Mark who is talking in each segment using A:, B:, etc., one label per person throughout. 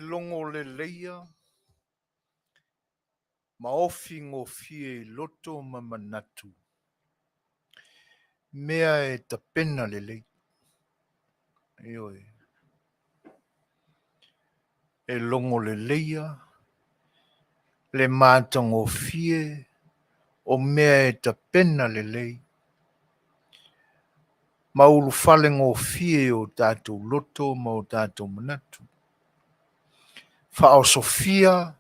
A: longo le leia, maofi ngofie I loto ma manatu. Mea e tapena le lei. Ioi. E longo le leia, le mata ngofie, o mea e tapena le lei. Maulu fale ngofie o tātou loto ma o tātou manatu. Whao Sofia,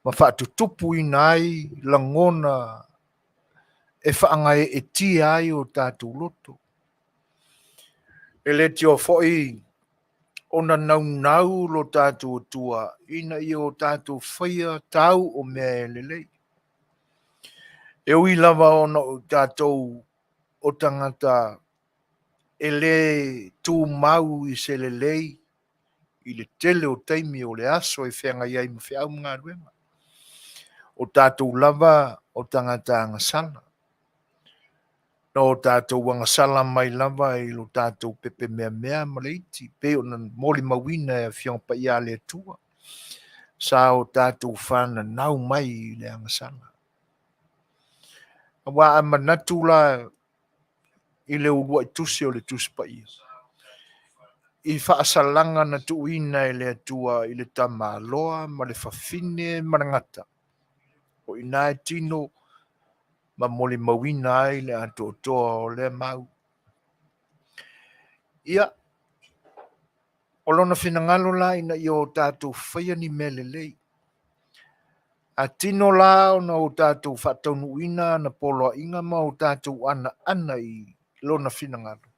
A: ma whaatutupu ina ai, langona, e whaangai e tia ai o tātou loto. E le tio foi, ona nau lo tātou tua, ina I o tātou whaia tau o mea e lelei. E ui lava ona o tātou o tangata e le tū mau I se lelei, I le tele o taimi o le aso e whenga iai ma whiau mga ruenga. O tātou lava o tangata angasala. No tātou wangasala mai lava I lo tātou pepe mea ma leiti. Pe o na moli mawina e whiong pa ia le tua. Sa o tātou whana nau mai I le angasala. Wa a manatu la I le urua I tusi o le tusi pa ia. I whaasalanga na tuina I le atua I le tamaloa ma le whawhine marangata. O ina e tino ma moli mawina ai le ato toa o le mau. Ia, o lona whinangalo la ina I o tātou whaia ni mele lei. A tino la o na o tātou whataunu ina na polo inga ma o tātou ana I lona whinangalo.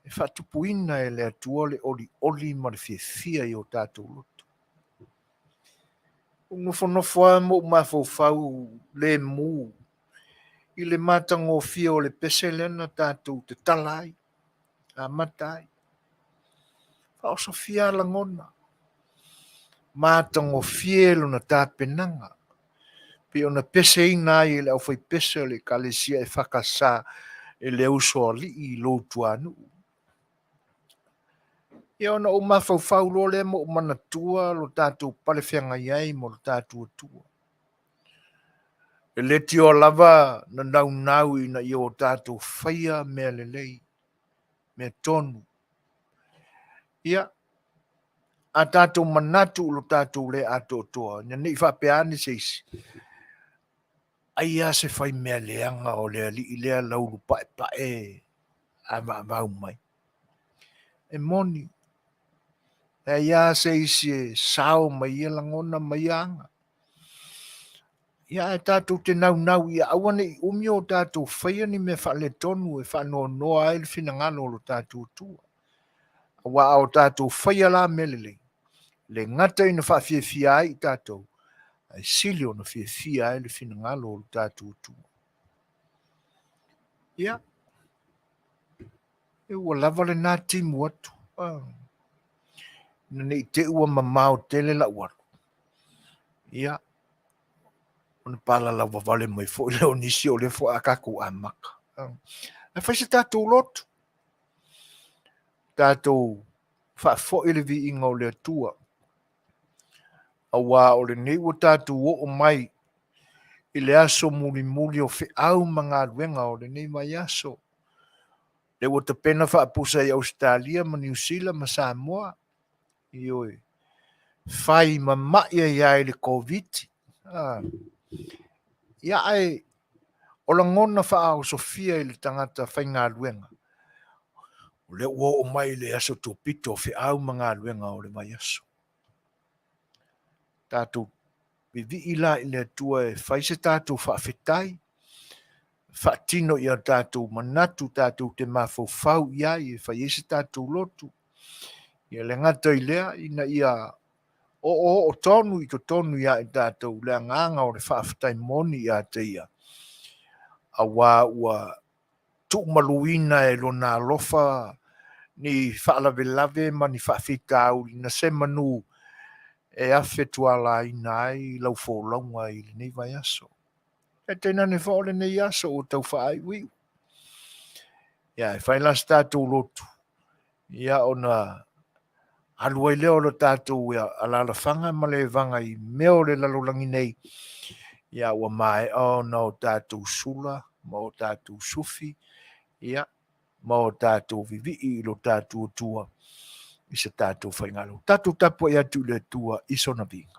A: E whatupu ina e le atua le oli ma le whiawhia I o tātou loto. Nofo a mo mawhau le mu. I le matango fia o le pesele na tātou te talai. A matai. Whao Sofia langona. Matango fielo na tāpenanga. Pe ona pese ina I le au whai pese le kalesia e whakasa e le uso li I lotu anu. Ia ona o mawhau lo le mo manatua lo tātou pale whianga iai mo lo tātou atua. E le tio lava na nau ina I o tātou whaia mea le lei. Mea tonu. Ia. A tātou manatu lo tātou le ato toa. Nya nei whapeani seisi. Aia se whai mea leanga o lea li I lea lauru pae. A vau mai. E moni. E ia seisi e sao mai ia langona mai anga. Ia e tātou te nau ia awane I umi o tātou whaia ni me whale tonu e whanoa noa ai le whinangalo lo tātou tua. Wa o tātou whaia la melele. Le ngata ina whawhiawhia ai tātou. Ai sili o na whiawhia ai le whinangalo o tātou tua. Ia. E ua lava le nā timu atu. Na nei te ua mamao tele la uaru. Ia. Ona pala lava vale mai fo le o nisi o le fo akaku amaka. E whaise tātou lotu. Tātou whaafo ele vi inga o le atua. Awa o le nei ua tātou o mai. I le aso muli o whiau mga ruenga o le nei mai aso. Le ua te pena whaapusa I Australia ma New Zealand ma Samoa. Ioi. Whai ma maia iai le COVID. Ia ai o la ngona wha o Sofia I le tangata whai ngā ruenga. O le ua o mai le aso tō pito o whiau mga ruenga o le mai aso. Tātou vivi ila I le atua e whaise tātou whaafetai. Whaatino I a tātou manatu tātou te mawhau iai e whaiese tātou lotu. Ia le ngata I lea ina ia o tonu I to tonu ia I tātou lea nganga o le whaafetai moni ia te ia. A wā ua tuk maluina e lona alofa ni whaalawelave ma ni whaafetau na se manu e awhetua la ina ai lau fōlaunga I le nei vai aso. E tēnā ne whaole nei aso o tau whaai wiu. Ia, e whailas tātou lotu. Ia ona Alua I leo lo tātou ia alala whanga ma le vanga I meo le lalolangi nei. Ia ua mai o na o tātou sula, ma o tātou sufi, ia, ma o tātou vivi I lo tātou tua. I se tātou whaingalo. Tātou tapu I atu le tua iso na vinga.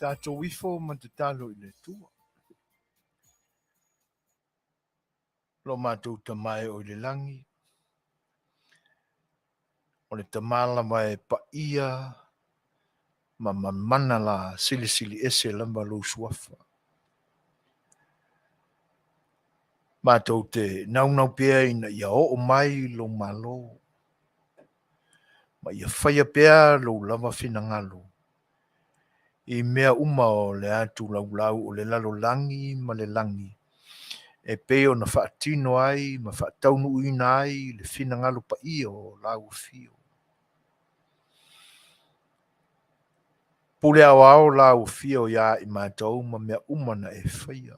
A: Tātou wifo ma te talo I le tua. Lo mātou tamai o le langi. O le tamala mai pa ia ma mana la sili sili ese lamba lo suafa. Mātou te nau pea ina ia o mai lo malo. Ma ia whaia pea lo lava fina ngalo. I mea uma o le atu lau o le lalo langi ma le langi. E peo na whaatino ai, ma whaataunu ina ai, le fina ngalo pa ia o lau fio. Pule au lau fio ia I mātou ma mea uma na e whaia.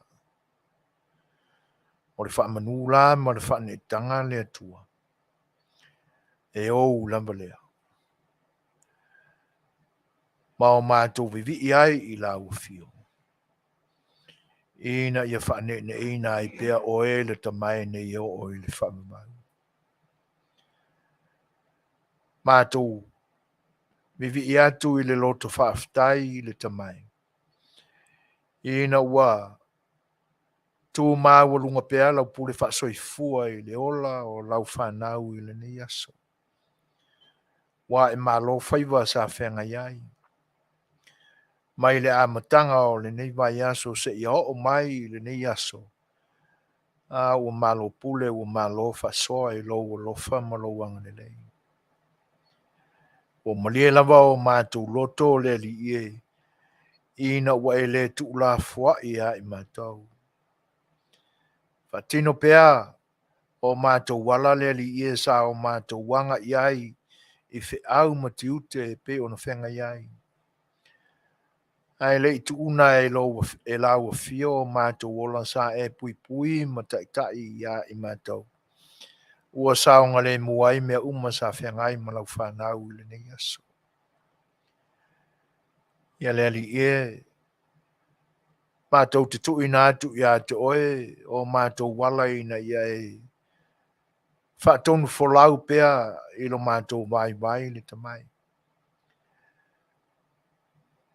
A: O le whaamanu la ma le whaanetanga le atua. E o lamba lea. Ma o mātou vivi ai I lau fio. Ina ia whaane ne ina I pea o e le tamai ne I o I le whaamamau. Mātou vivi I atu I le loto whaaftai I le tamai. ina ua tu mawalunga pea lau pule fa'asoifua i le ola o lau whanau i le nei aso. Wa e malo Faiva sa whengai ai. Mai le amatanga o le nei vai aso se i o mai i le nei aso. Ua malo pule ua malo whasoa i lo ua lofa ma lo wanga le lei. Ua malie lava o mātou loto le li ie. Ina ua e le tu la fua i a i mātou. Fatino pea o mātou wala le li ie sa o mātou wanga i ai i fe au matiute e pe o na whenga i ai. Ai le i tu una e lau a fio mātou ola sa e pui pui ma tai i a i mātou. Ua saonga le muai mea uma sa whengai ma lau whanau i le nei aso. Ia le ali e mātou te tu ina atu i a te oe o mātou wala ina ia e whaatonu folau pea i lo mātou vai le tamai.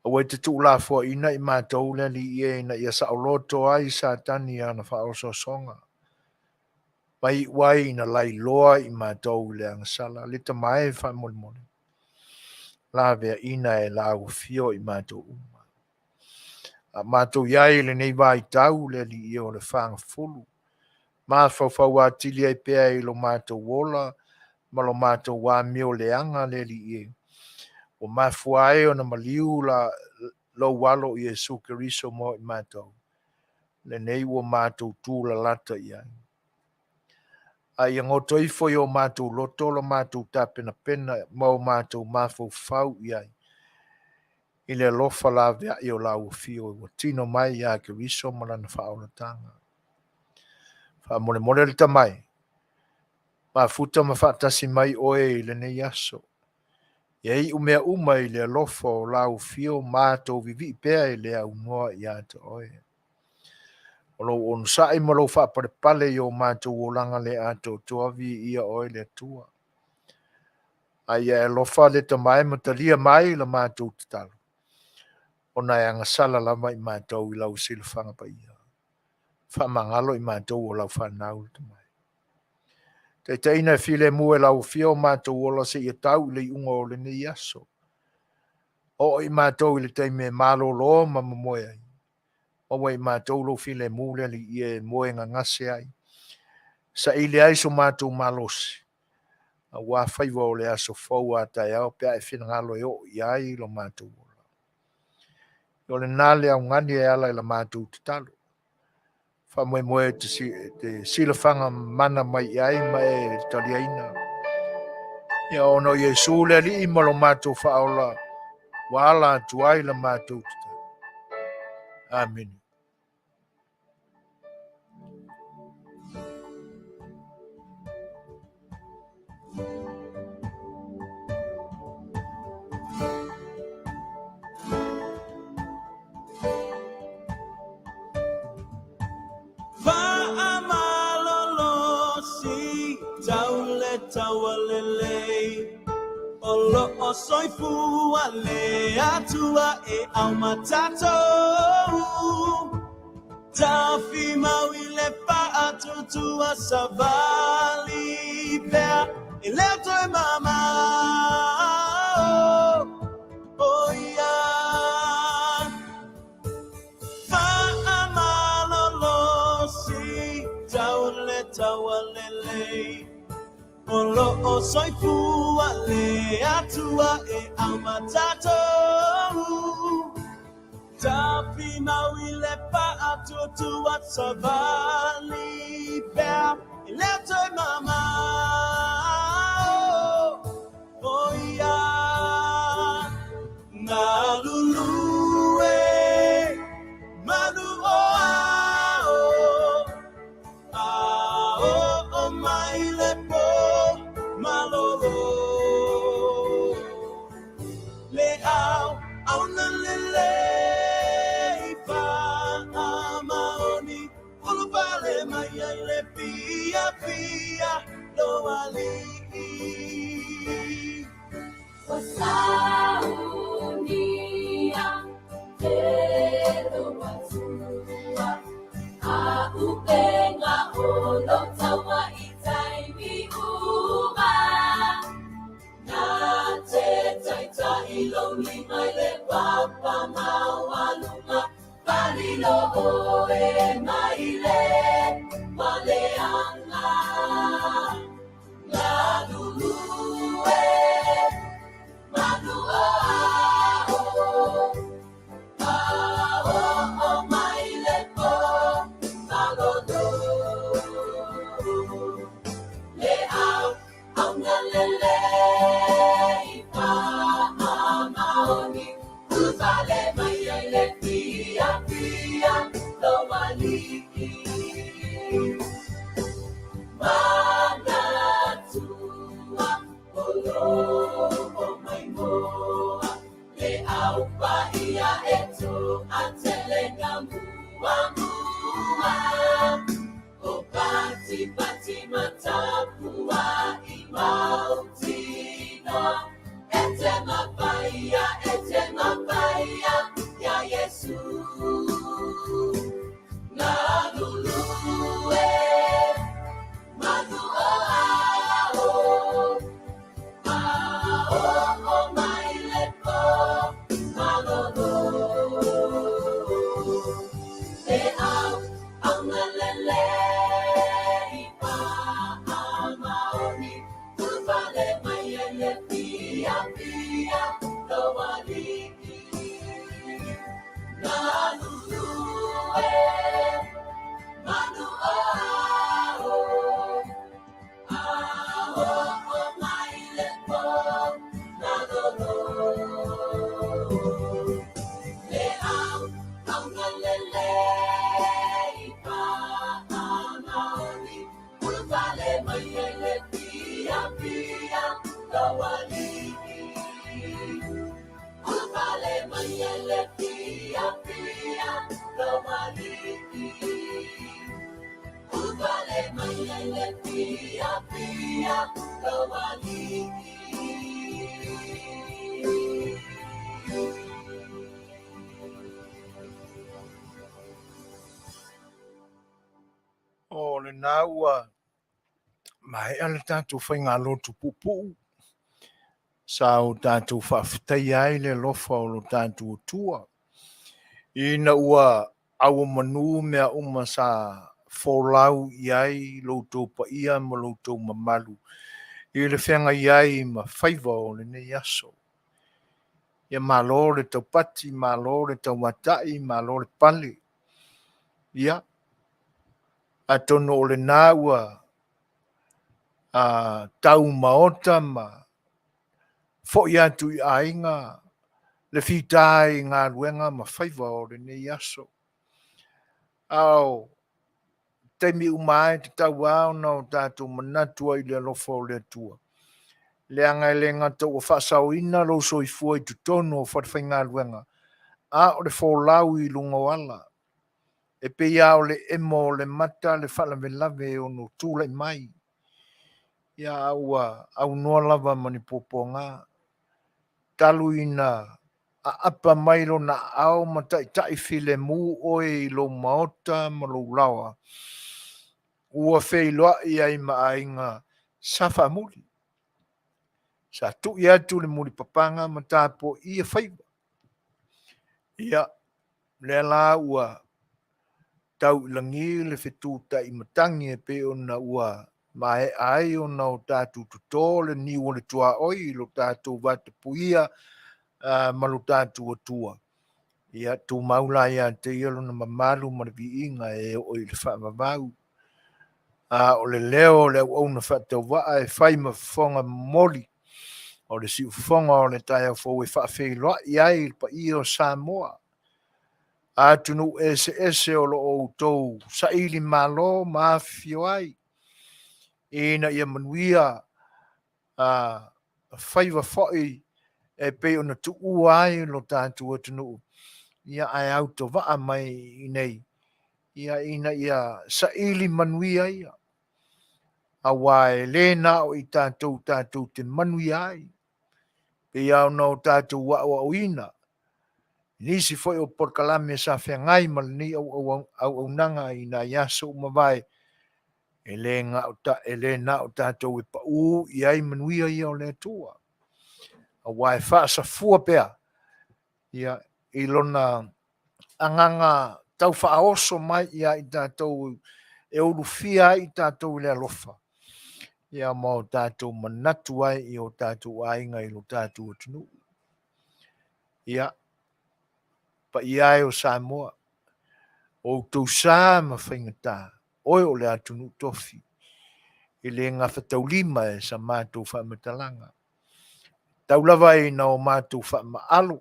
A: Awe te tu la fo ina i mātou le li ie ina ia sa oloto ai sa tani ana whaoso songa. Mai wai ina lai loa i mātou le angasala le tamai wha mole. La vea ina e la fio i mātou uma. A mātou iai le nei vai tau le li ie o le whanga fulu. Ma fau atili ai pea i lo mātou wola, ma lo mātou wā mio le anga le li ie. O mafuae o na maliu la lo walo i Jesu Keriso mo i mātou. Le nei o mātou tū la lata i ai. Ai angoto i foi o mātou loto la mātou ta pena mo mātou mafau fau i ai. I le lofa la vea i o la ufio i watino mai i a Keriso ma lana whaola tanga. Wha mole le tamai. Ma futa ma whaatasi mai oe i le nei aso. Iei umea uma i le lofa o la ufio mātou vivi pea i le au noa i a te oe. O lo onu sae ma lo whaaparepale i o mātou o langa le ato tuavi ia oe le tua. Ai e lofa le tamai matalia mai la mātou tatalo. O na e angasala lama i mātou i lau silafanga pa ia. Whamangalo i mātou o lau whanau le tamai. Te teina file mua lau fio mātou ola se ia tau le unga o le nei aso. O i mātou i le teime malo lo ma moe ai. O i mātou lo file mule li ie moe nga ngase ai. Sa ile ai so mātou malosi. A wā Faiva o le aso fau a tai au pia e whina ngalo e o i ai lo mātou ola. O le nale au ngani e ala i la mātou te talo. Fa moe te silafanga mana mai ai mai taliaina. Ia ono Yesu le li imalo mātou whaola wala tuai la mātou tita. Amen.
B: Tawalele Olo osoifu ale atua e au matato Tafi mawile pa atutua savali pea Eleto e mama Oh yeah Fa amalolo si tawalele Olo osoifu ale atua e au matato Tapi mawile pa atutua savali pea Eleto e mama Oh yeah Na lulue Manu o maile po malolo le au na lele pa amaoni ulu pale mai le pia lo ali wasaunia te lo iloni mai le papa maualunga palilo oe mai le maleanga la lulue manua o mai le po malodo le au na le pa amaoni vale mai le pia pia lo maliki manatua o mai moa le au pa ia eto atelenga mua o pati pati matapua I mautina ete mapaya ya Yesu na lulue manua o mai lepo malodo e au na lele ipa amaoni vale mai ele pia pia lo maliki na lulue manua o mai lepo malodo le au na lele ipa amaoni vale mai ele pia pia lo maliki vale mai ele pia pia lo maliki vale mai ele pia pia lo maliki
A: O le naua mai ale tātou whainga lotu pupu. Sa o tātou whawhitai ai le lofa o lo tātou tua. Ina ua au manu mea uma sa wholau iai loutou pa ia ma loutou mamalu. I le whenga iai ma Faiva o le nei aso. Ia malo le tau pati, malo le tau matai, malo le pale. Ia. A tono o le nāua a tau maota ma fo ia tu I ainga le fitai ngā ruenga ma Faiva o le nei aso. Au, te mi umai te tau au na o tātou manatua I le alofa o le atua. Le anga le ngata o whasau ina lo so I fua I tutono o whatwhai ngā ruenga. A o le wholau I lunga wala. E pe ia o le emo o le mata le whalame lave o no tūlai mai. Ia au noa lava mani popo ngā. Talu ina a apa mailo na au ma tai file mu oe I lo maota ma lo lawa. Ua fei loa I ai ma ainga safa muli. Sa tu ia tu le muli papanga ma tāpo ia Faiva. Ia le la ua tau langi le fetu tai matangi e pe ona ua mai ai ona o tātou tuto le ni o le tua oi lo tātou watapuia ma lo tātou atua. Ia tu maula ia te ielo na mamalu ma le viinga e o I le whaamavau. O le leo le au na whatau waa e whai ma whonga moli. O le si ufonga o le tai au fōu e whaafei loa iai pa I o Samoa. A tunu ese o lo o tou sa ili malo ma Afioga. Ina ia manuia Faiva foi e pe ona tu uai lo tātou atunu. Ia ai auto waa mai I nei. Ia ina ia sa ili manuia ia. A wae le na o I tātou te manuia ai. Pe iau no tātou wa o ina. Nisi foi o porkalame sa whengai mal ni au nanga I na yaso mawai. E le na o tātou e pa u I ai manuia ia o le tua. a wai whaasafua pea ia i lona anganga tau whaaoso mai ia i tātou e urufia i tātou le alofa. Ia mo tātou manatu ai i o tātou ainga i lo tātou atunu. Ia, pa ia e o Samoa, o tau sā ma whaingata, oi o le atunu tofi, i le ngā whataulima e sa mātou whaamatalanga. Tau lava i na o mātou whaamaalo,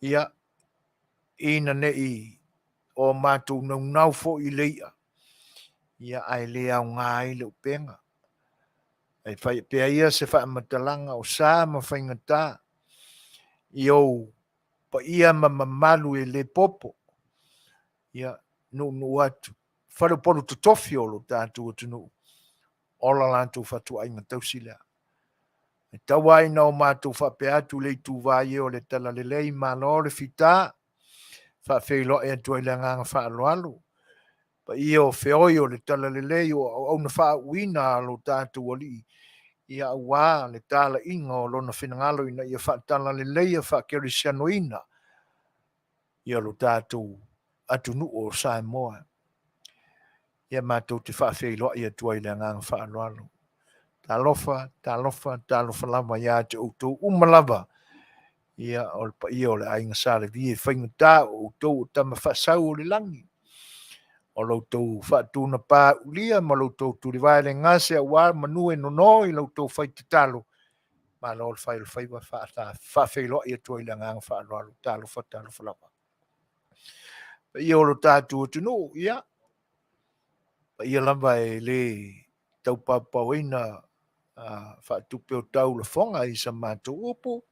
A: ia, ina ne i o mātou nau fo i leia, ia ai le au ngā i le upenga. Ai whai pia ia se whaamatalanga o sā ma whaingata, i au pa ia mamalu e le popo, ia no atu. Whare poru to tofi o lo tātou atunu, ola lantou whatu ainga tausilea. E tawa ina o mātou whape atu le tu vai o le tala le lei malo le fita, whawhelo e atu le nganga whaaloalo. Pa ia o whioi o le tala le lei o au na wha uina lo tātou ali, ia wā le tala inga o lona whinangalo ina ia whaatala le lei a whakerisiano ina, ia lo tātou atunu o Samoa. Ia mātou te whaawhelo ia tuai le ngang whaaloalo. Tā lofa lava ia te outou umalava. Ia o le ainga sāle vi e whaingata o outou o tama whaasau o le langi. O loutou whaatuna pā ulia ma loutou turiwai le ngase a wā manue no i loutou whaitatalo. Ma lo le whai le Faiva whaawhelo ia tuai le ngang whaaloalo. Tā lofa lava. Ia o lo tātou tunu, ia. Ia lava e le tau papauina whaatupe o tau la whonga i sa mātou upo.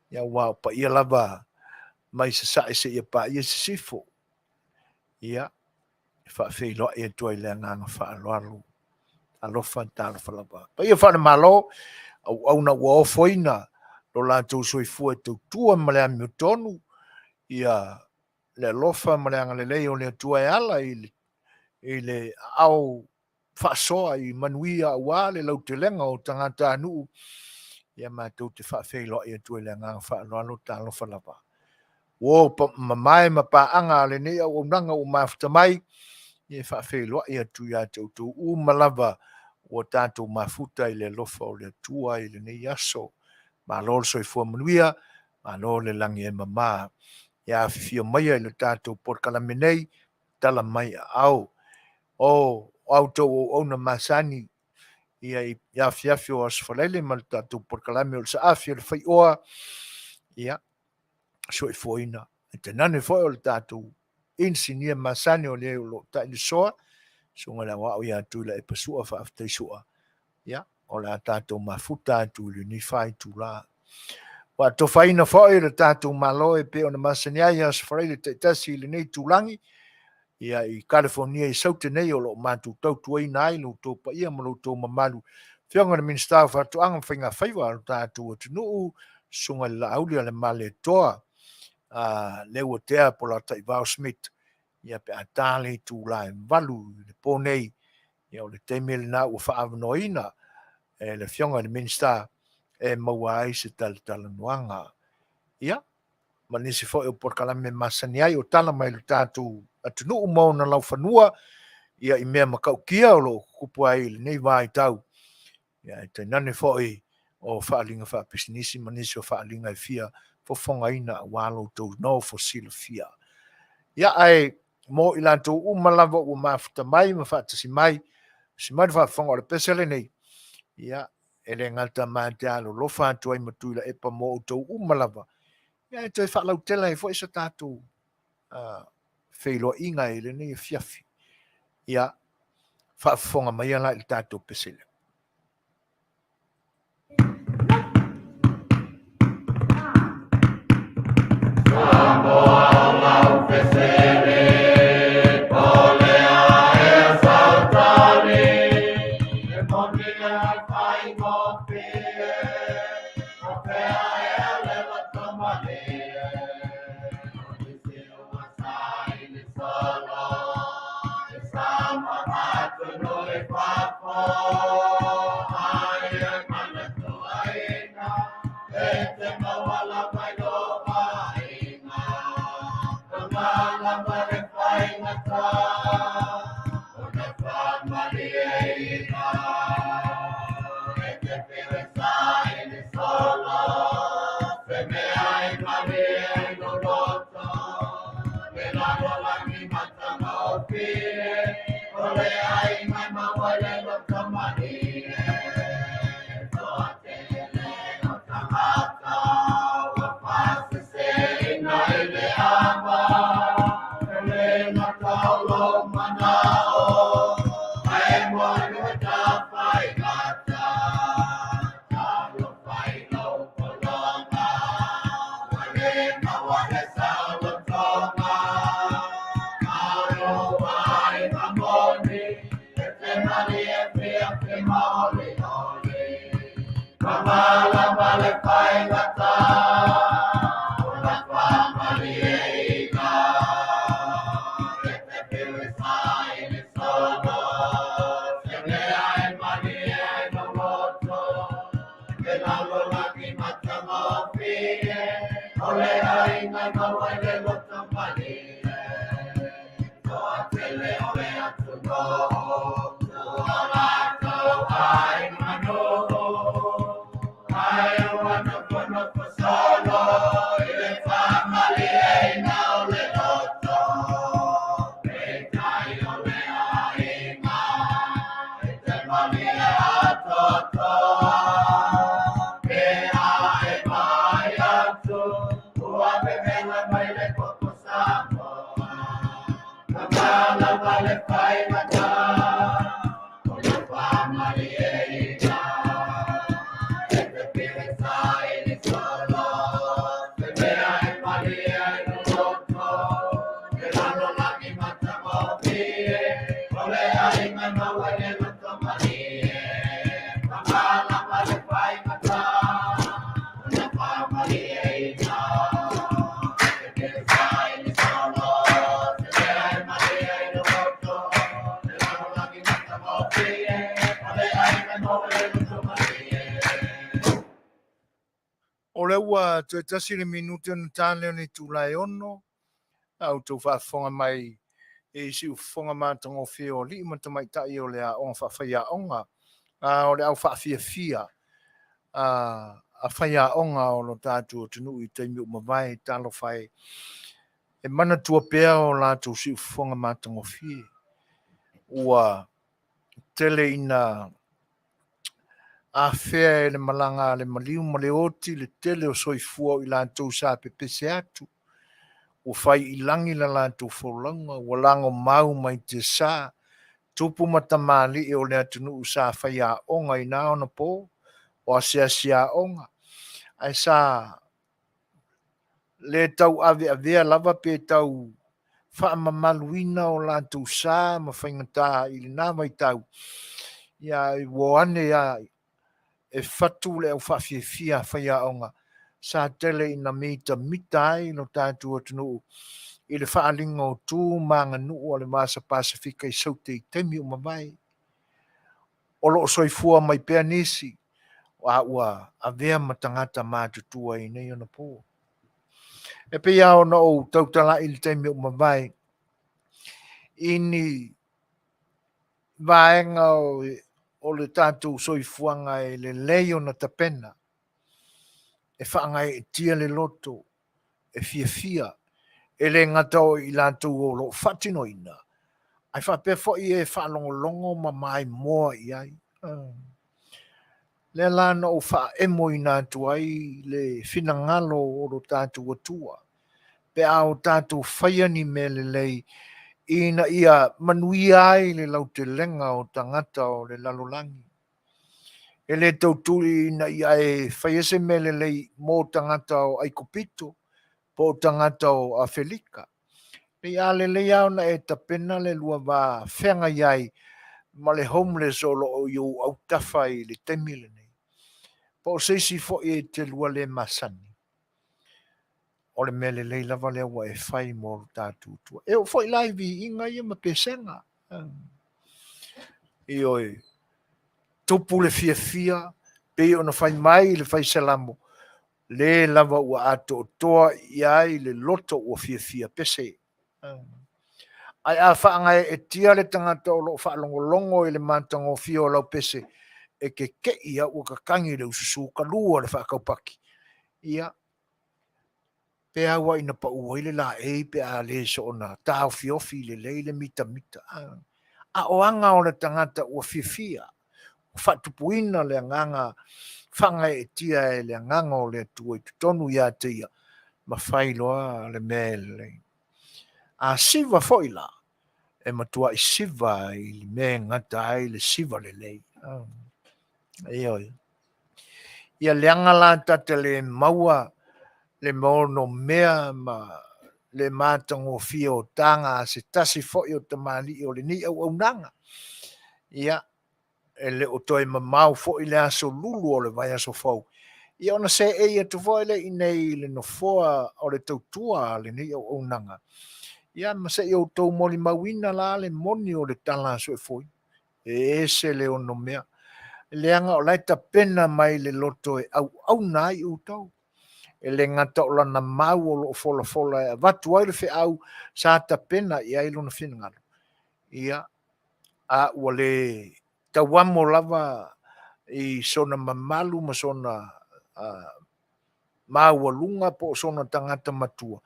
A: Ia wā pa ia lava mai sa sae se ia pa ia se sifo. Ia, whaawhelo ia tuai le nganga whaaloalo. Alofa lava. Pa ia whaana malo, au na ua ofoina, lo lātou soifua tau tua ma le ami o tonu. Ia le alofa ma le anga le leo le tua e ala i le au whaasoa i manuia ua le lau te lenga o tangata anu. Ia mātou te whaawhelo ia tuai le nganga whaaloalo tā lofa lava. Wo pa mamai ma pa anga le nei au nanga o mafta mai, ia whaawhelo ia tui a tautou umalava o tātou mafuta i le lofa o le tua i le nei aso. Ma lol soifua manuia, ma lol le langi e mama. Ia fia maia i le tātou porkalame nei, tala mai au. O auto o na masani ia fiafio as falele ma tu por kalame o sa afio le Fai'oa ia so e foina te nane foi o tatu insinia masani o le lo ta ni soa so ngala wa ia tu la e pasua fa afte soa ia o la tatu mafuta tu le ni fai tu la wa to faina foi le tatu malo e pe o na masani ia as falele te tasi le nei tulangi. Ia i California i saute nei o lo mātou tau tuai nai lo tau pa ia ma lo tau mamalu. Whianga na Minisita whatu anga whainga Faiva lo tātou atunuu sunga la Aouli le male toa Leuatea Polataivao Schmidt. Ia pe atale tu la valu le ponei ia o le teimele na ua whaavanoina le whianga na Minisita e maua ai se Faatalanoaga. Ia ma nisi fo o por kalame masani ai o tala mai le tātou atunu mo na lau whanua ia i mea makaukia o lo kupu ai le nei vai tau. Ia te nane fo o whaalinga whaapisinisi ma nisi o whaalinga i fia Fofogaina walo tau no Fossie fia. Ia ai mo i lantou umalawa o mafuta mai ma whaatasi mai si mai whaafonga o le pesele nei. Ia ele ngata mate alo lofa atu ai matuila e pa mo o tau umalawa. Ia te whaalau tela e fo isa tātou whailo inga ele nei fiafi. Ia whaafonga mai ala i tātou pesele.
B: te mawala mai no maina. Kamala mare Faiga ta. Ona famali eina. Te piresa ini solo. Se me ai mare no loto. Me la rola mi mata maopi. Ole ai mai mawale no kamani. Kamala male Faiga ta, ona famali eiga. Te piresa ini solo, se me ai mani ai no loto. Te lalo lagi mata maopi, ole ai ngai mawai le loto mani. Toa tele ole atu no, toa to ai mano. I wanna put up a solo, if I'm a leina ole loto, I ole aina, te malia toto, e mai atu, ua bevela mai le koko samo, kamala vale Faiga ta, ole famali eina.
A: O le ua te tasi le minute na tāne ni tūlai ono, au tau whaafonga mai e si ufonga mātango whio li ma tamai tai o le a onga whawhaia onga, o le au whaafia a whaia onga o lo tātua tunu i teimi o mawai talo whai, e mana tua pēa o lātou si ufonga mātango whio, ua tele ina a fea le malanga le maliu ma le oti le tele o soifua i lātou sa pepese atu. O fai i langi la lātou whaulanga, o lango mau mai te sa, tupu matamali e o le atunu sa fai a onga i naona po, o a onga. Ai sa le tau ave avea lava pe tau wha mamaluina o lātou sa, ma whaingata i le nāma i tau. Ia i woane ia e fatu le au whawhiawhia whaia onga. Sa tele ina mita mitai no tātua tunu i le whaalinga o tū manga nuu o le Masa Pasifika i saute i temi o mawai. O loo soifua mai pēa nisi o a ua a vea matangata mātutua i nei ona pō. E pe iao na o tautala i le temi o mawai ini vaenga o le tātou soifuanga e le leo na tapena. E whaangai e tia le loto, e fia, e le ngata o i lātou o lo whatino ina. Ai whapea fo i e whalongolongo ma mai moa i ai. Le lana o wha emo i nātou ai, le whinangalo o lo tātou atua. Pe au tātou whaiani me le lei, ina ia manui ai le lau te lenga o tangata o le lalolangi. E le tauturi ina ia e whaiese me le lei mō tangata o Aikopito, po tangata o Afelika. Pe a le lei au na e tapena le lua wā whenga iai ma le homeless o lo o iu au tafa i le temile nei. Po seisi fo e te lua le masani. O le mele lei lava le wa e whai mō tātou tua. E o fo i laivi inga ia ma pesenga. I oi, tupu le fia, pe o na whai mai le whai salamo. le lava ua ato toa iai le loto ua fia pese. Ai a whaangai e tia le tangata o lo whaalongolongo i le mātango fia o lau pese e ke ia ua kakangi le ususu ka lua le whaakaupaki. Ia, pe awa ina pa ua ile la pe a le so ona tau fiofi le le mita. A oanga o le tangata ua fia. Whatupuina le nganga whangai e tia e le nganga o le tua i tutonu ia tia. Ma whailoa le mele. A siva foila. E matua i siva i me ngata ai le siva le lei. Ia leanga la tate le maua le maono mea ma le mātango fia o tanga se tasi foi o te mali o le ni au nanga. Ia e le o toi mamau foi le aso lulu o le vai aso fau. Ia ona se e ia tu foi le inei le no foa o le tautua le ni au nanga. Ia ma se i tau moli mawina la le moni o le tala so e foi. E se le ono mea. Leanga o laita pena mai le loto e au nai u tau. E le ngata o lana mau o lo fola e watu ai le fe au sa ta pena i ai lona fina ngalo. Ia a ua le tawamo lava i sona mamalu ma sona mau lunga po sona tangata matua.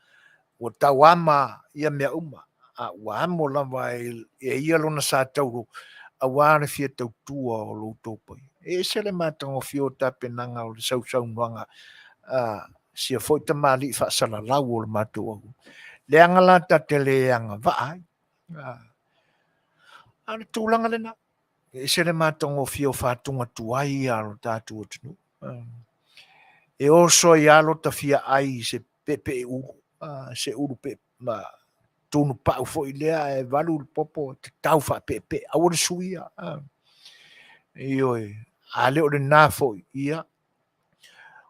A: Ua tawama ia mea uma. A ua amo lava e ia lona sa tauru a wāne fia tautua o lo tōpai. E se le mātango fio ta penanga o le sau nuanga sia foi te mali fa sala lau o le mātua. Le angala ta te le anga vaai. Ane tūlanga lena. E se le mātango fio whātunga tuai a lo tātua tunu. E oso i alo ta fia ai se pepe uru. Se uru pepe ma tunu pau foi lea e valu popo te tau fa pepe a ore suia. Ioi, a leo le nā foi ia.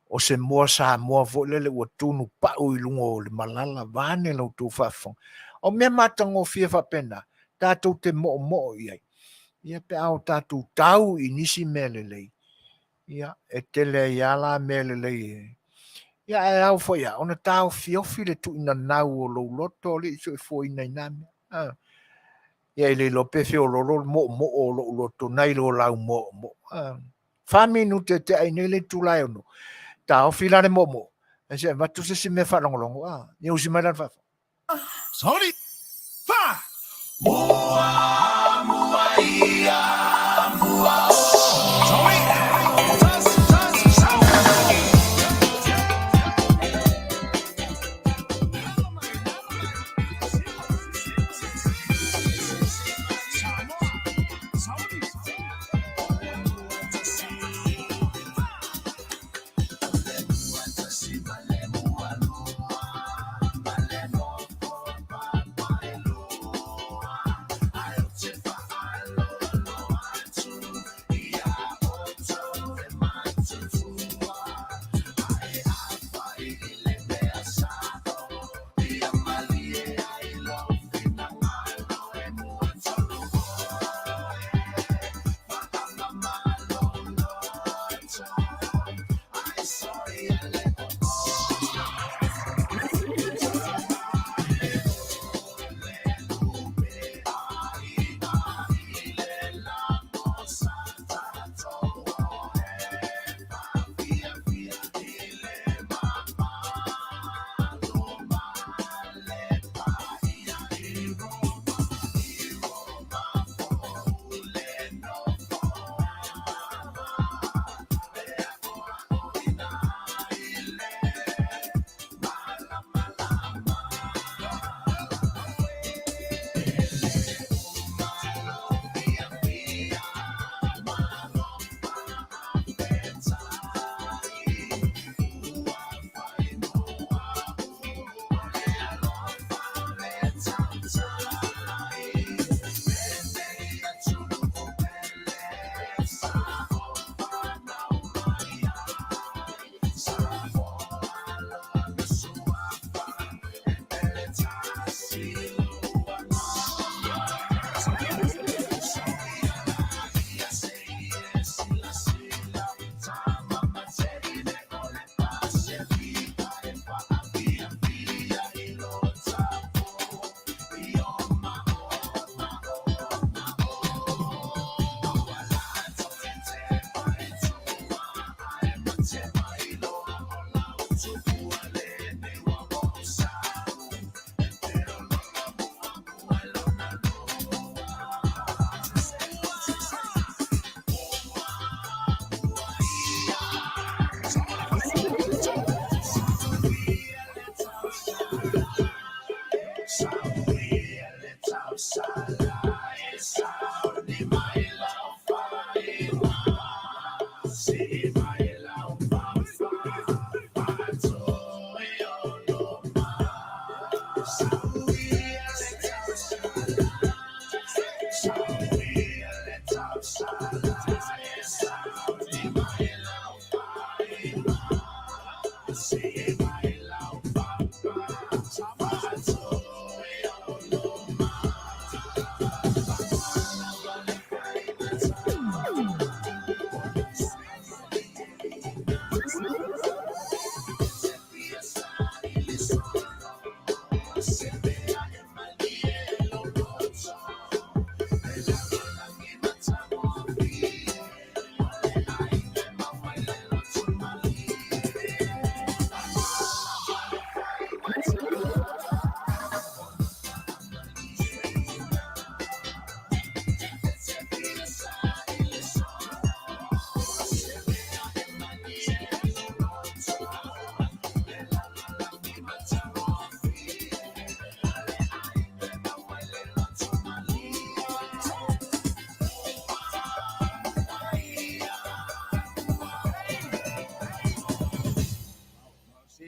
A: O se mua sa mua foi lele ua tunu pau i lungo o le malala vane lau tū whafong. O mea matango fia fa pena, tātou te mo iai. Ia pe au tātou tau i nisi mele lei. Ia, e tele i ala mele lei. Ia e au foi ia, ona tau fiofi le tu ina nau o lo loto le iso e foi ina iname. Ia le lo pe fio lo mo o lo loto nai lo lau mo. Fami nu te ai nele tu lai ono. Tau fila le mo. E se vatu se si me fa longo. Ia usi mai fa.
B: Sorry. Fa. Mua ia. Mua. Sorry.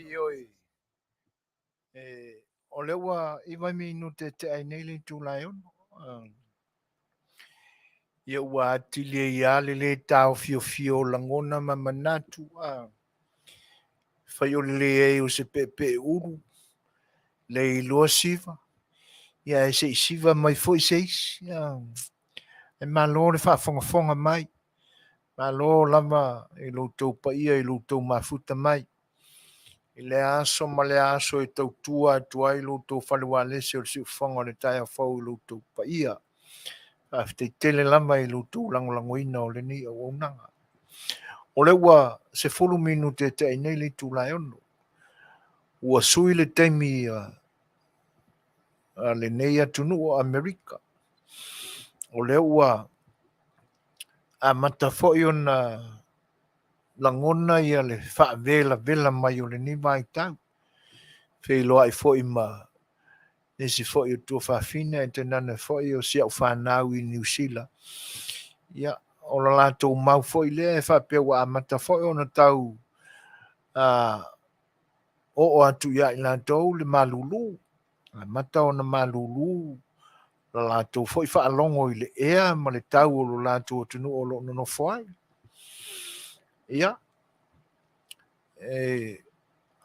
A: Ioi. O le ua iwa minute te ai nei le tūlai ono. Ia ua atilia ia le tau fio langona ma manatu. Fai o le e o se pepe uru. Le ilua siva. Ia e se siva mai foi seis. E malo le whaafonga mai. Malo lama e lo tau paia e lo tau mafuta mai. I le aso ma le aso e tau tua tua i lo tau whalua lese o si ufonga le tai a fau i lo tau paia. Te tele lama i lo tau langolangoina o le ni o unanga. O le ua se fulu minu te te nei le tu lai ono. Ua sui le teimi le nei atunu o Amerika. O le ua a matafoi o na langona ia le wha vela mai o le ni vai tau. Fei loa i foi ma nesi foi o tua whawhina e te nana foi o siau whanau i New Zealand. Ia, o la lato mau foi le e whapea wa a matafoi o na tau o atu ia i lato le malulu. Mata o na malulu. La lato foi whaalongo i le ea ma le tau o lo lato o tunu o lo no foi. Ia,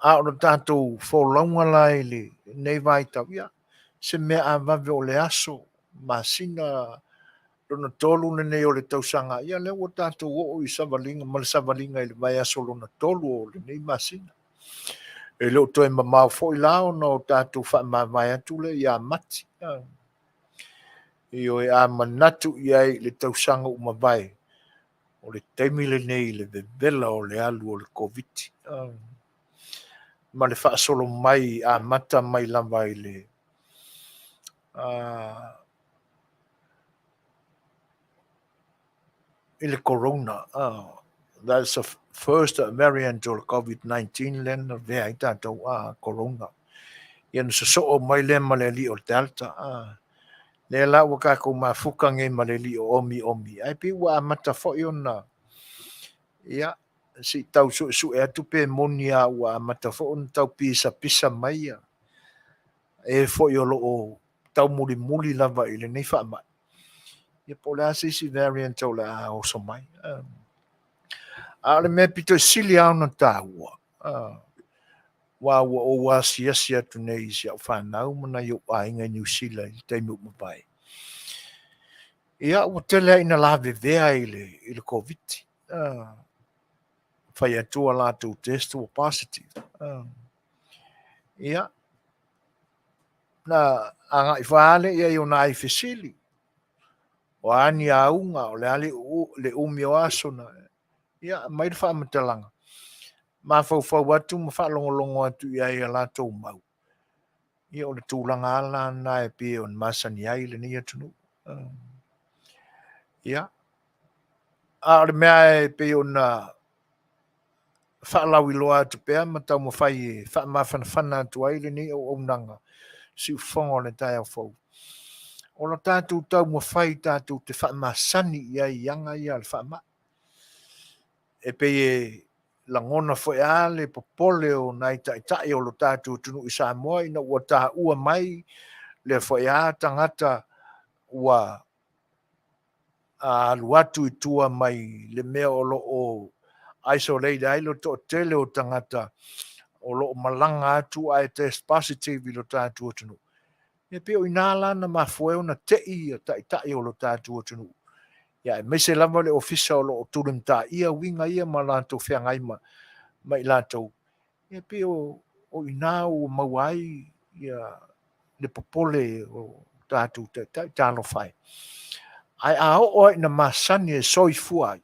A: a o tātou wholaunga lai le nei vai tau ia, se mea a wawe o le aso, ma sina lona tolu ne nei o le tausanga ia, leo o tātou o i savalinga, ma le savalinga i le vai aso lona tolu o le nei ma sina. E leo toi ma mau fo i lao na o tātou wha ma vai atu le ia mati. I o e a manatu ia i le tausanga o ma vai, o le teimi le nei le vela o le alu o le COVID. Ma le whaasolo mai a mata mai lava i le corona. That's the first variant of COVID-19 len vea i tātou corona. Ian so o mai le ma le li o Delta. Le la waka ko mafuka nge ma le li o omi. Ai pi wa mata fo i ona. Ia. Si tau su e tupe monia wa matafo on tau pisa mai e fo yo lo tau muli lava ile nei fa mai e pola si variant o la o so mai ale me pito silia ona taua wa o sia tu nei sia fa na una yo ainga New Zealand te mu mai ia o tele ina la vea ile COVID fai atua la tu test o positive. Ia. Na anga i whaale ia i o na i fesili. O ani a unga o le ali le umi o aso na. Ia, mai le wha matalanga. Ma fau atu, ma wha longo atu ia i a la tau mau. Ia o le tūlanga ala na e pia o masani ai le ni atunu. Ia. A le mea e pia o na whaalau i loa atu pea, ma tau ma whai wha mawhanawhana atu ai le ni o unanga. Si ufongo le tai au fau. O lo tātou tau ma whai tātou te wha masani ia i anga ia le wha ma. E pe e langona fo e le popole o nai tai o lo tātou tunu i Samoa ina ua tā ua mai le fo e tangata ua aluatu i tua mai le mea o lo o isolate ai lo to tele o tangata o lo malanga atu ai test positive i lo tātou tunu. E pe o inala na mafueo na tei tai o lo tātou tunu. Ia, me se lama le ofisa o lo turim ta ia winga ia ma lanto whiangai ma mai latou ia pe o ina o mauai ia le popole o tatou te talo fai ai a o na masani e soifua ai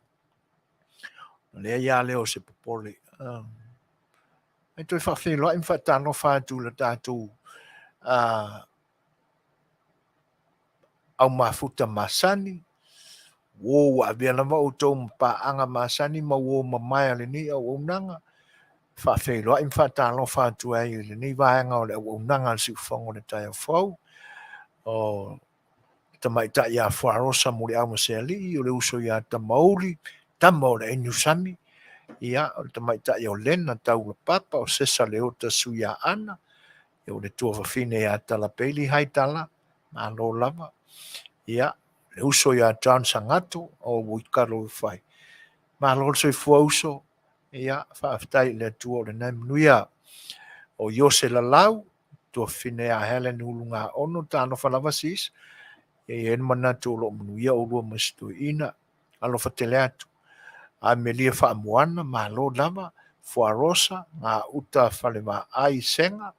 A: le ia leo se popole ai toi fa fe lo in fa tano fa tu le tatou au mafuta masani wo wa bia na o to pa anga masani ma wo ma mai le ni o nanga fa fe lo in fa tano fa tu ai le ni va nga o le o nanga si fongo le tai fo o tamai ta ia fa rosa mo le amo se ali o le uso ia ta mauli ta mo le enu sami ia o tamai ta ia lena tau le papa o sesa le o ta su ia ana e o le tua fa fine ia ta la peli hai tala ma lo lava ia le uso ia John Sangato o Wikaro fai ma lo so fu uso ia fa aftai le tua le nem nuia o Yose la lau tua fine a Helen ulunga ono tano fa lava sis e en mana tu lo nuia o lo mastu ina alo fa teleatu a melia fa moana ma lo lava fuarosa nga uta fale ma ai senga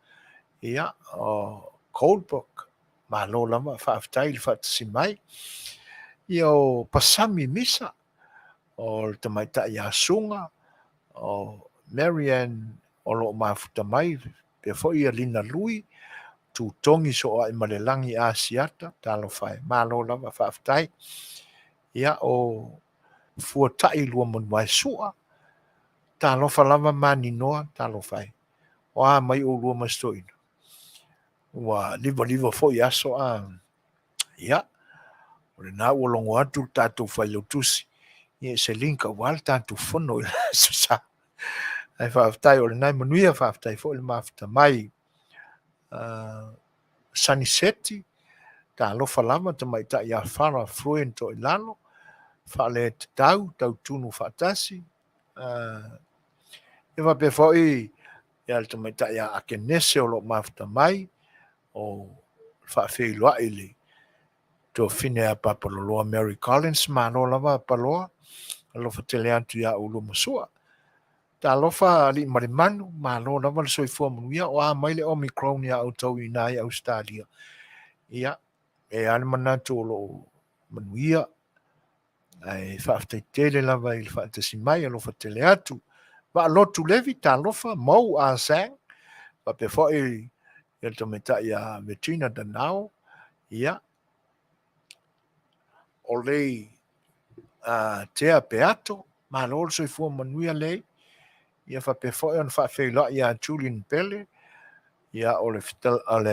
A: ia o Coldbrook ma lo lava fa aftai fa simai ia o pasami misa o tamaita ia sunga o Marianne o lo mafuta mai pe fo ia lina lui tu tongi so ai malelangi a siata talo fai ma lo lava fa aftai ia o fuatai lua mon mai sua talo fa lava mani noa talo fai o a mai o lua mastoi wa liva fo ia so a ia o le na o longo atu tatu fai lo tusi ia se linka wal tatu fono sa ai fa aftai o le nai manuia fa aftai fo le mafuta mai saniseti talofa lava tamaita ia fara fluent o ilalo fa le tau tunu faatasi e va pe foi ia le tamaita ia akenese o lo mafuta mai o fa feiloa ile to fine a papaloloa Mary Collins ma no lava paloa lo fa tele atu ia ulu masua talofa ali marimanu ma no lava le soifua manuia o a mai le Omicron ia o tau ina ia Australia ia e ana manatu o lo manuia ai whaaaftaitele lava i le whaatasimai alo whatele atu wa lotu levi talofa mau a sang wa pe fo i le tameta ia Bettina Danao ia o lei tea peato ma lo so fu manuia lei ia fa pe fo on fa fe lo ia Julian Pele ia o le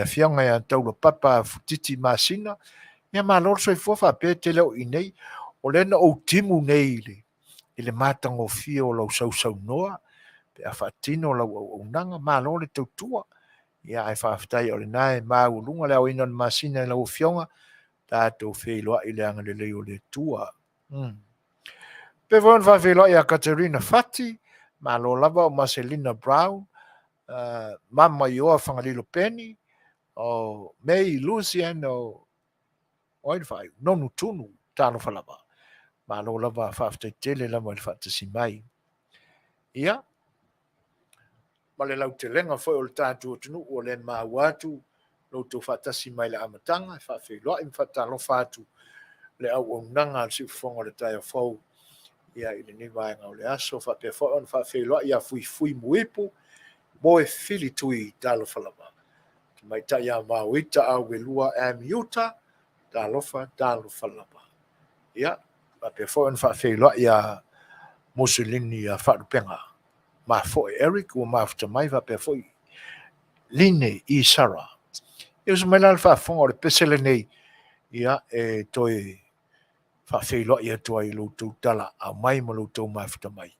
A: Afioga ia tau lo papa futiti masina ia ma lo so fu fa pe tele o inei o lena o timu nei i le matagofia o lau sausaunoa pe a faatino lau auaunaga malo le tautua ia e faafetai o lenā e mauluga le auina ona masina i lau afioga tatou feiloaʻi le agalelei o le atua pe foi ona faafeiloaʻi a Katerina Fati malo lava o Marcelina Brown mama ioa fagalilo peni o May Lucian o oe fai nonu tunu talofa lava malo lava faafetaitele lava i le faatasimai ia ma le lautelega foi o le tatou atunuu o le mau atu loutou faatasi mai le amataga e faafeiloaʻi ma faatalofa atu le auaunaga a le siʻufofoga o le taeafou ia i lenei vaega o le aso faapea foʻi ona faafeiloaʻi a fuifui muipu mo e fili tui talofa lava tamaitaʻi a mauita auelua amiuta talofa lava ia faapea foʻi ona faafeiloaʻi a Mussolini a faalopenga ma foʻi Eric ua mafuta mai faapea foʻi line i sara ia so mai la le faafofoga o le pese lenei ia e toe faafeiloaʻi atu ai loutou tala aumai ma loutou mafuta mai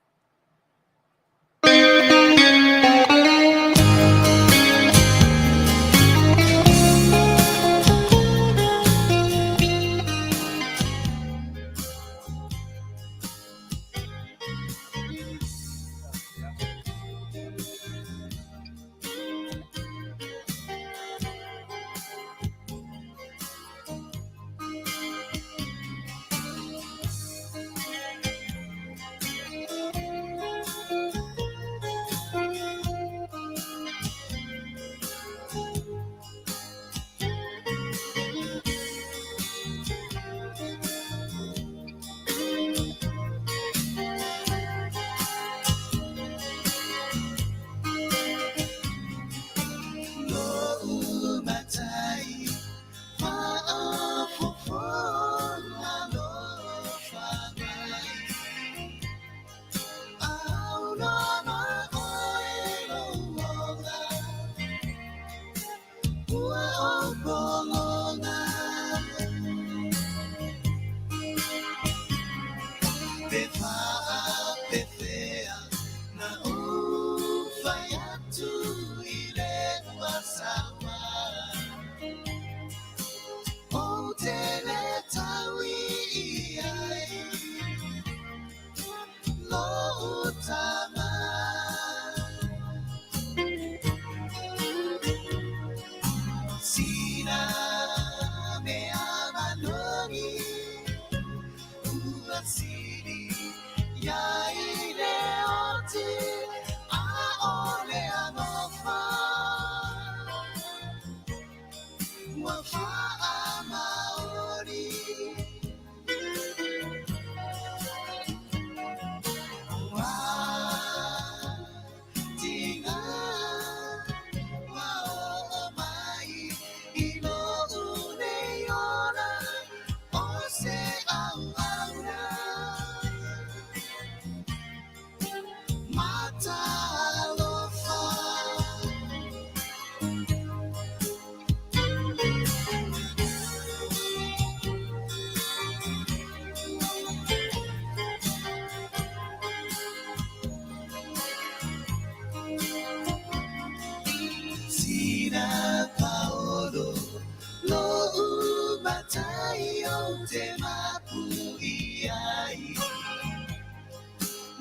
B: te mapu iai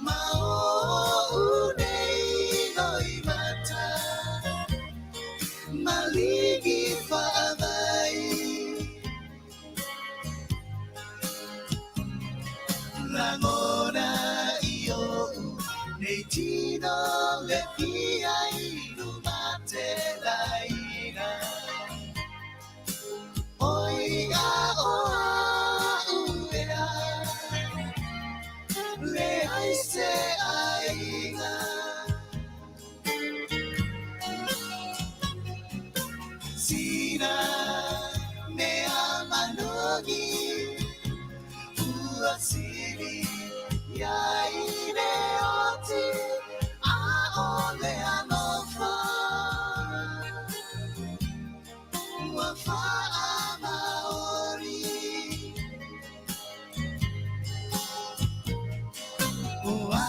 B: Mao nei noi mata Maligi whaamai Rangona iyo Nei tino le piai Lumate laina Oia oa uea Le aise aiga Sina mea manogi Uasiri Yaine oti Aole anofa Wafa amaori Ua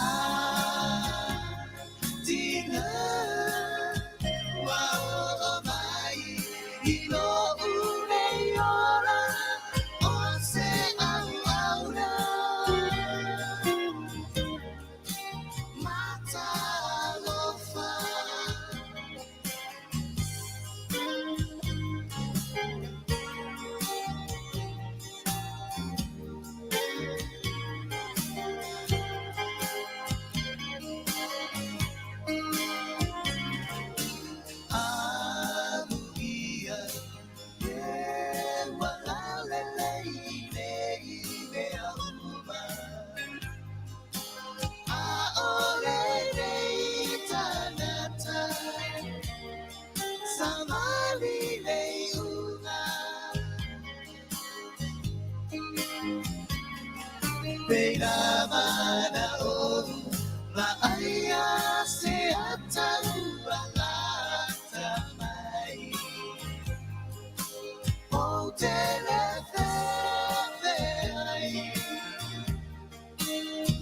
B: Dina Wao mai Ilo une ora Ose au aura Mata lofa Aluia Walalele mea uma Aole tanata Samali una Pena mana o Maaya se ataru alata mai O telefefe ai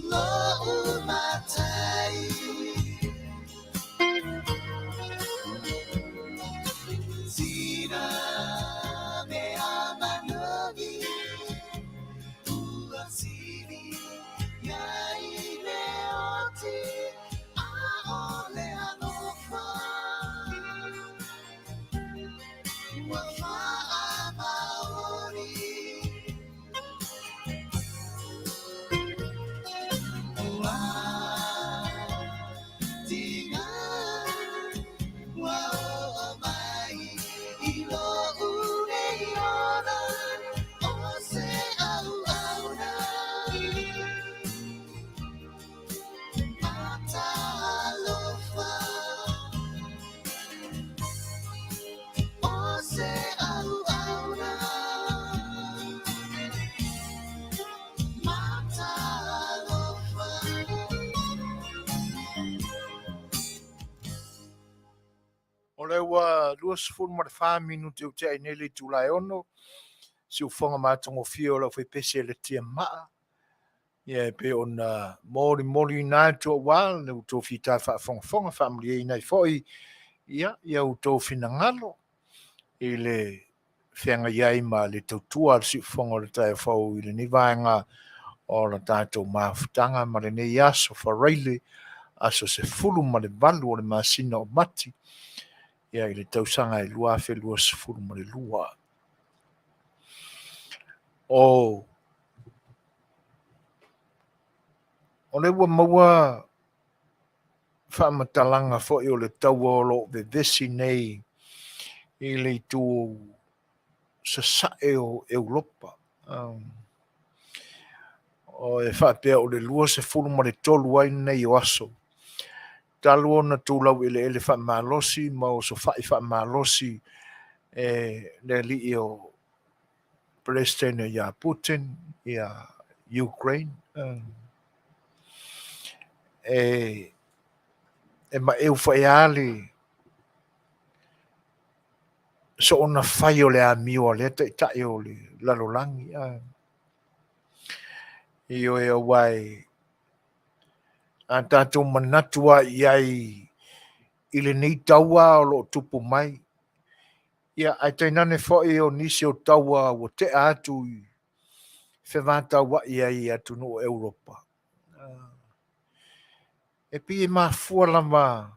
B: Lo umatai Sina mea manogi Uasiri Yaile oti Aole anofa Wafa amaori Ua Dina Wao mai Ilo une iona Ose au auna Mata lofa Ose au auna Mata lofa
A: O le ua lua sefulu ma le whaminu te utea i nele tulai ono, si ufonga mātongo fio la whai pese le tia maa. Ia pe ona mori nai to wal le uto fita fonga family e nai foi. Ia uto fina ngalo. I le whenga iai ma le tautua si ufonga le tai fau i le nivaenga o la tātou mafutanga ma le nei aso whareile aso se fulu ma le valu o le masina o mati. Ia i le tausanga i lua fe lua sefulu ma le lua. O le ua maua whaamatalanga fo i o le taua o lo vesi nei i le tu sa sae o Europa. O e whaapea o le lua sefulu ma le tolu ai nei o aso. Talu ona tūlau i le ele whaamalosi, ma o so whaamalosi le li i o President ia Putin, ia Ukraine. E ma eu whai ali so ona whai o le amio le tai o le lalolangi. I o e wai a tātou manatua iai i le nei taua o lo tupu mai. Ia ai tainane whai o nisi o taua o te atu whewata wa ia atu no Europa. E pi e mafua lama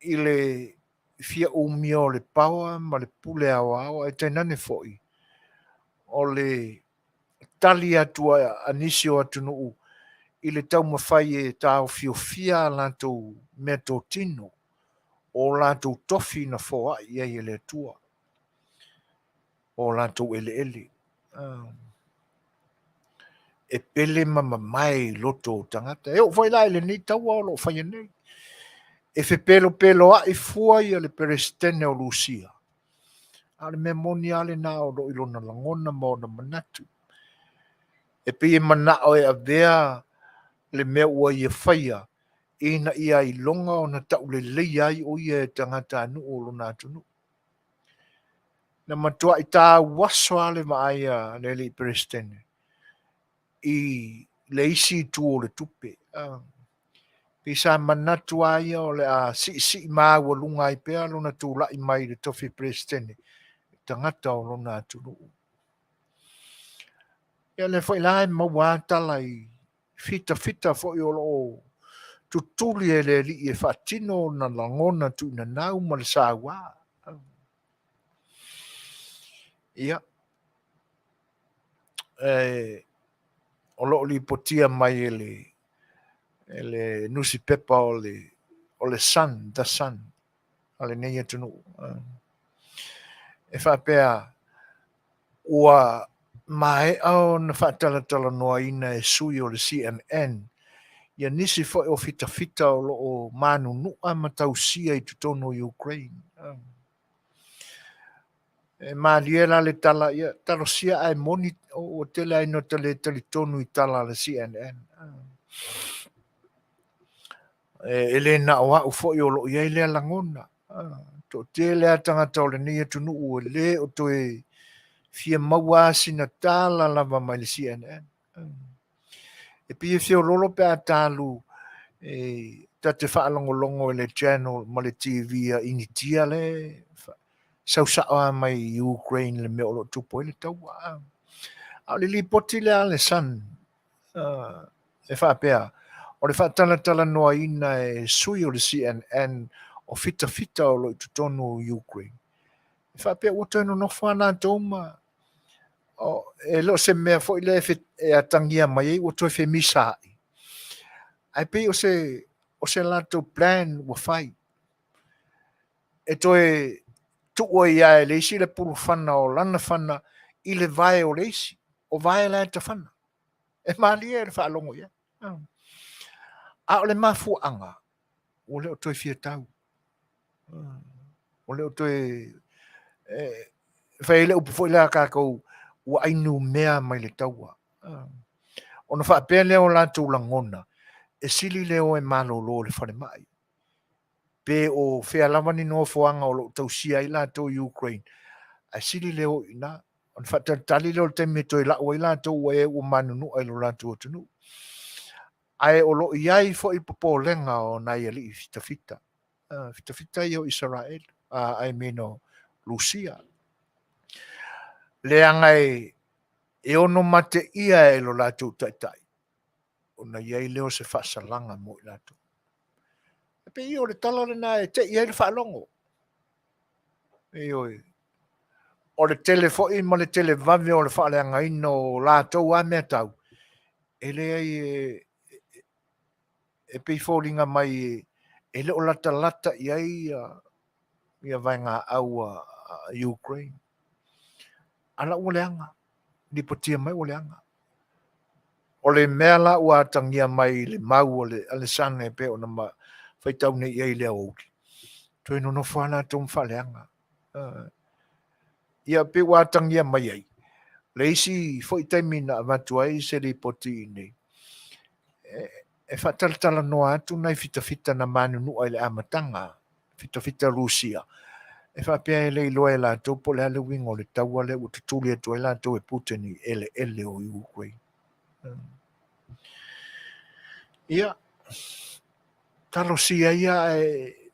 A: i le fia umia o le paua ma le pule Aoaua e tainane fo'i o le tali atu anisi o atu no i le tau mawhai e tau fiofia lantou mea tō tino o lantou tofi na foa ia i le atua o lantou ele. E pele mai loto o tangata. E o whai lai le ni taua o lo whai nei. E fe pelo a i fua ia le perestene o Lucia. A le mea moni ale na o lo ilona langona mo na manatu. E pe e mana o e avea le mea ua i e whaia. Ina ia i longa o na tau le lei ai o ia e tangata anu o lo natu nu. Na matua i tā waso ale maaya le li perestene. I le isi tu o le tupe. Pisa manatu ai o le a si maa ua lunga i pea lona tu lai mai le tofi prestene. Tangata o lona atu nuu. Ia le fwoi lai mawatala i fita fwoi o lo tutuli e le li e whatino na langona tu na nau ma le sāua. Ia. O lo li potia mai ele nusi pepa o le sun, the sun. Ale nei atu nuu. E whapea ua mai au na Faatalanoaga e sui o le CNN. Ia nisi foi o fita o lo manu nua ma tausia i tutono Ukraine. E maliela le tala ia talosia ai moni o tele ai no tele tonu i tala le CNN. Ele na wa u foi o lo ia le langona. To tele atanga le ni atu nu le o to e fia maua sina tala lava mai le CNN. E pia fia lolo pe atalu ta te whaalongolongo le channel ma le TV a initia le sausa'a mai Ukraine le mea olo tupo le tau. A le li poti le ale san. E whapea. O le Faatalanoaga e sui o le CNN o fita o lo i tutonu Ukraine. E whapea ua tonu no whana tōma. E lo se mea fo ile e atangia mai e o toi fe misa. Ai pe o se lato plan wa fai. E toi tu o ia le isi le puru fana o lana fana i le vai o le isi. O vai la ta fana. E mali e fa longo ia. A o le mafu anga. O le o toi fia tau. O le o toi fai le upu foi la kakou ua ainu mea mai le taua. Ona whaapea leo lantou langona, e sili leo e malolo le whare mai. Pe o whea lamani no foanga o lo tausia i lantou Ukraine, a sili leo ina, ona whaatatali leo te me toi lau i lantou e ua manunu ai lo lantou atunu. Ai o lo iai fo i popo lenga o nai ali fita. Fita i o Israel, ai meno Lucia. Le angai e ono mate ia e lo latou taitai. Ona iai leo se whaasalanga mo i latou. E pe o le tala lena e te iai le whaalongo. E oi. O le telefoi ma le televave o le whaaleanga ino o latou a mea tau. E le ai e pe fōringa mai e le o lata iai ia vainga au Ukraine. Ala ua leanga. Ni potia mai o leanga. O le mea la ua tangia mai le mau o le sana e pe o na ma whaitau nei iai le Aoauli. Toi no whana tōm whaleanga. Ia pe ua tangia mai ai. Le isi whaitaimi na avatu ai se li poti nei. E Faatalanoaga atu nai fita na manunu ai le amatanga. Fita Rusia. E whapea e le iloa e lātou po le Halloween o le taua le ututuli atu e lātou e puteni ele o Ukraine. Ia, talosia ia e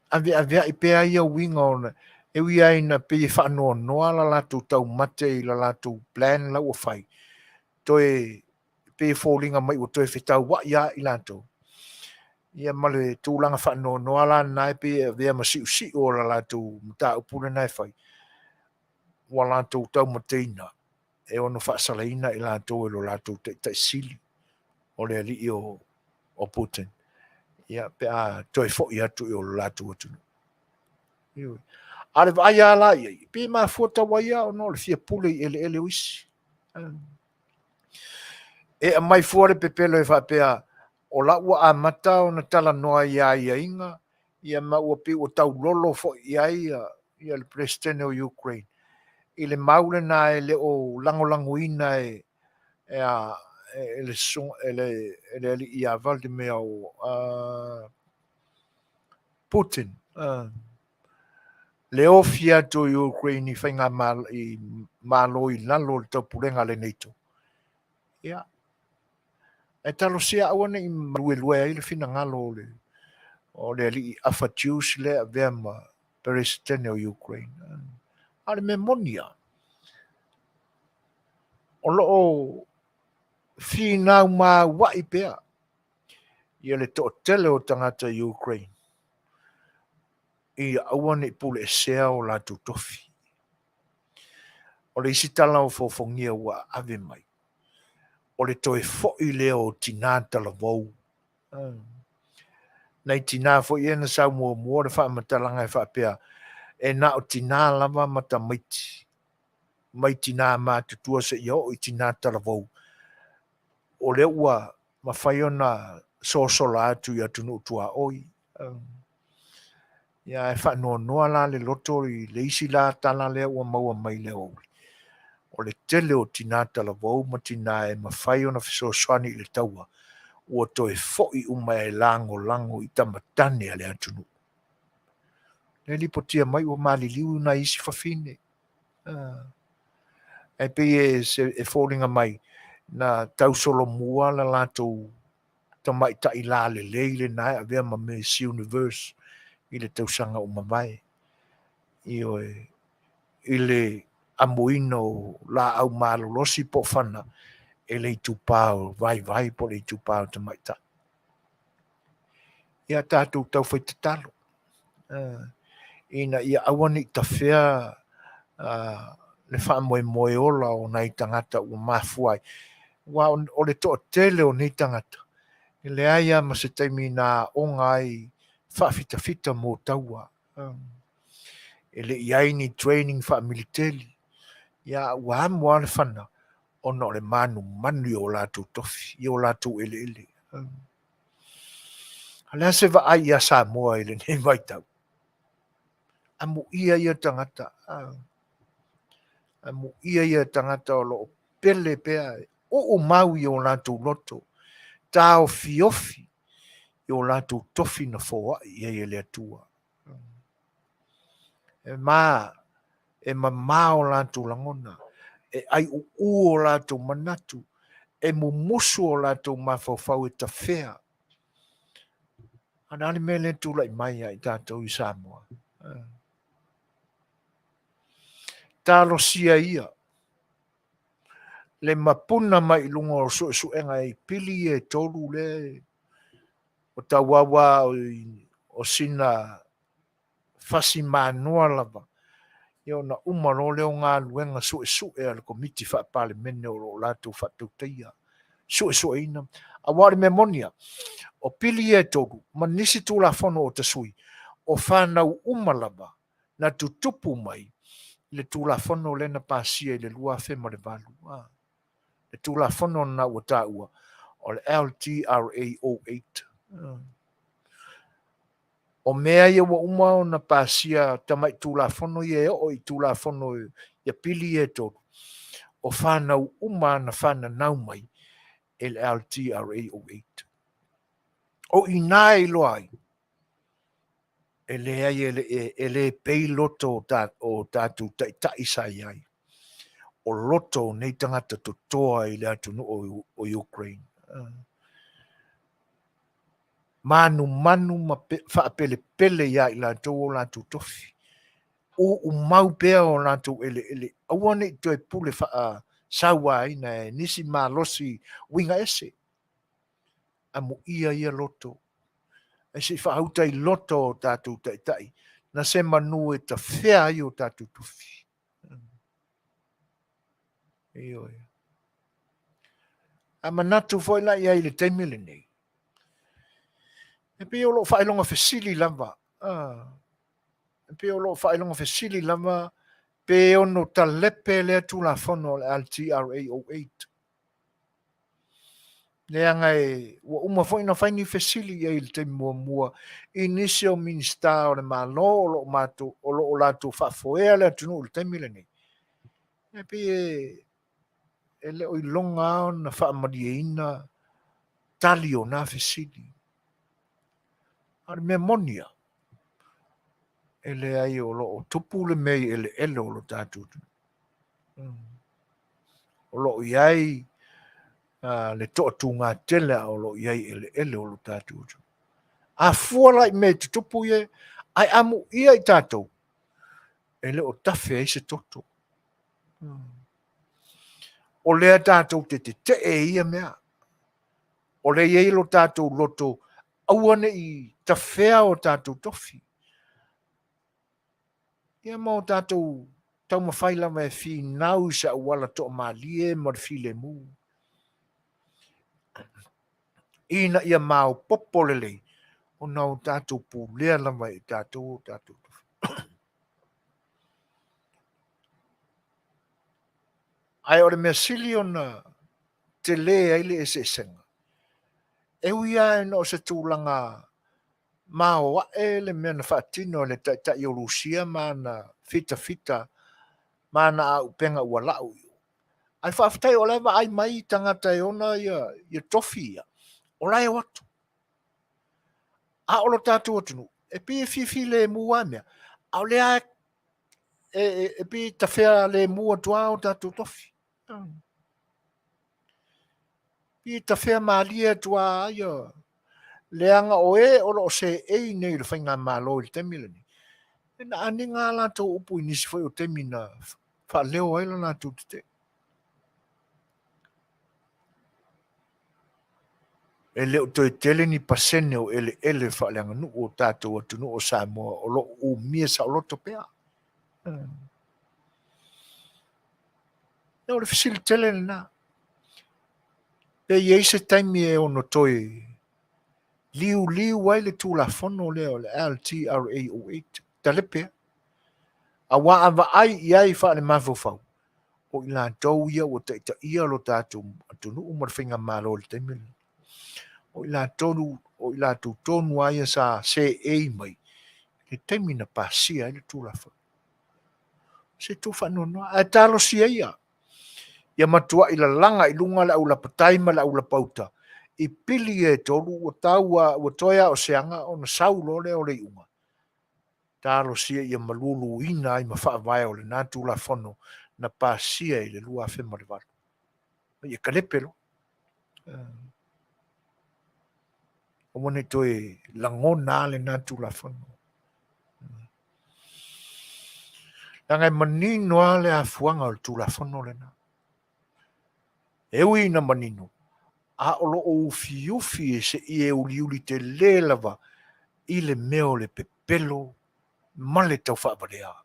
A: avea i pea ia winga ona e wia ina pe whaanoa noa la lātou tau mate i la lātou plan la ua whai. toe pe fōlinga mai o toe whetau wa ia I lātou. Ia male tūlanga whanoa la nai pe vea masiu si o la lātou mta upure nai whai. Wa lātou tau mateina. E ono whaasalaina I lātou e lo lātou te sili. O le ali o Putin. Ia pe a toe fo ia tu o lātou atunu. Ioi. Ale vai ala ia. Pe ma fuata waia o no le fia pule ele wisi. E a mai fuare pepelo e whapea o la ua a mata o na tala noa ia inga. Ia ma ua pe o tau lolo fo ia ia le presidente o Ukraine. I le maule na e le o langolanguina ele son ele ia valde me o Putin le ofia to Ukraine fainga mal I malo I lalo to pulenga le NATO ia e talo sia awana I lue I le fina ngalo le o le ali afatius le avema presidente o Ukraine ale memonia o lo fina ma wa ipea ia le to tele o tangata Ukraine I awane I pule sea o la tutofi o le isi tala o fofongia wa ave mai o le toe fo I leo tina tala vau nei tina fo I ena sa mua le wha matalanga e wha pea e na o tina lava mata mai tina ma tutua se I tina tala vau o le ua ma whai ona sosola atu I atunu tua oi ia e wha noa la le loto I le isi la tala le ua maua mai le Aouli o le tele o tina tala vau ma tina e ma whai ona fisoswani I le taua ua toe fo'i uma e lango I tamatane a le atunu le lipotia mai ua maliliu na isi whawhine e pe e fōringa mai na tausolo mua la lātou tamai ta I la le leile nai a vea ma Miss Universe I le tausanga o mawai I le amoino la au malolosi po whana e le tupao vai po le tupao tamai ta ia tātou tau whai te talo ina ia awani ta whea le wha moe ola o nei tangata o mafuai wa o le toa tele o nei tangata I le aia ma se taimi na o ngai whawhita mō taua e le iai ni training wha militeli ia ua amua le whana o no le manu o lātou tofi I o lātou ele Alea se va ai a Samoa I le nei vai tau. Amu ia tangata. Amu ia tangata o lo pele pea. O mau I o lātou loto. Tā o fiofi I o lātou tofi na fōa I le atua. E ma o lātou langona. E ai o lātou manatu. E musu o lātou mawhawhau e ta whea. Ana ale mele tu lai mai ai tātou I Samoa. Tālo sia ia. Le mapuna mai lunga o suenga I pili e tolu le. O tawawa o sina fasi manua lava. Ia na umaro leo ngā luenga sue al komiti wha pale mene o lātou whatauteia. Sue ina. Awari memonia. O pili e tolu. Ma nisi tu la whono o tasui. O whanau umalava. Na tutupu mai. Le tu la whono le na pasia I le lua whema le valu. Le tu la whono na ua tāua. O le LTRA08. O mea ia wa uma o na pasia tamai tu la whono I o I tu la whono ia pili e tolu. O whanau uma na whana nau mai. Le LTRA08. O inai loai. Ele pei loto o tātou tai sai ai. O loto nei tangata to toa I le atunu o Ukraine. Manu ma whaapele ia I lātou o lātou tofi. O mau pea o lātou ele. Awane I toi pule saua ina nisi malosi winga ese. Amu ia loto. E se whahauta I loto o tātou taitai. Na se manu e ta whea I o tātou tuwhi. Io. A manatu foi la ia I le taimile nei. E pe o lo whailonga whesili lava. E pe o lo whailonga whesili lava. Pe ono ta lepe lea tu la whono le LTRA08. Leanga e uma foi na fai ni whesili ia I le taimi mua. I nisi o Minisita o le malo o lo mato o lo lato whafoea lea tunu o le taimile nei. E pe e le o I longa o na whaamariina tali o na whesili. Ar me monia. Ele ai o lo tupu le mei ele o lo tātou. O lo iai le to'atu ngā tele o lo iai ele o lo tātou. A fuala I me tupu ie, ai amu ia I tātou. Ele o tawhi ai se toto. O lea tātou te e ia mea. O le iai lo tātou loto, auane I tawhea o tātou tofi. Ia mau tātou tau mawhai lama e whi nau sa wala to malie mar file mu. Ina ia mau popolele o nau tātou pūlea lama I tātou. Ai ore mea sili o na te le aile e se senga. E uia e no se tūlanga mao wae le mea na whaatino le tai o Rusia ma na fita ma na upenga ua lau. Ai whaafitai o lewa ai mai tangata e ona ia tofi ia. O lai watu. A olo tātou atunu. E pi e fifi le mua mea. Au lea e pi ta whea le mua tua o tātou tofi. Pi ta whea maalia tua ia. Leanga o olo se nei le whainga malo I temile ni. E na ane ngā lātou upu I nisi whai o temi na wha leo aila lātou te. E leo toi tele ni pasene o ele wha leanga nu o tātou atu nu o Samoa o lo o mia sa o loto pea. E o le fisili tele na. E iei se taimi e ono toi liu ai le tūla whono leo le LTRA08. Talepe. A wa ava ai iai wha le mawhawhau. O I lātou ia o te ia lo tātou atunu umarwhinga malo le taimile. O I lātou tonu aia sa se mai. Le taimina pasia ai le tūla whau. Se tū whanono. A tālo si ia. Ia matua I la langa I lunga la ula pataima la ula pauta. I pili e tolu o taua o toia o seanga o na saulo le o le iunga. Tālo sia ia malulu ina I mawhaavai o le nātu la whono na pāsia I le lua whema le waru. Ia kalepelo. O mone toi langona le nātu la whono. Langai manino le a fuanga o le tu la whono le na. Ewi na manino. A olo o ufi e se I e uliuli te le lava I le meo le pepelo male tau whaaparea.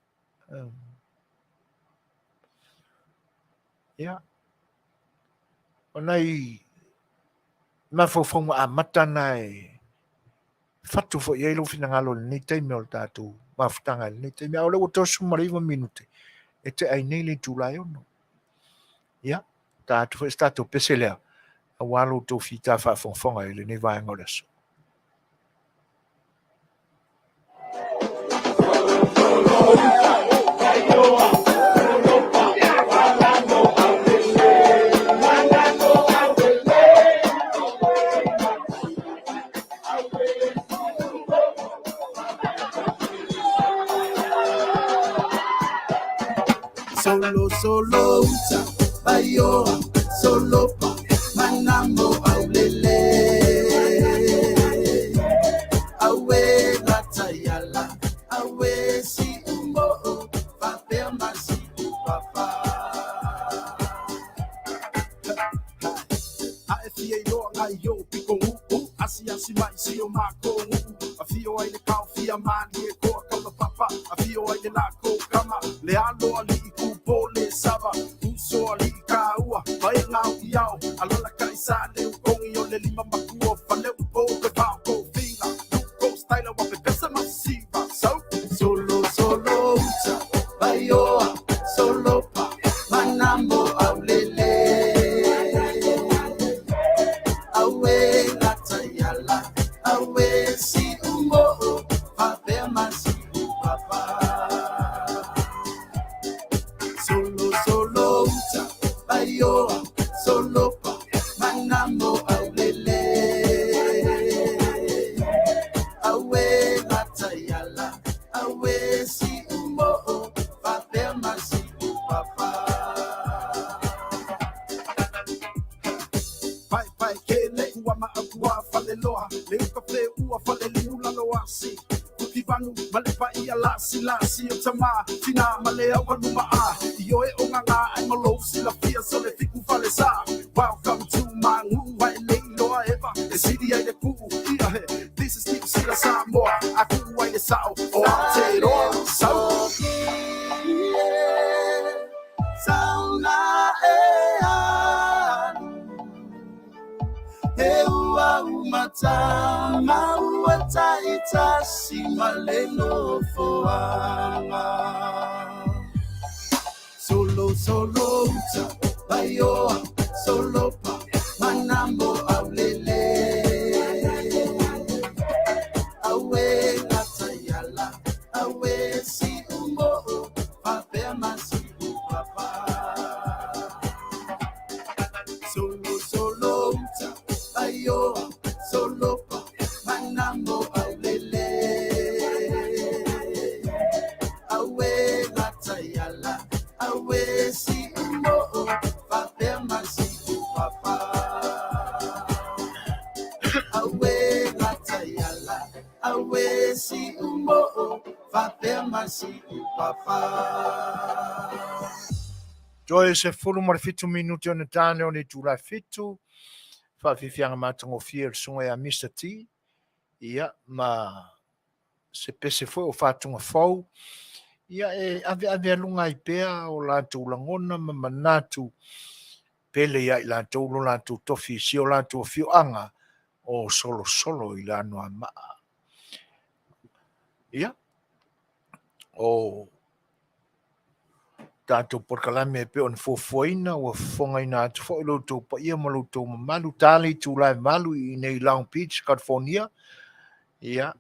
A: Ia. O nei mawhawhonga a matana e whatu fo I eilo fina ngalo le nei teime o le tātou mawhtanga le nei teime. A ole o tosu mariva minute e te ai nei le tūlai ono. Ia. Tātou fo tātou pese lea. A walo tō whita whawhonga I le nei vai ngoreso.
B: Solo uta Faiva solo pa manambo aulele awe la tayala awe si umbo pa perma si papa mani e koa kama papa Afioga i la ko kama le alo ali I kupo le sava uso ali ka ua mai ngau iao alala kai sa le kongi o le lima makua fale upo ke pao ko finga ko style wa pe pesa masiva solo uta Faiva solo pa manambo aulele awe natayala awe si umbo pape masi papa solo uta Faiva solo pa manambo aulele awe natayala awe si umbo pape masi papa Pai ke le ua ma akua fale loa le uka fe ua fale liula loasi Kuki vanu male pa ia lasi o tama tina male au kanuma a Io e o nganga ai malo sila fia so le fiku fale sa Welcome to my room vai le loa eva e sidi ai le ku ia he This is deep sila sa moa aku ai le sao o te roa sao Sauna e anu Eua umatama uata itasi maleno foanga Solo uta Faiva solo pa manambo aulele Awe natayala awe si umbo pape masi papa Solo uta Faiva solo pa manambo aulele awe natayala awe si umbo pape masi papa awe natayala awe si umbo pape masi papa
A: Joe se fulu mar fitu minuti o ne tane o ne tūrai fitu. Whawhiwhianga mātango fia sunga a Mr. T. Ia, ma se pese foi o whātunga whau. Ia e ave alunga I pēa o lātou langona ma manatu. Pele ia I lātou lo lātou tofi si o lātou whioanga o solo I lānoa maa. Ia, o tātou porkalame pe on Fofogaina o Fofogaina atu fo loutou pa ia ma loutou mamalu tali tūlai malu I nei Long Beach, California. Ia,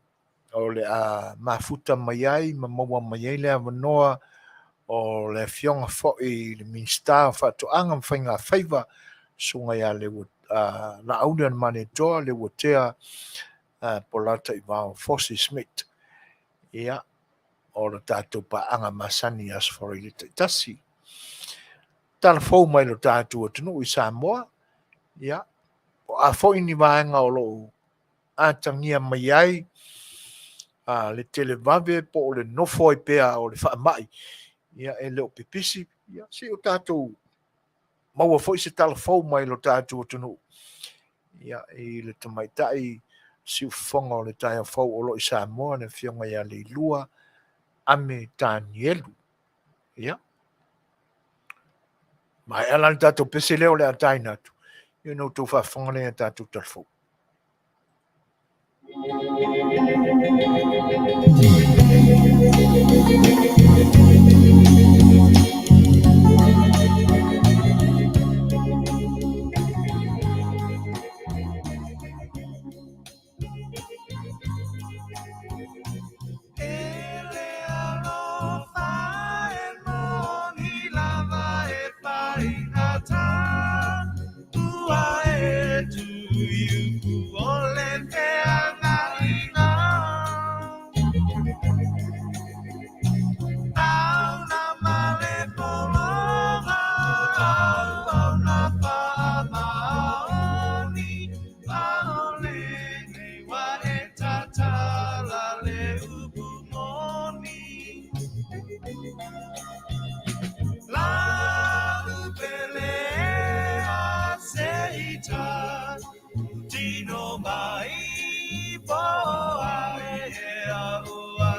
A: o le a mafuta mai ai, ma maua mai ai le avanoa o le Afioga fo I le Minisita whatoanga mwhainga Faiva sunga ia le na Aouli ana manetoa Leuatea Polataivao Fossie Schmidt. Ia, o le tātou pa anga masani as for I le tasi. Tala fau mai lo tātou atunu I Samoa. Ia, o a fo ini vaenga o lo atangia mai ai le televave po o le nofo I pea o le whaamai. Ia, e leo pipisi. Ia, si o tātou maua fo I se tala fau mai lo tātou atunu. Ia, I le tamaitai si ufonga o le taia fau o lo I Samoa ne fionga ia le lua. Ame Danielu. Ia. Mai ala tātou pese leo le atai natu. Ia no tau whafonga le tātou talfo.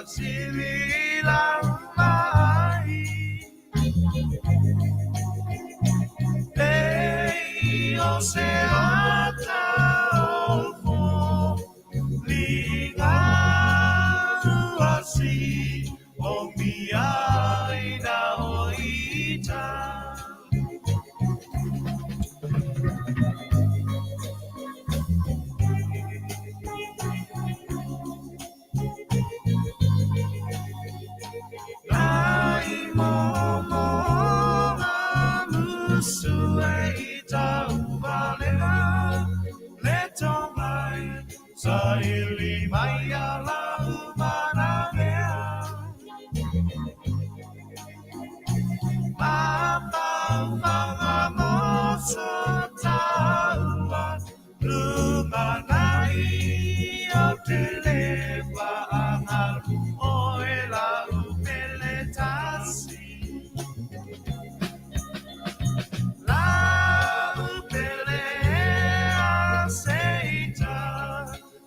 B: sili la mai. Ei o se ata o fo liga asi o miai na o ita. Ai momo Suai tau valena le tomai sa ili mai ala umana mea mama mama mosa taua lumanai o te lewa angalu o e la upele tasi.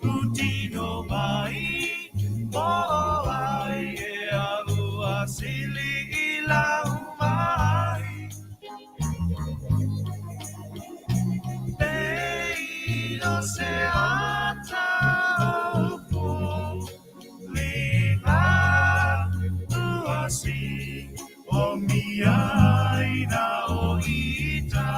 B: Utino mai, moai e alua sili ilau mai. Ei no se ata upo, lima uasi, o miai na o ita.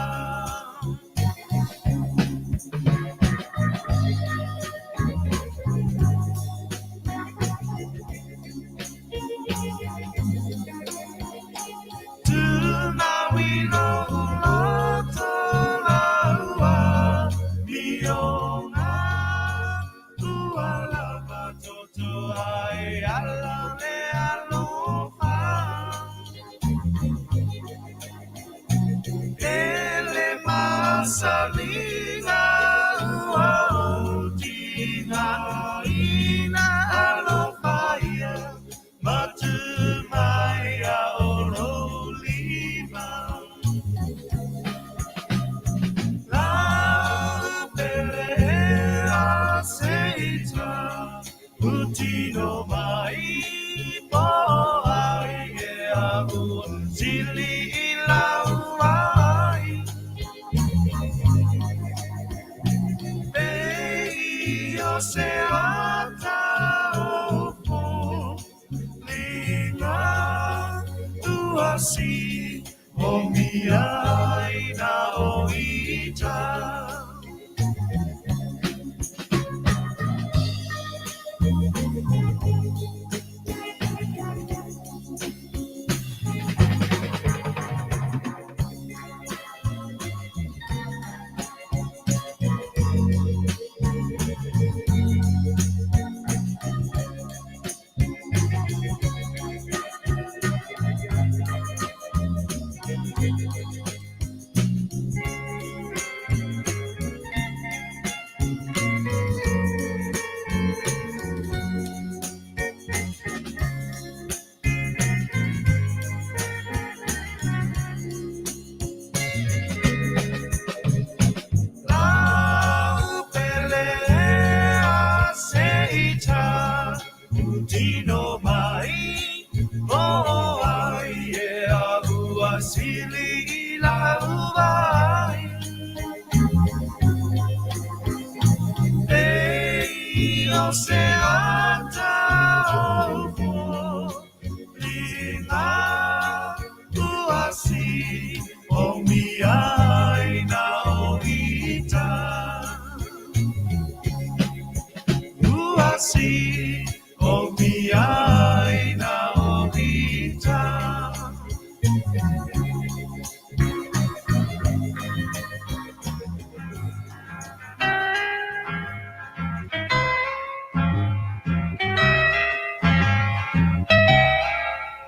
B: Salinga uautina ina alofaia matumaya orolima la pelea seita utino mai poai e abu sili ilauai. Se ata opo liga tuasi o miai na o ita. Dino mai, oh ai e abu sili la vai. Ei o se ata o lina tuasi o miai na o ita. Tuasi o miai na o ita.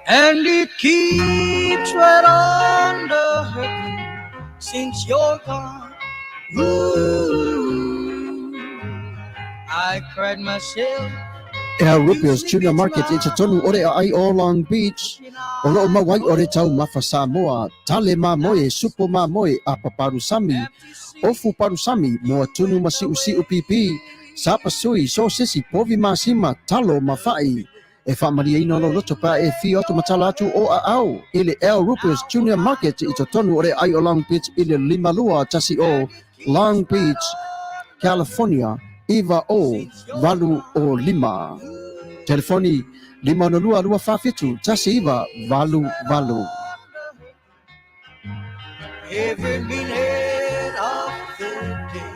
C: And it keeps right on the hurting since you're gone. Ooh, I cried myself.
D: Rupios Junior Market i Tatonu ore ai o Long Beach. O loo mawai ore tau mafa Samoa, tale ma moe, supo ma moe, a paparusami. Ofu parusami, moa tunu masiu siu pipi. Sapa sui, so sisi, povi masima, talo mafai. e whaamaria ina lo loto pa e whio atu matala atu o a au i le El Rupios Junior Market i to tonu o le ai o Long Beach i le limalua tasi o Long Beach, California, iwa o valu o lima. Telefoni 502 tasi iwa valu valu.
C: Every minute of the day,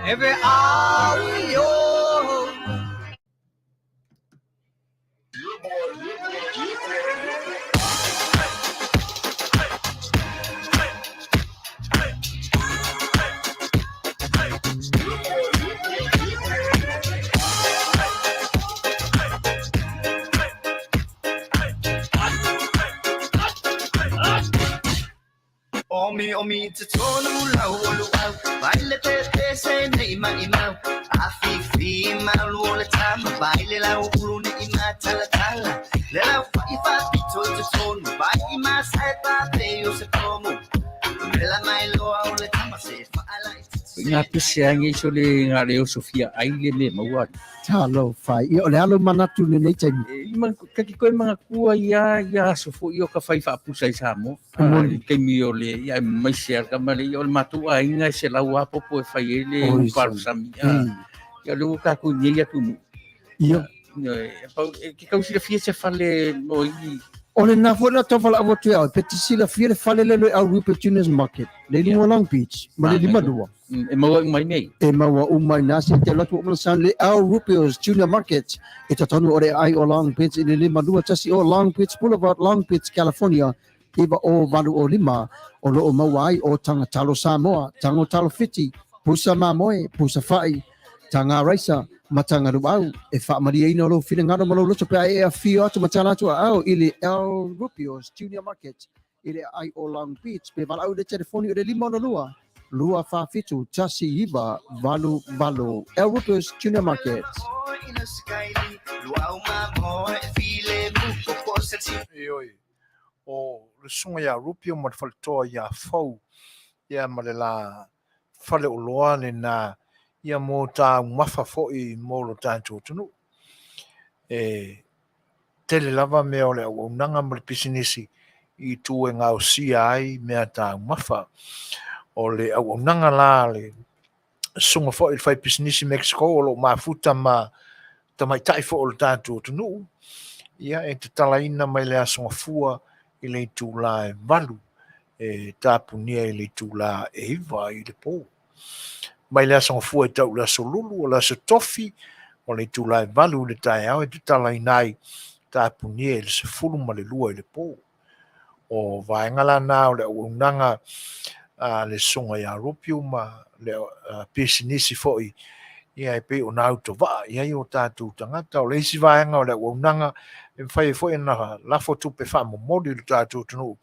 C: every hour yours. Omi te tonu lau olu au baile te se nei mai mau afi mau lo le tama baile lau ulu ni ma tala tala le lau fa pito te tonu bai ma sai pa te yo se como le la mai lo au le tama se fa ala
E: ngā pese ange so le ngā reo Sofia aile le maua.
D: Talo fai, i o le alo manatu le nei taimi.
E: Kaki koe mga kua ia sofo i o ka Faiva apusa i Samo. Kei mi o le ia mai sea ka mare i o le matua inga se lau apopo e fai e le uparu sami. Ia le uka ku nyeia tunu.
D: Ia.
E: Ki kausi le fia se fale o i.
D: O le nafo na tawala awa tue au, peti sila fia le fale le au Rupert Juniors Market. Le lima Long Beach, ma le lima dua.
E: E maua umai nei.
D: E maua umai nasi te latu o san le au Rupert Junior Market. E tatonu o le ai o Long Beach, i le lima dua tasi o Long Beach Boulevard, Long Beach, California. Iwa o valu o lima, o lo o maua ai o tanga talo Samoa, tango talo fiti, pusa mamoe, pusa fai, tanga raisa, matanga ruau, e wha maria ina lo whina ngaro malo loto pia e a whio atu matala atu au ili El Rupios Junior Market, ili ai o Long Beach, pe walau le telefoni o le lima ono lua wha fitu, tasi iwa, valu valu, El Rupios Junior Market.
A: Ioi, o le sunga ia rupio ma faltoa ia fau, ia ma le la fale o loa le na ia mo ta mafa fo'i mo lo tātou tunu. E tele lava mea o le au nanga ma le pisinisi i tu e ngau sia ai mea ta mafa. O le au nanga la le sunga fo'i le fai pisinisi Mexico o lo mafuta ma tamai tai fo'i lo tātou tunu. Ia e te talaina mai le asonga fua i le tu la e valu. E tāpunia i le tu la e iwa i le pō. Mai le asonga fua e tau la solulu o la se tofi o le tu la e valu le tai au e te talainai tāpunia i le se fulu ma le lua i le pō. O vaengala nā o le unanga le songa ia ropio ma le pesinisi fo'i ia e pe o nau to va ia i o tātou tangata o le isi vaenga o le unanga e whai fo'i na lafo tupe wha mo modi le tātou tunu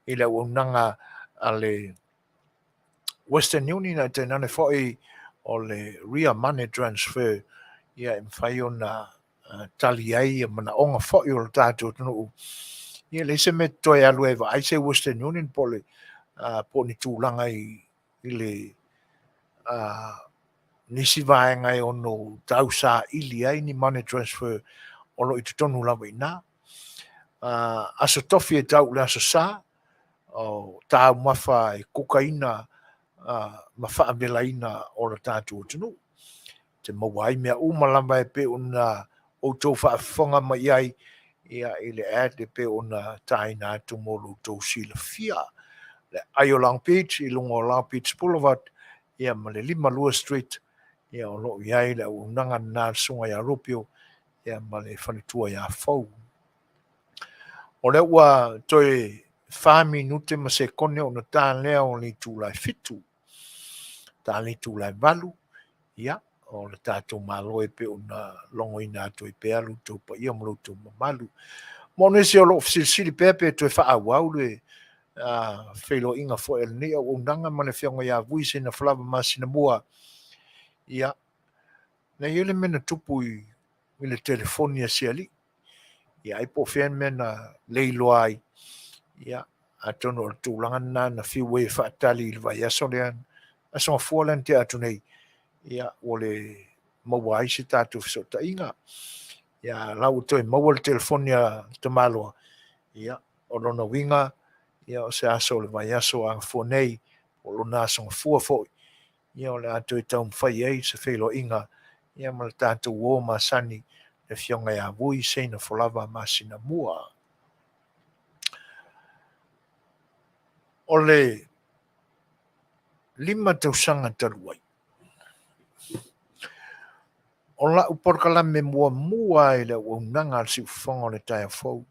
A: i le unanga a le Western Union a te nane fo'i o le real money transfer ia e whai o na tali ai mana onga fo'i o le tātou tunu ia le se me toi alu e va ai se Western Union po le po ni tūlanga i le nisi vaenga e ono tau sa ili ai ni money transfer o lo i tutonu lawa ina. Aso tofi e tau le aso sa o tau mafa e kokaina ma whaavelaina o la tātua tunu. Te mawai mea umalama e pe una o tau whaafonga mai ai ia i le ad e pe una taina atu mo lo tau sila fia. Le ai o Long Beach, i lungo o Long Beach Boulevard, ia ma le 5 Street, ia o lo iai le unanga nā sunga ia ropio, ia ma le whanitua ia fau. O le ua toi 5 minute ma se kone o na tā lea o li tūlai fitu. Tā li tūlai valu, ia, o le tātou malo e pe o na longo ina atu e pe alu tau pa ia molo tau mamalu. Mo nesi o lo sili pepe toi wha awau le whelo inga fo el ni o unanga ma le whionga ia vui se na whalava masina mua. Ia, na iele mena tupu i le telefonia siali. Ia, i po whian mena leiloa ai. Ia, atono o tūlanga na whiwe whaatali i le vai aso lean. Aso fualan te atu nei. Ia, o le mawai se tātou fisota inga. Ia lau toi maua le telefonia te maloa. Ia, o lona winga, ia o se aso le vai aso a fonei, o lona aso fua foi. Ia o le ato i tau mwhai ei, se whelo inga, ia ma le tātou o masani, le fionga ia vui, seina folava masina mua. O le 5 tausanga taluai. O la uporkala me mua i le unanga al si ufonga o le taia fau.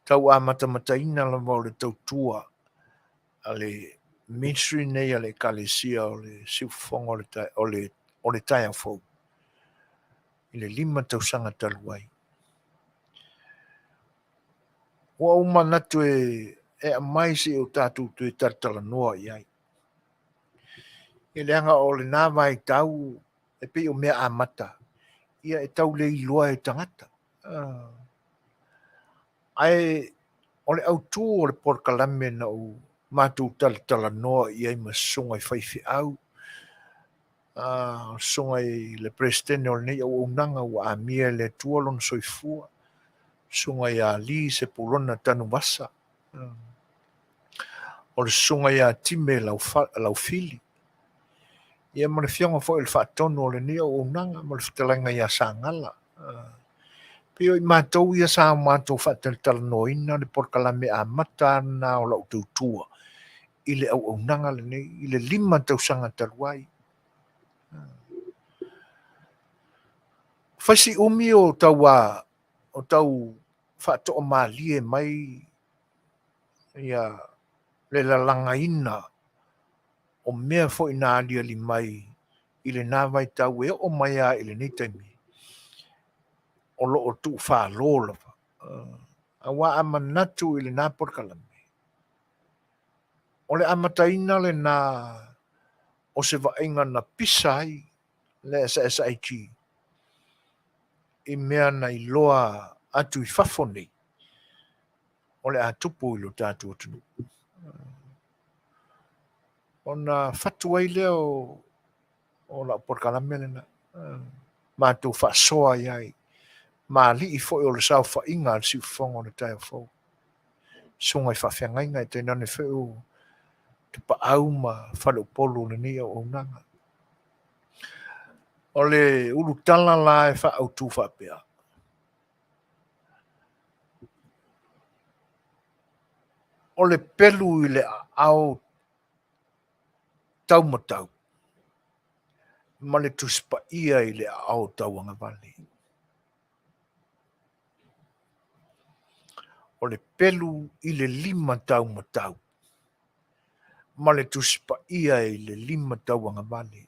A: Tau a matamataina la mau le tautua a le ministry nei a le kalesia o le si ufonga o le taia fau. I le 5 tausanga taluai. Ua umanatu e a mai si o tātou tu e tartala noa i ai. I le anga o le nāma i tau e pe o mea amata. Ia e tau le iloa e tangata. Ai o le autu o le porkalame na o mātou tala noa i ai masunga i whaifi au. Sunga i le presidente o le nei au unanga ua a mia le tuolon soifua. Sunga i a li se pulona tanu masa. O le sunga i a time lau fili. Ia ma le fionga fo il whaatonu o le nei au unanga ma le Fetalaiga i a sangala. Pio i mātou ia sa mātou whaataltala noina le porkalame a mata na o lau tautua. I le au nanga le nei, i le 5 tausanga taluai. Whaisi umi o tau whaato o maalie mai ia le lalanga ina o mea fo ina alia li mai i le nāwai tau e o mai a i le neitaimi. O lo o tu whaalola. Awa amanatu i le nā porkalame. O le amataina le nā o se vaenga na pisai le SSIG. I mea na i loa atu i whafone. O le atupu i lo tātu o tunu. O na whatuai leo o la porkalame le na. Mātou whasoa iai. Ma li i fo o le sau whainga al si ufonga o le taia fau. Sunga i whawhiangainga i teinane wheo te pa au ma whalo polo le nia o nanga. O le urutala la e wha au tu whapea. O le pelu i le au taumatau. Ma le tuspa ia i le au tauanga vale. O le pelu i le 5 taumatau. Ma le tuspa ia i le 5 tauanga vale.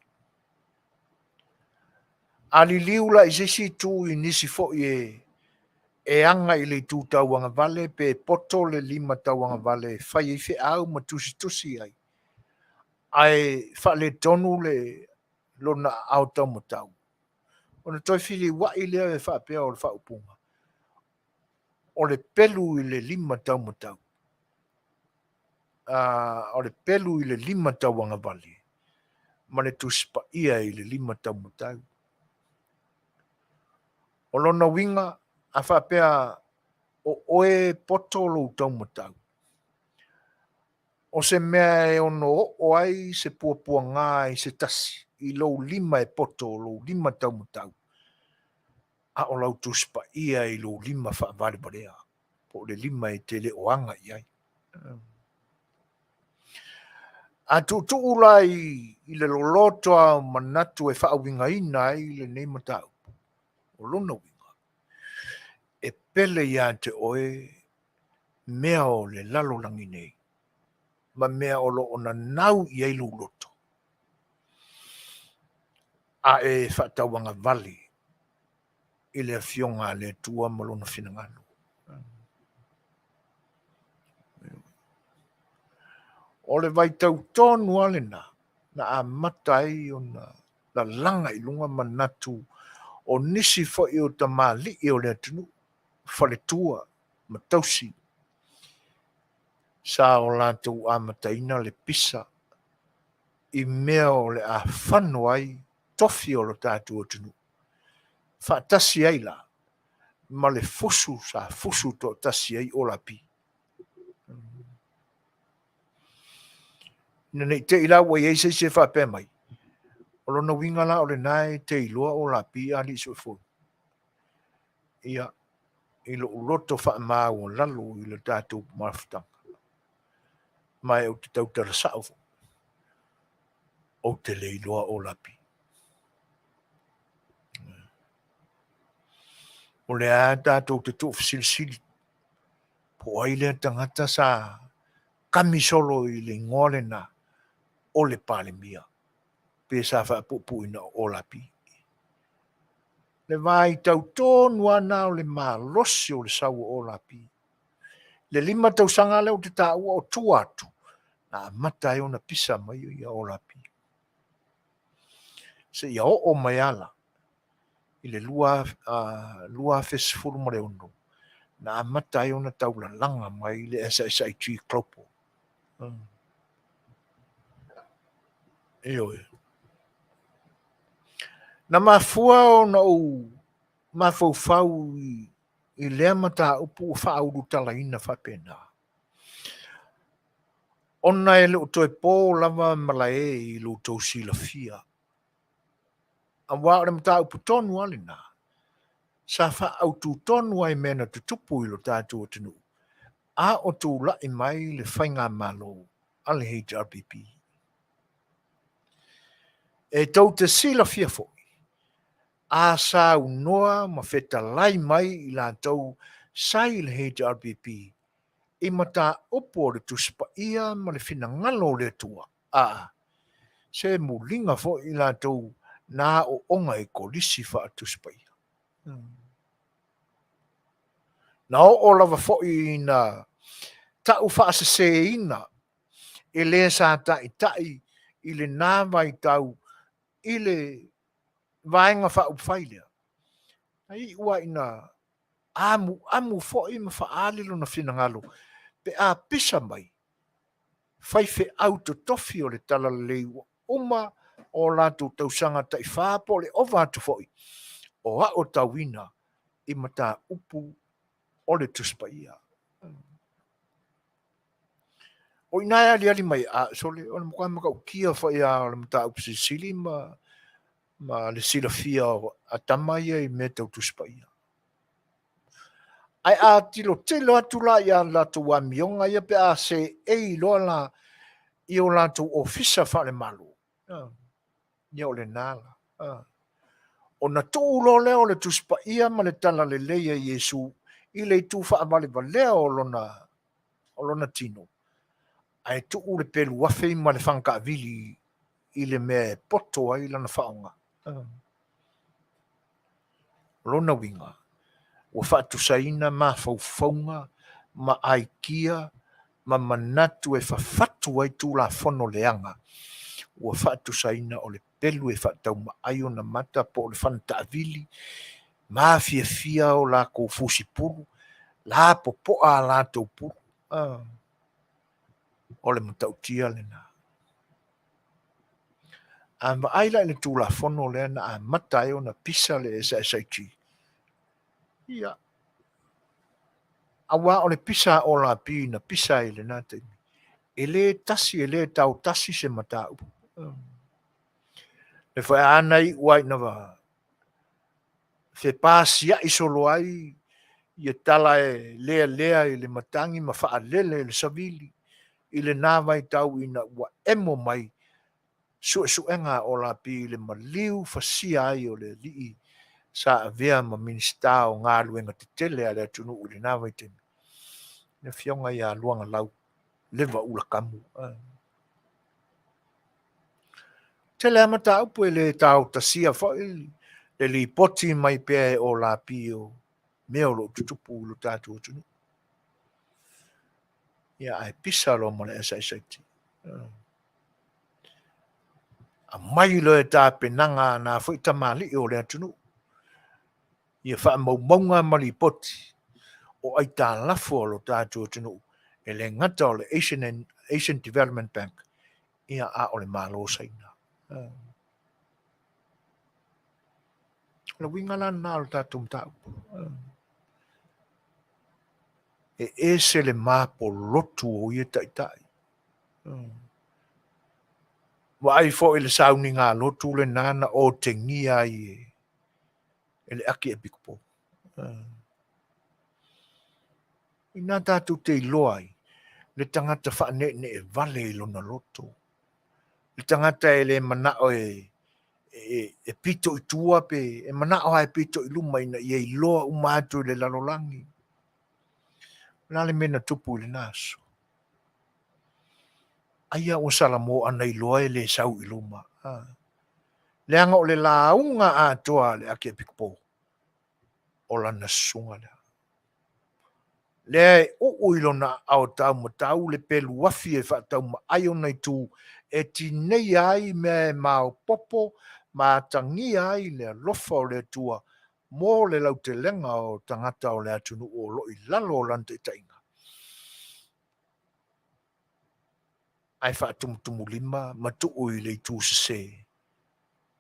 A: Ali liula i sisi tu i nisi fo e anga i le tu tauanga vale pe poto le 5 tauanga vale fai i fe au ma tusi ai. Ai fa le tonu le lona au taumatau. O na toi fili wa i lea e fa pea o le fa upunga. O le pelu i le 5 taumatau. O le pelu i le 5 tauanga vale. Ma le tuspa ia i le 5 taumatau. O lona winga a whapea o oe poto lo taumatau. O se mea e ono o ai se puapua ngā i se tasi. I lo 5 e poto lo 5 taumatau. A o lau tuspa ia i lo 5 whaavare barea. Po le 5 e te le oanga i ai. A tu ula i le lolotoa manatu e whaawinga ina i le nei matau. O lona winga. E pele ia te oe mea o le lalo langi nei. Ma mea o lo ona nau i eilu loto. A e whaatawanga vali. I le fionga le tua malona finangano. O le vai tau tonu ale na a matai o na langa i lunga manatu o nisi fo i o ta mali i o le atunu. Fale tua, matausi. Sa o lātou a mataina le pisa. I mea o le a whanu ai, tofi o lo tātou atunu. Whaatasi ai la. Ma le fusu sa fusu to tasi ai o la pi. Nei te ila wa ye se whape mai. O lona winga la o le nai te iloa o la pi ali so fo. Ia ilo uloto wha maa o lalo ilo tātou mawhitanga. Mai o te tautara sao o te le iloa o la pi. O le a tātou te tō whasilisili. Po aile tangata sa kamisolo i le ngore na o le pale mia. Pe sa wha pupuina o la pi. Le vai tau tōnu ana o le maa losi o le sau o la pi. Le lima tau sanga leo te tā ua o tuatu. Na mata e ona pisa mai i a o la pi. Se ia o mai ala. I le lua fesifuru mo le ono. Na mata e ona tau la langa mai le esa i tui klopo. Eo e. Na mafua o na o mafaufau i lea mata upu o whauru tala ina whapena. Ona e le o toi pō lava malae i lo tau sila fia. A wāre mata upu tonu alina. Sa wha au tu tonu ai mena tu tupu i lo tātou o tenu. A o tu lai mai le whainga malo ale HRPP. E tau te sila fia fo. A sa unoa ma fetalai mai i la tau sai le HRPP. I mata opo le tuspa ia ma le fina ngalo le tua. A se mulinga fo i la tau na o onga e kolisi wha tuspa ia. Na o lava fo i na tau wha se ina e le sa tai i le nāwa i tau i le vaenga wha upwhailea. Ai ua ina amu fo i ma wha alilo na whina ngalo. Pe a pisa mai. Whaife au to tofi o le tala leiwa. Uma o lato tausanga tai whāpo le ova atu fo i. O a o tawina i mata upu o le tuspa ia. O inai ali mai a sole o le mukua maka ukia wha ia o le mata upu sisili ma le sila fia a tamaya i me tau tuspa ia. Ai a tilo telo atu la ia lato wa mionga ia pe a se e loa la i o lato ofisa wha le malu. Ia o le nala. O na tō lo leo le tuspa ia ma le tala le leia Yesu i le tu wha amale va leo o lona tino. Ai tu le pelu wafe ma le whanka vili i le me poto ai lana whaonga. Lona winga. Ua whaatusaina ma faufaunga, ma aikia, ma manatu e whawhatu ai tū la whono leanga. Ua whaatusaina o le pelu e whaatau ma aio na mata po o le whanata avili, ma fia o la kou fusi puru, la popo a la tau puru. O le matautia le na. A ma aila le tū la whono leana a mata aio na pisa le esa iti. Ia. Awa o le pisa o la pi na pisa i le nate. E le tasi e le tau tasi se mata upu. Le whai anai uai na wa. Fe pasia i solo ai. I tala e lea i le matangi ma wha lele le savili. I le nawa i tau ina ua emo mai. Suenga o la pi le maliu fasia ai o le lii. Sa avea ma Minisita o ngā luenga te tele a le atunu u le nawa i temi. Ne fionga ia luanga lau. Lewa ula kamu. Tele amata upu e le tau tasia fai. Le li poti mai pia o la pio. Meo lo tutupu lo tatu o tunu. Ia ai pisa lo mole esa ti. A mai lo e tā penanga na fai tamali o le atunu. Ia wha maunga mali poti. O ai tā lafo lo tatu o tunu. E le ngata o le Asian Development Bank. Ia a o le malo saina. La winga la na o tatou matau. E se le mapo lotu o ia taitai. Wa ai fo ile sauni ngā lotu le nana o te ngia i ele aki e pikpo. Ina tatou te iloai, le tangata whaane ne e vale i lona lotu. Le tangata e le manao e pito i tua pe, e manao hai pito i luma ina i e iloa umatu le lalolangi. Nale mena tupu le naso. Aia o salamo ana iloa e le sau i luma. Le anga o le launga a toa le ake pikpo. O lana sunga le. Le o ilona au tau matau le pelu wafi e whaatau ma ai ona i tū e ti nei ai me mao popo ma tangi ai le lofa o le tua mō le lau te lenga o tangata o le atunu o lo i lalo o lante i tainga. Ai whaatumutumu lima ma tuu i le i tū se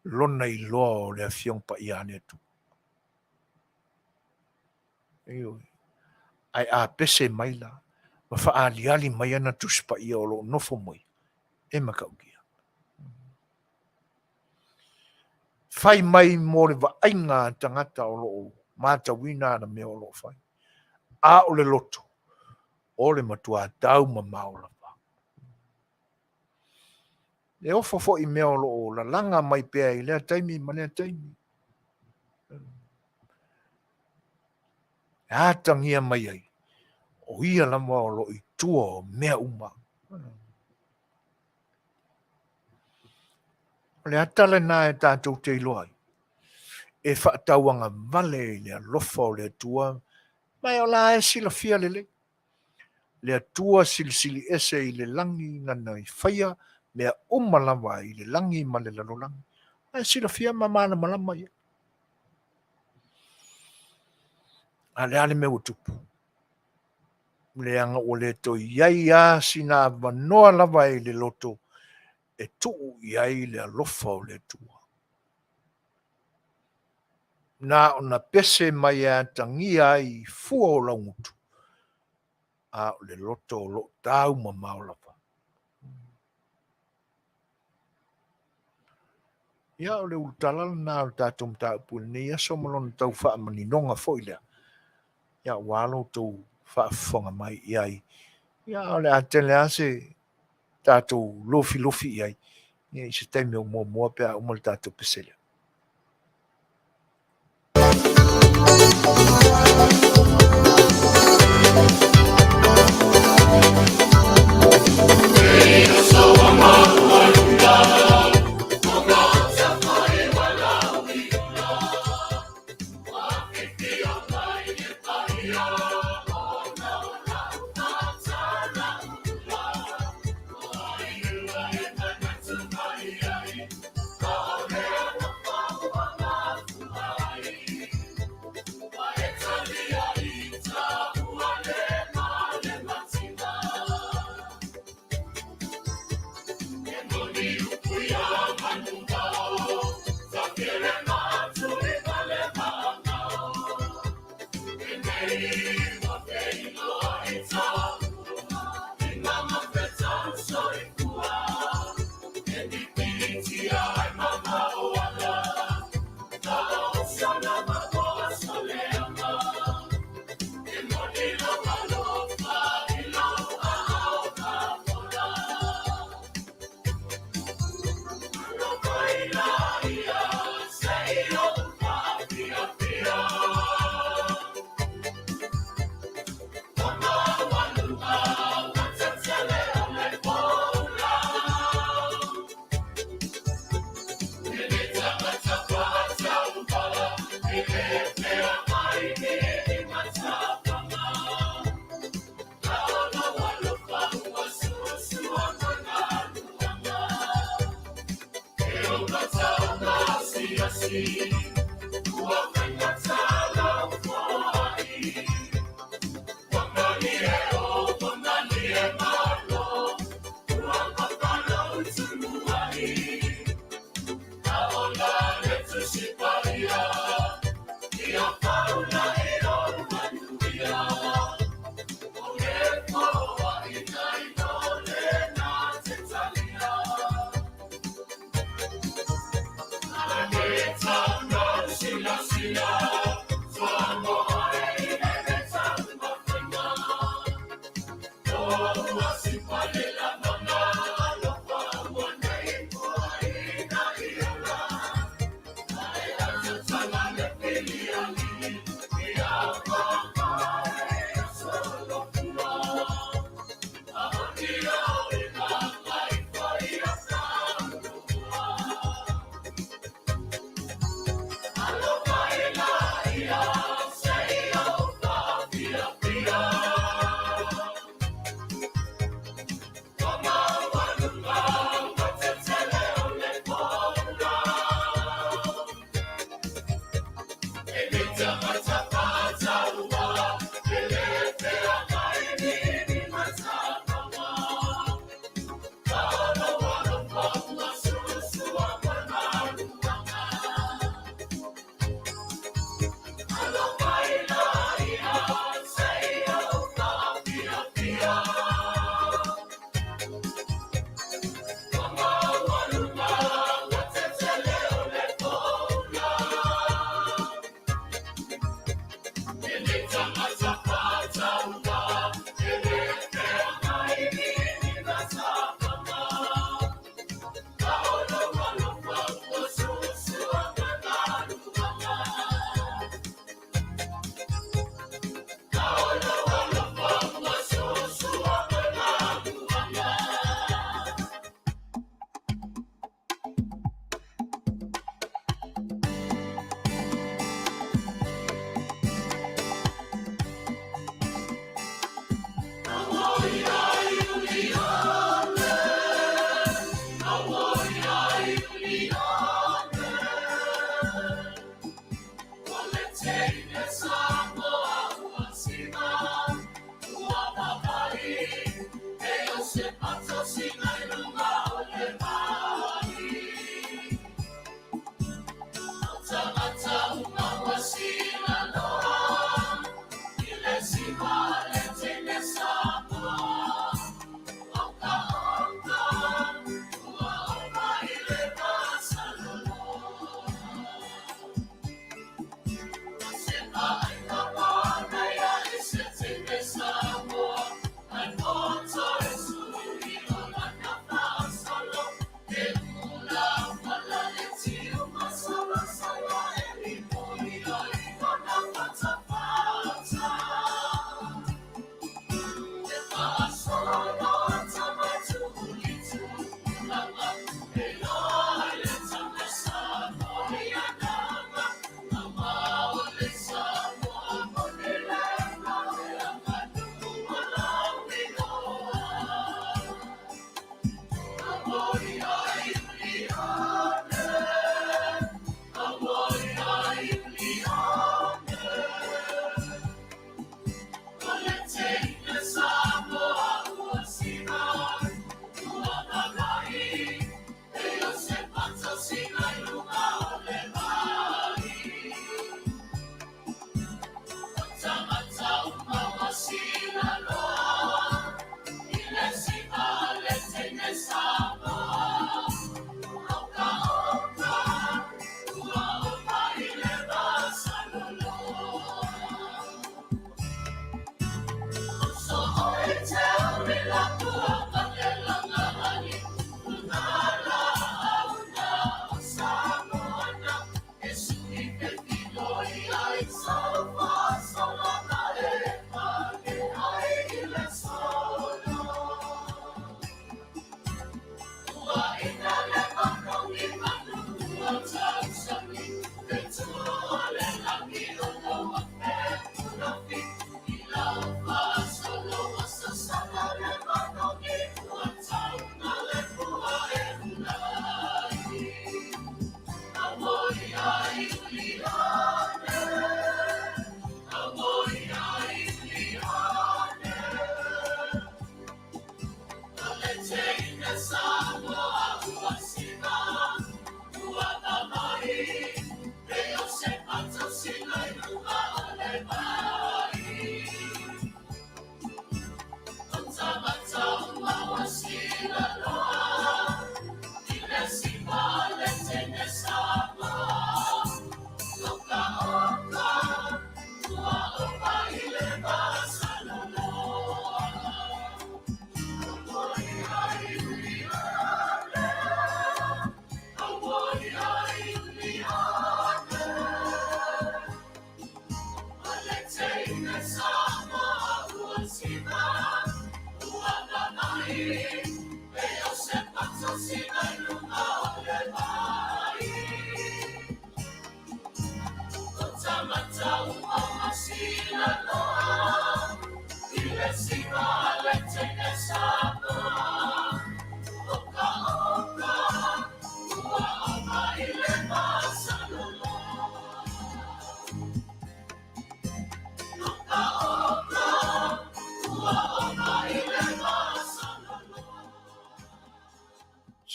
A: lona i loa o le afiong pa i ane atu. Ioi. Ai a pese maila, ma wha aliali mai ana tuspa i o lo nofo moi, e makaukia. Whai mai mo le wa ainga tangata o lo mata wina na me o lo whai. A o le loto, o le matua tau ma maola pa. Le ofo fo i me o lo la langa mai pea i lea taimi ma lea taimi. A tangia mai ai. O ia la mo lo i tua o mea uma. Le atale na e tātou te iloai. E whaatauanga vale le lofa o le tua. Mai o la e sila fia lele. Le tua sili ese i le langi ngana i whaia. Mea umalawa i le langi ma le lalolangi. Ai sila fia mamana malama ia. A le ale me utupu. Le anga o le to iai a sina vanoa lava i le loto. E tuu iai le alofa o le tua. Na ona pese mai a tangia i fua o laungutu. A o le loto o lo tau ma maolapa. Ia o le utalala na o tatum tau pule ni aso malona tau wha maninonga foilea. Ia walo tau wha fonga mai iai. Ia o le atele ase tatou lofi iai. Ia i se taimi o mua pia o mal tatou pesele.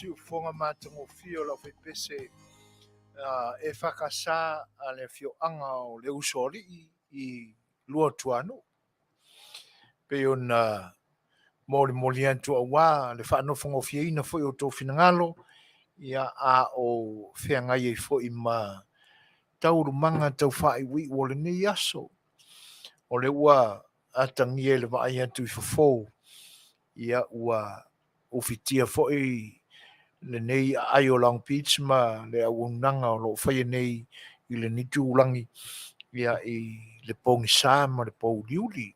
A: Si ufonga matangofia o lau whaipese e whakasā a le fioanga o le usori I lua tuanu. Pe ona moli antu awa le whanofangofia ina foi o tō finangalo ia a o whiangai e foi ma taurumanga tau whaiwi o le nei aso. O le ua atangi e le vai atu I fafou ia ua ufitia foi le nei ai o Long Beach ma le aunanga o lo whaia nei I le nitu ulangi ia I le pongi sā ma le pou liuli.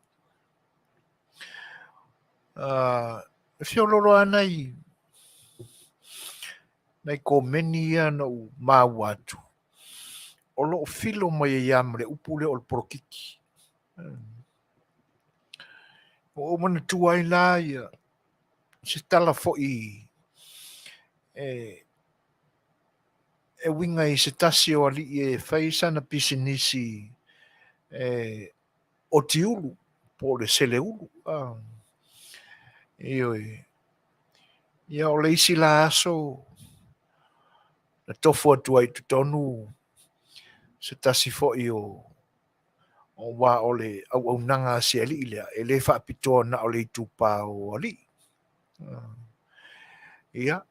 A: Whiololo anai nei ko meni ia no mau atu. O lo filo mai e iam le upule o le porokiki. O mana tuai la ia se tala foi e winga I se tasi o ali e whaisa na pisinisi o tiulu po le sele ulu. Ia o le isi la aso na tofu atu ai tutonu se tasi foi o wa o le au nanga se ali ilea e le whaapitoa na o le tupa o ali. Ia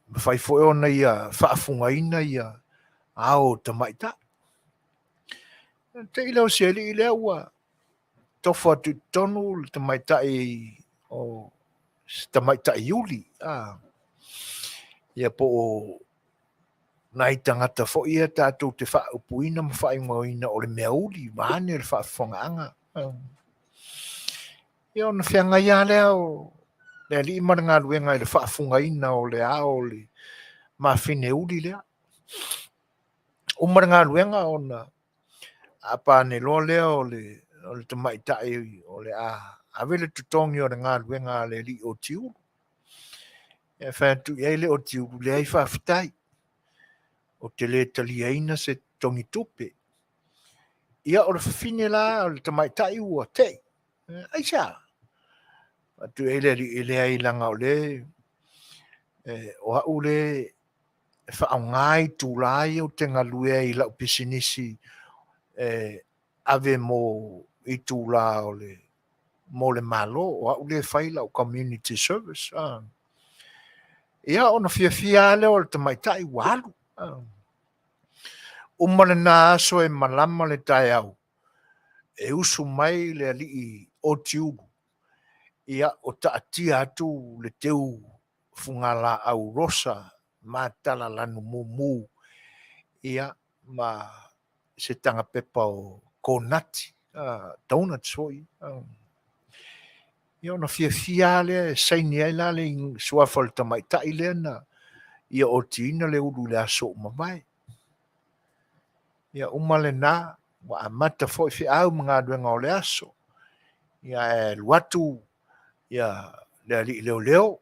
A: mawhai foi ona ia whaafungaina ia ao tamaita. Te ileo se ali ilea ua tofu atu tonu le tamaita o tamaita iuli. Ia po o nai tangata fo ia tātou te whaupuina ma whaingoina o le meauli, maane le whaafonganga. Ia ona whianga ia lea o le ali maranga luenga I le whaafungaina o le ao le mawhine uli lea. O maranga luenga ona apane loa lea o le tamaitai o le awele tutongi o le ngā luenga le li o tiuru. Ia whaatu ia le o tiuru le ai whaafitai. O te le taliaina se tongi tupe. Ia o le whawhine la o le tamaitai ua te. Aisa. Atu ele ai langa o le. O hau le whaongai tūlai o te ngalue I lau pisinisi ave mo I tūla o le mo le malo. O hau le whaila o community service. Ia ona fia le o le tamaitai walu. Umana na aso e malama le tai au. E usu mai le alii o tiugu. Ia o taatia atu le teu fungala au rosa ma tala lanu mumu. Ia ma se tanga pepa o konati. Donuts hoi. Ia ona fia le saini ai la le suafa le tamaitai le na. Ia o tina le ulu le aso mamai. Ia umale na wa amata foi fi au mga duenga o le aso. Ia luatu ia le ali leo.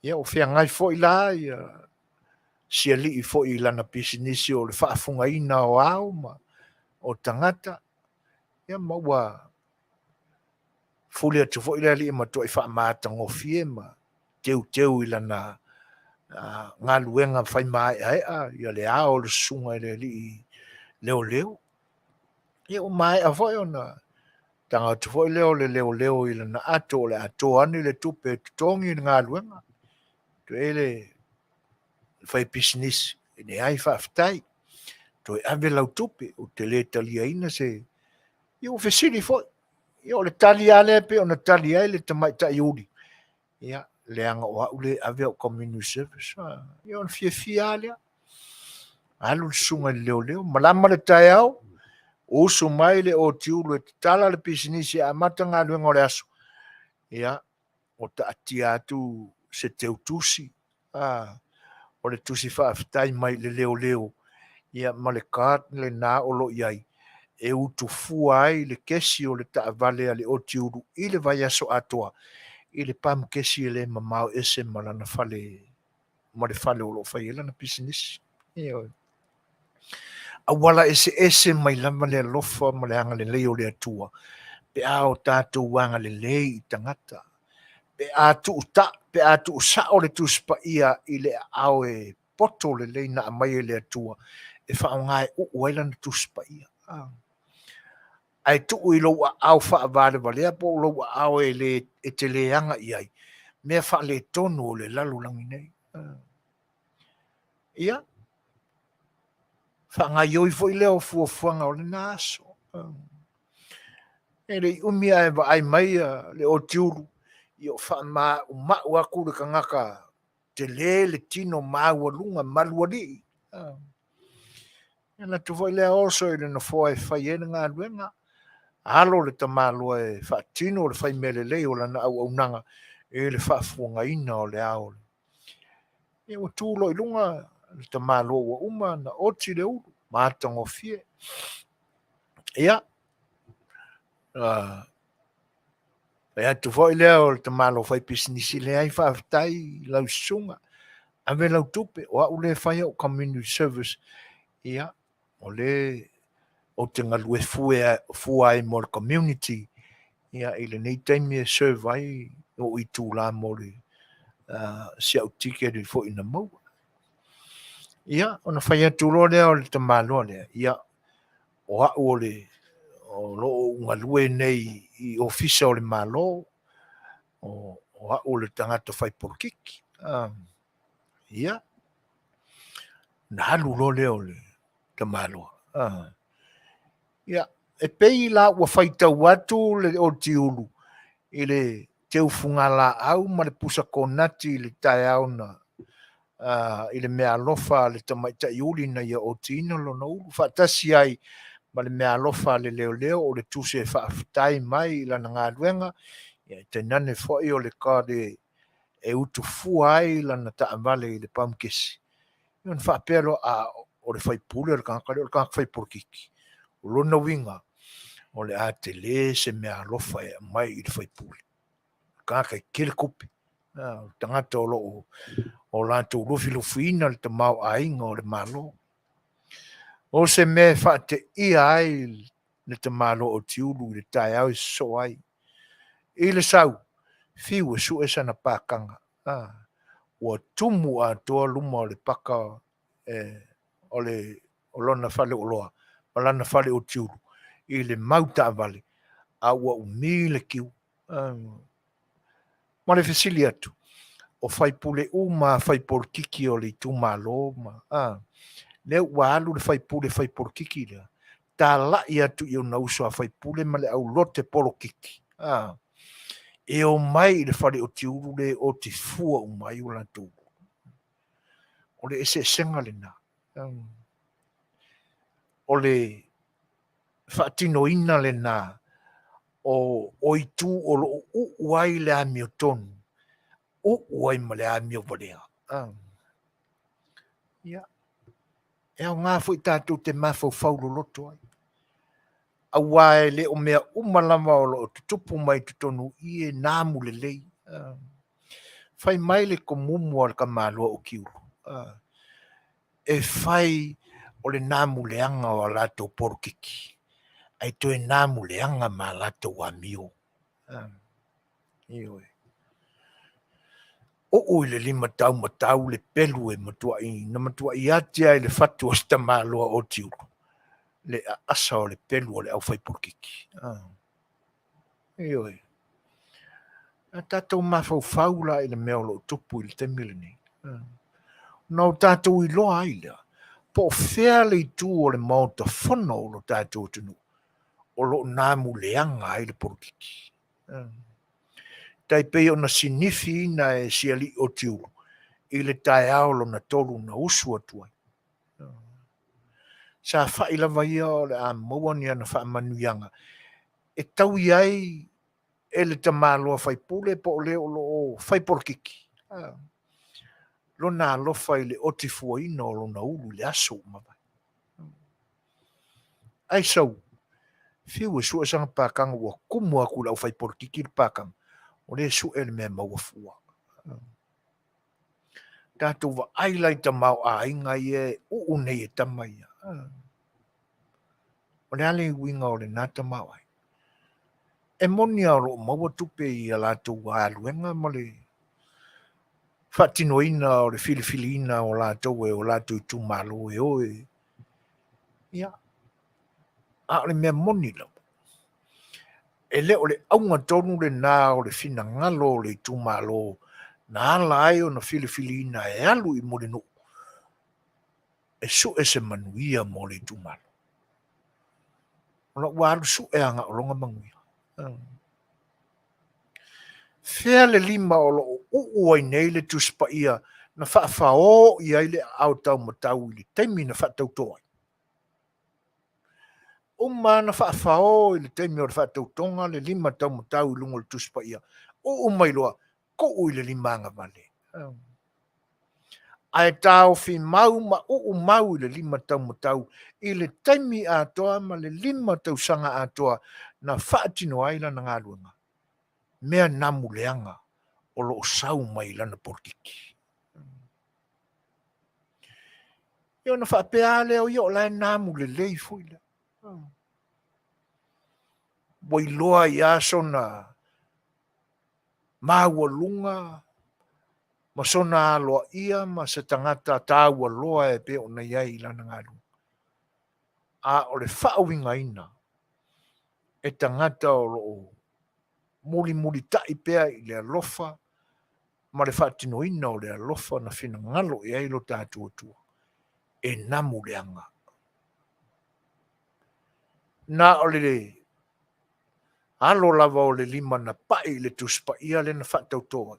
A: Ia o fia ngai foi la ia si ali I foi lana pisinisi o le whaafungaina o au ma o tangata. Ia maua fuli atu foi le ali ma toi whaamata ngofie ma teu I lana ngā luenga whai mai ia le ao le sunga le li leo. Ia o mai a foi ona tanga tu foi leo I lana ato le ato ani le tupe tutongi ngā luenga. Tu ele whai business ne ai whaftai. Tu ave lau tupe o te le taliaina se ia o fesili foi. Ia o le tali ale pe ona tali ai le tamaita iuri. Ia le anga o ule ave o community service. Ia on fia lea. alu sunga leo malama le tai au usu mai le o tiulu e tala le pisinisi a matanga le ngore aso ia o ta atia tu se teutusi o le tusi whaafitai mai le leo ia malekat le na olo iai e utu fua ai le kesi o le taavale a le o tiulu i le vai aso atoa i le pam kesi le mamau ese malana fale ma le fale o lo faiela na pisinisi ia awala ese mai lama le alofa ma le anga le leo le atua pe a o tātou wanga le lei i tangata pe a tu sa o le tuspa ia i le au e poto le lei na mai le atua e whaongai uela na tuspa ia ai tu i lo au whaavare valea po lo au e le e te leanga iai mea wha le tonu o le lalu langi nei ia whaangai oi fo i leo fuafuanga o le naso e le umia e wa ai mai le o tiuru i o wha umau aku le kangaka te le tino maua lunga malua li na tu foi le oso i le na foi fai e ngā ruenga alo le tamalua e whaatino le fai mele lei o lana au nanga e le whaafuanga ina o le ao e o tūlo i lunga le tamalua ua uma na oti le uru mātango fie ia e atu foi leo le tamalo fai pisinisi le ai whaafitai lau sunga ave lau tupe o au le fai o community service ia o le o te ngalue fua ai mo le community ia i le nei taimi e serve ai o i tūla mo le si au tike le fo ina mau ia ona fai atu lo leo le tamalo lea ia o au o le o lo ngalue nei i ofisa o le malo o au le tangata fai porkiki ia na halu lo leo le tamalo ia e pei la ua fai tau atu le o tiulu i le teu fungala au ma le pusa konati le tai au na i le mea alofa le tamaita iuli na ia o tino lo na ulu whaatasi ai ma le mea alofa le leo o le tuse e whaafitai mai i lana ngā ruenga ia te nane foi o le kade e utu fua ai lana taamale i le pamkesi ion whaapelo o le whaipule o le kanga whai porkiki o lona winga o le a te le se mea alofa e mai i le whaipule kanga kele kupi tangata o loo o lantou lofi lofiina le tamau ainga o le malo o se me whaate ia ai le tamalo o tiulu i le tai au so ai i le sau fiu e su esana pākanga ua tumu a toa luma o le paka o lona fale o loa o lana fale o tiulu i le mauta avale a ua umi le kiu ma le fesili atu o fai pule uma fai porkiki o le tu malo ma le ua alu le fai porkiki le ta la ia tu i na uso a fai pule ma le au lote porkiki e o mai le fale o tiulu le o te fua o mai o la tu o le ese senga le na o le fatino ina le na o i tu o lo uai le ami o tonu uai ma le ami o valea ia e au ngā fui tātou te mafau faulo loto ai a wae le o mea umalama o lo tutupu mai tutonu i e nāmu le lei fai mai le komumu al kamalua o kiuru e fai o le nāmu leanga o alato porkiki ai to e nāmu leanga ma alato amio ioi o le 5 tau matau le pelu e matua i atia i le fatu o sta maloa o tiuru le asa o le pelu o le au fai porkiki ioi a tatou mafau la i le mea o lo tupu i le temile nei na o tatou i loa ai lea po fea le tu o le mauta fono o lo tatou tunu o lo nāmu leanga ai le porkiki tai pei ona sinifi na e siali o tiulu i le tai ao lo na tolu na usu atu ai sa fai lava ia o le a maua ni ana faamanuiaga e tau iai e le tamāloa faipule po o lē o loo faipolokiki lona alofa i le otifuaina o lona ulu i le aso mavai ai sau fiu e suʻesaga pakaga ua kumu aku lau faipolokiki i le pakaga o lē suʻe le mea maua fua tatou vaai lai tamao aiga ia e uu nei e tama ia o le ale uiga o lenā tamao ai e moni a o loo maua tupe ia latou aluega ma le faatinoina o le filifiliina o latou e o latou i tumālo e oe ia a o le mea moni lau e le o le auga tonu lenā o le finagalo o le itumālo na ala ai ona filifiliina e alu i mo le nuu e suʻe se manuia mo le itumālo ona ua alu suʻe agaʻologa maguia fea le lima o loo uu ai nei le tusipaia na faafāoi ai le ao taumatau i le taimi na faatautoa ai uma na faafāo i le taimi o le faatautoga le lima taumatau i luga o le tusipaia uu mai loa kuʻu i le lima agavale ae taofi mau ma uu mau i le lima taumatau i le taimi atoa ma le lima tausaga atoa na faatino ai lana galuega mea namuleaga o loo sau mai lana polokiki ia ona faapea lea o ia o lae namulelei foi lea ua iloa iā sona maualuga ma sona aloaʻia ma se tagata tāualoa e pe ona iai i lana galuega a o le faauigaina e tagata o loo mulimuli taʻi pea i le alofa ma le faatinoina o le alofa na finagalo i ai lo tatou atua e namuleaga na o le alo lava o le lima na paʻi i le tusipaia lena faatautoga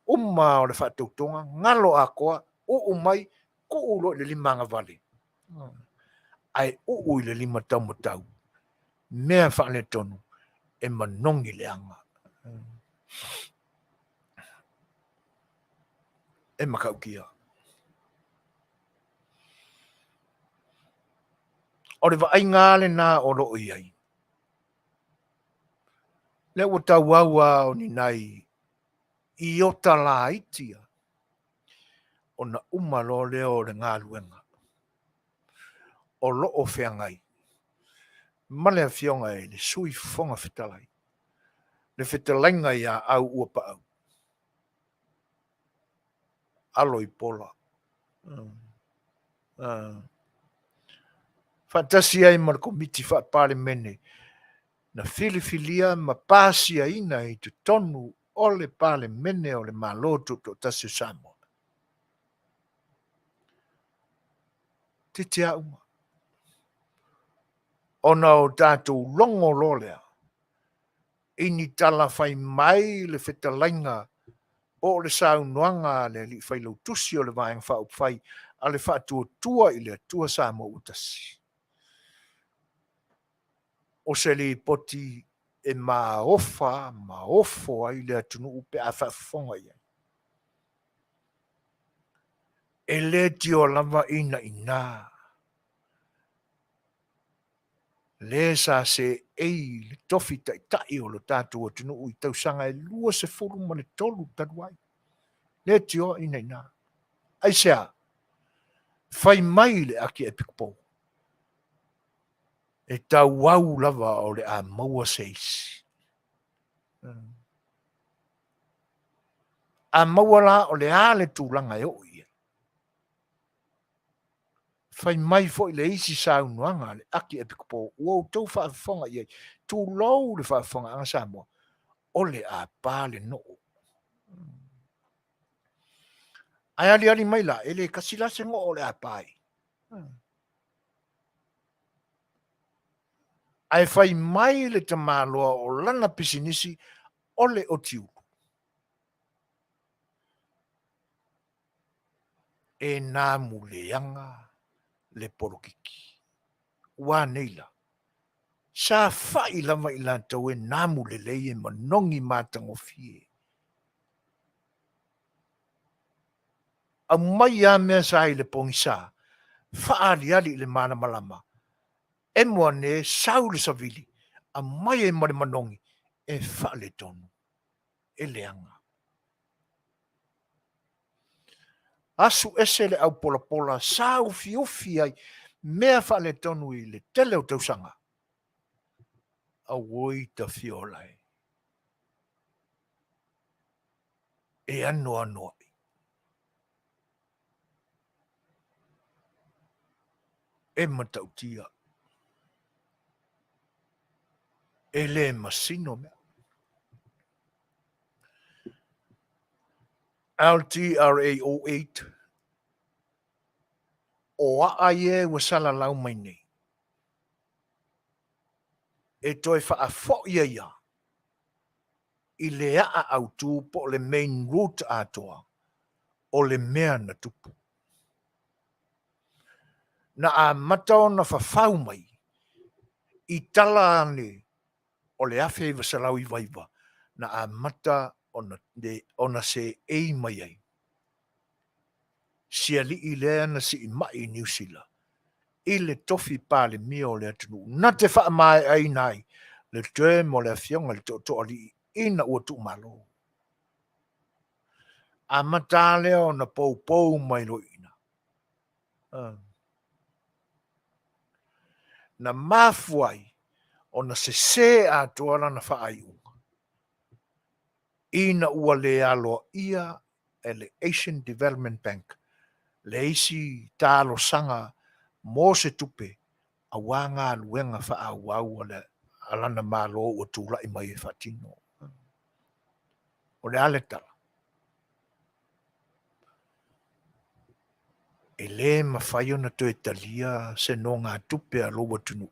A: uma o le faatautoga galo akoa uu mai kuʻu lo i le lima agavale ae uu i le lima taumatau mea faaletonu e manogi leaga e makaukia o le vaaiga lenā o loo i ai le ua tauaua o ninai i ota laitia ona uma lo lea o le galuega o loo feagai ma le afioga e le sui fofoga fetalai le fetalaiga iā au ua paau alo i pola faatasi ai ma le komiti faapalemene na filifilia ma pasiaina i totonu o le palemene o le mālō tuutuʻatasi o Samoa tete aʻuga ona o tatou logo lo lea ini tala fai mai le fetalaiga o le saunoaga le alii failautusi o le vaega faaupufai a le faatuatua i le atua Samoa ua tasi o se lipoti e maofo ai le atunuu pe a faafofoga ia e lē tio lava inaina lē sa se ei le tofi taʻitaʻi o lo tatou atunuu i tausaga e 2.3 talu ai lē tio inaina ai sea fai mai le aki e pikopou e tauau lava o le a maua seisi a maua la o le a le tulaga e oʻi fai mai foʻi le isi saunoaga le aki e pikopō ua outou faafofoga i ai tulou le faafofogaaga Samoa o le a pā le noo ae aliali mai la e lē kasi lase goo o le a pā ai ae fai mai le tamāloa o lana pisinisi o le otiulu e namuleaga le polokiki ua neila. Sa fai lama i lātou e nāmu lelei e manongi mātangofie. A mai a mea sa i le pongisa, whaari ali le mana malama. E mua ne sau le savili, a mai e mare manongi, e wha le tonu, e leanga. Asu ese le au pola pola, sau fi ai, mea wha le tonu i le tele o tausanga. A woi ta fiolai. E anoa noa. E matautia. E le masino mea. LTRA08 o a ye wasala lau mai nei. E toi wha a fo ia ia. I le a au tu po le main route atoa. O le mea na tupu. Na a matao na whawhau mai. I tala ane o le awhi wasalau i Faiva. Na a mata ona se ei mai ai. Sia li i lea na si i mai New Zealand. I le tofi pa le mia o le atunu. Na te wha mai ai nai. Le tue mo le Afioga le to ali ina ua tu malo. A mata leo na pou mai lo ina. Na mafuai o na se a toala na wha ai unga. Ina ua le alo ia e le Asian Development Bank. Le isi talo sanga mo se tupe a wanga luenga wha au au le alana malo o tula i mai e whatino. O le ale tala. E le mawhai ona to e talia se no ngā tupe a loa tunu.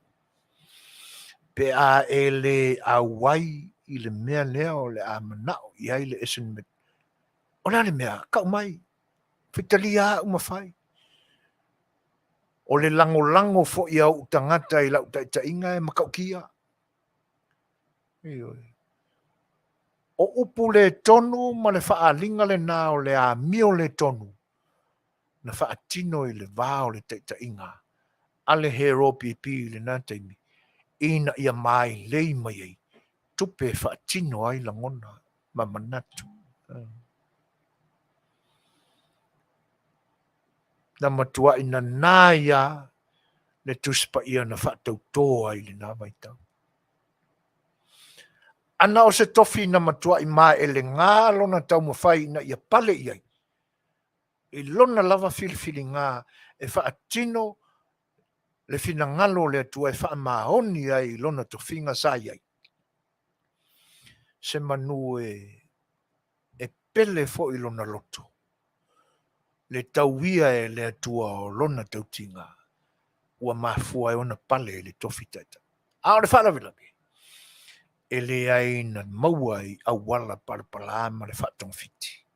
A: Pe a e le a wai i le mea leo le a manao i ai le Schmidt. O le mea, kau mai, Fetalaiga uma whai. O le lango fo i au tangata i lau tainga e makau kia. O upu le tonu ma le whaalinga le nā o le a mio le tonu. Na whaatino i le vāo le tainga. Ale hero pipi le nā taimi. Ina ia mai lei mai ei. Tupe whaatino ai langona ma manatu. Na matua ina nāia le tuspa ia na whaatau toa i le nā maitau. Ana o se tofi na matua i mai e le ngā lona tau mawhai na ia pale iai. I lona lava fili ngā e whaatino le fina ngalo le atua e wha mahoni ai lona tofinga sa iai. Se manu e pele fo i lona loto. Le tauia e le atua o lona tautinga. Ua mafua e ona pale le tofi taita. A o le whaalawilabi. E le ai na maua i awala parapala ma le whaatong fiti.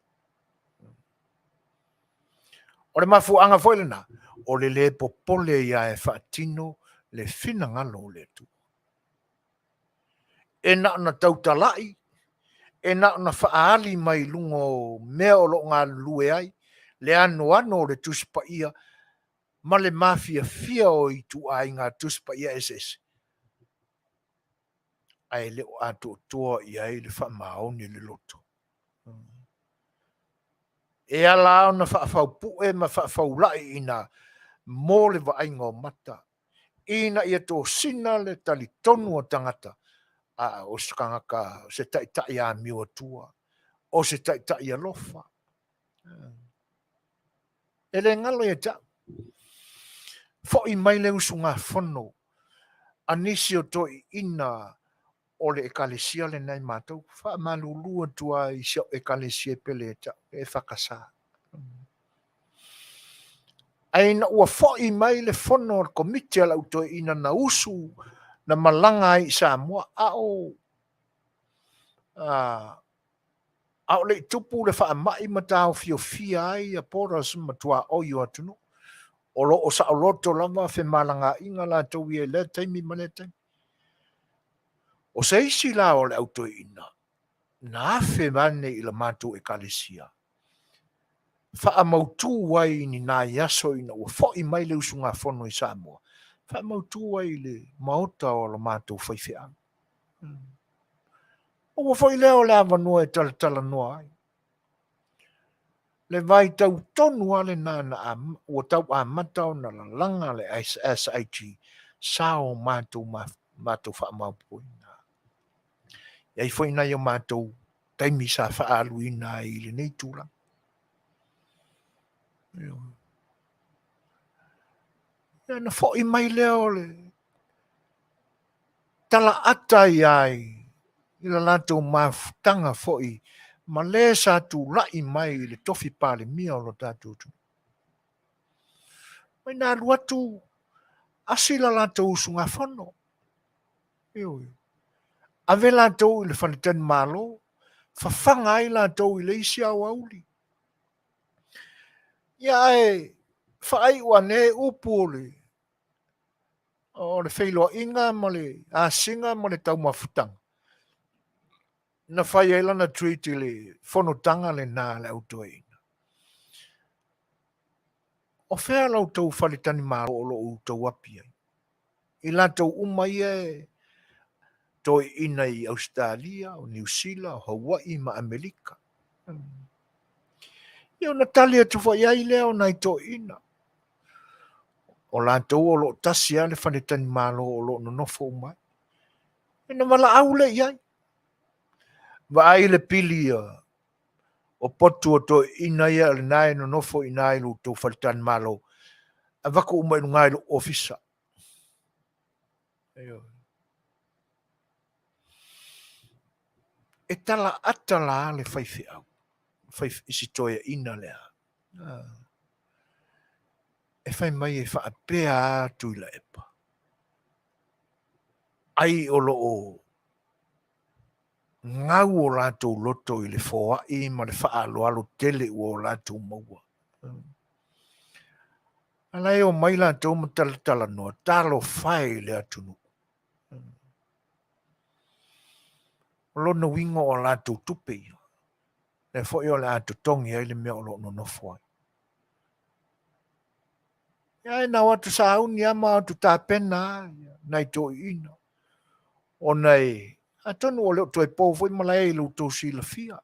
A: O le mafuanga foi lena, o le popole ia e whaatino le fina ngalo le atua. E na tautalai, e na whaali mai lungo mea o lo ngā lue ai, le ano le tuspa ia, ma le mafia fia o i tu ai ngā tuspa ia SS. Ai le o ato toa i ai le whamaoni le loto. E ala ona whaafau e ma whaafau lai ina mō le vainga o mata. Ina ia tō sina le tali tonu o tangata. O skangaka, se tai a miwa tua. O se tai a lofa. E le ngalo ia ta. Fo i mai le usu ngā whono. Anisi o to i ina o le ekalesia le nai mātou. Wha malulua tua i sio ekalesia pele ta. E whakasa. Aina ua fo i mai le whono o komite ala uto ina na usu na malanga ai sa mua ao le tupu le wha mai matao fio fia ai a pora suma tua oio atunu o lo o sa o loto lava fe malanga inga la tau ia le taimi ma le taimi. O se isi la o le auto ina, na fe mane i la mātou e kalesia. Wha mautu wai ni nā yaso ina ua fo i mai le usunga fono i Samoa. Wha mautu wai le maota o la mātou whaiwhea. O ua fo i leo le awanua e tala noa ai. Le vai tau tonu ale nana ua tau a matao na la langa le SIG sao mātou wha maupuina. Iai fo ina yo mātou taimi sa wha aluina i le nei tūranga. Na fo i mai leo le tala ata ai i la lato mafutanga fo i ma le sa tu lai mai le tofi pale mia o lo tatu tu. Mai nā luatu asi la lato usunga fono. Ave lato i le whanitani malo, fafanga ai lato i le isi Aoauli. Ia e whaai ua ne upole o le Failoa inga ma le asinga ma le tau mafutanga. Na whai e lana treaty le whanotanga le nā le autoina. O whea lau tau whaletani maro o lo tau api ai. I la tau umai e toi ina i Australia, o New Zealand, o Hawaii ma Amerika. Io Natalia tu whai ai leo nai toi ina. O la tau o lo tasia le whaletani maro o lo no nofo umai. Ina mala au le iai. Wa ai le pili o potu o to ina ia le nai no nofo ina i lu tau whaletani malo. A wako umai nungai lo ofisa. E tala atala le whaiwhiau. Isi toia ina lea. E whai mai e whaapea tu ila epa. Ai o lo o ngau o lato loto i le foa i ma le wha alo tele o lato maua. Ala e o mai lato matala noa, talo whai le atunu. Lona wingo o lato tupe. Le fo i o lato tongi ai le mea o lo no fwai. Ia e na watu sa auni ama atu tā pena, nai to ina. O nei, atonu o leo toi povo i malai lu to si la fia.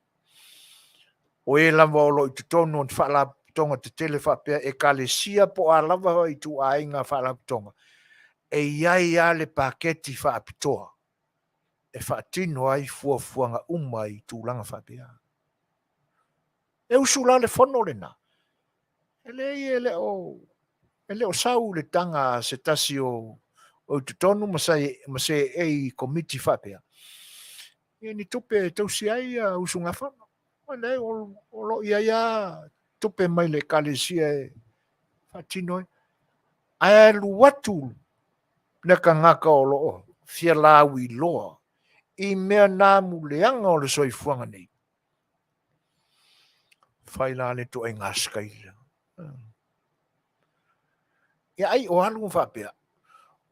A: O e lava o lo i tutonu o te whala tonga te tele whapea e kalesia po a lava i tu a inga whala tonga. E iai a le paketi whaapitoa. E whaatino ai fuafuanga umai tu langa whapea. E usula le whono le na. Ele o sau le tanga se tasi o tutonu masai e komiti whapea. E ni tupe tausi ai usunga whano. Ele o lo ia tupe mai le kalesia e whaatino ai. Ai lu watu na ka ngaka o lo fia lawi loa. I mea nāmu leanga o le soifuanga nei. Whai la le to e ngā skaila. Ia ai o alu whapea.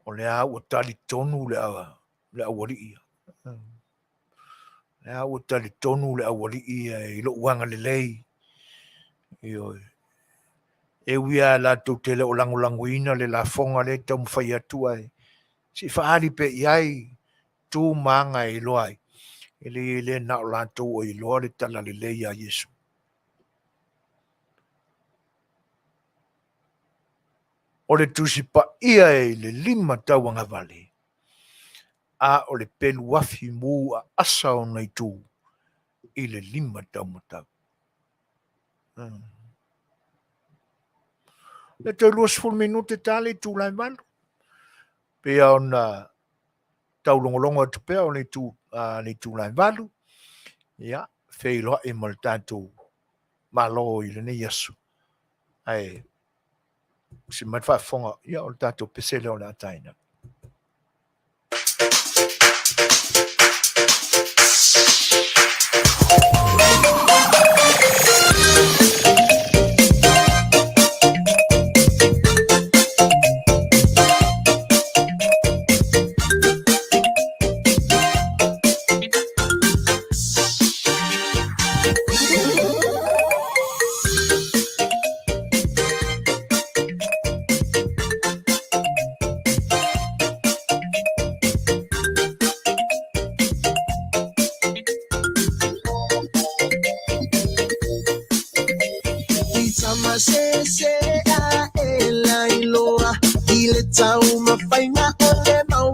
A: O le au o tali tonu le awari ia. Le au o tali tonu le awari ia i lo uanga le lei. E wia la tau tele o langulanguina le la fonga le tau mwhai atua e. Si whaari pe iai tu manga i loai. Ele na o la tau o i loa le tala le lei a Yesu. O le tusipa ia e le 5 tau anga vale. A o le pelu wafi mu a asa o nei tu i le 5 tau matau. Le te 2 minute tale tu lai malu. Pea ona tau longolongo tu pea o nei tu lai malu. Ia, whailoa e mal tātou malo i le nei Yesu. Ai, si mai whaafonga, ia o tātou pesele o la taina.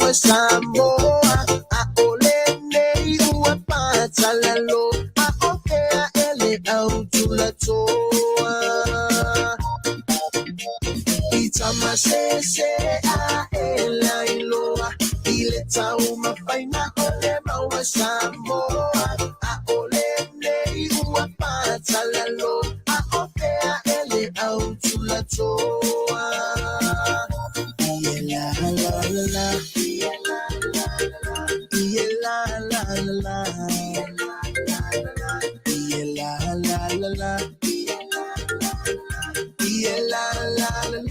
C: maua Samoa Aole nei ua patalalo Aokea ele au tulatoa Itamasese a ela iloa Ile tau mafaina ole maua Samoa Aole nei ua patalalo Aokea ele au tulatoa la la la la la la la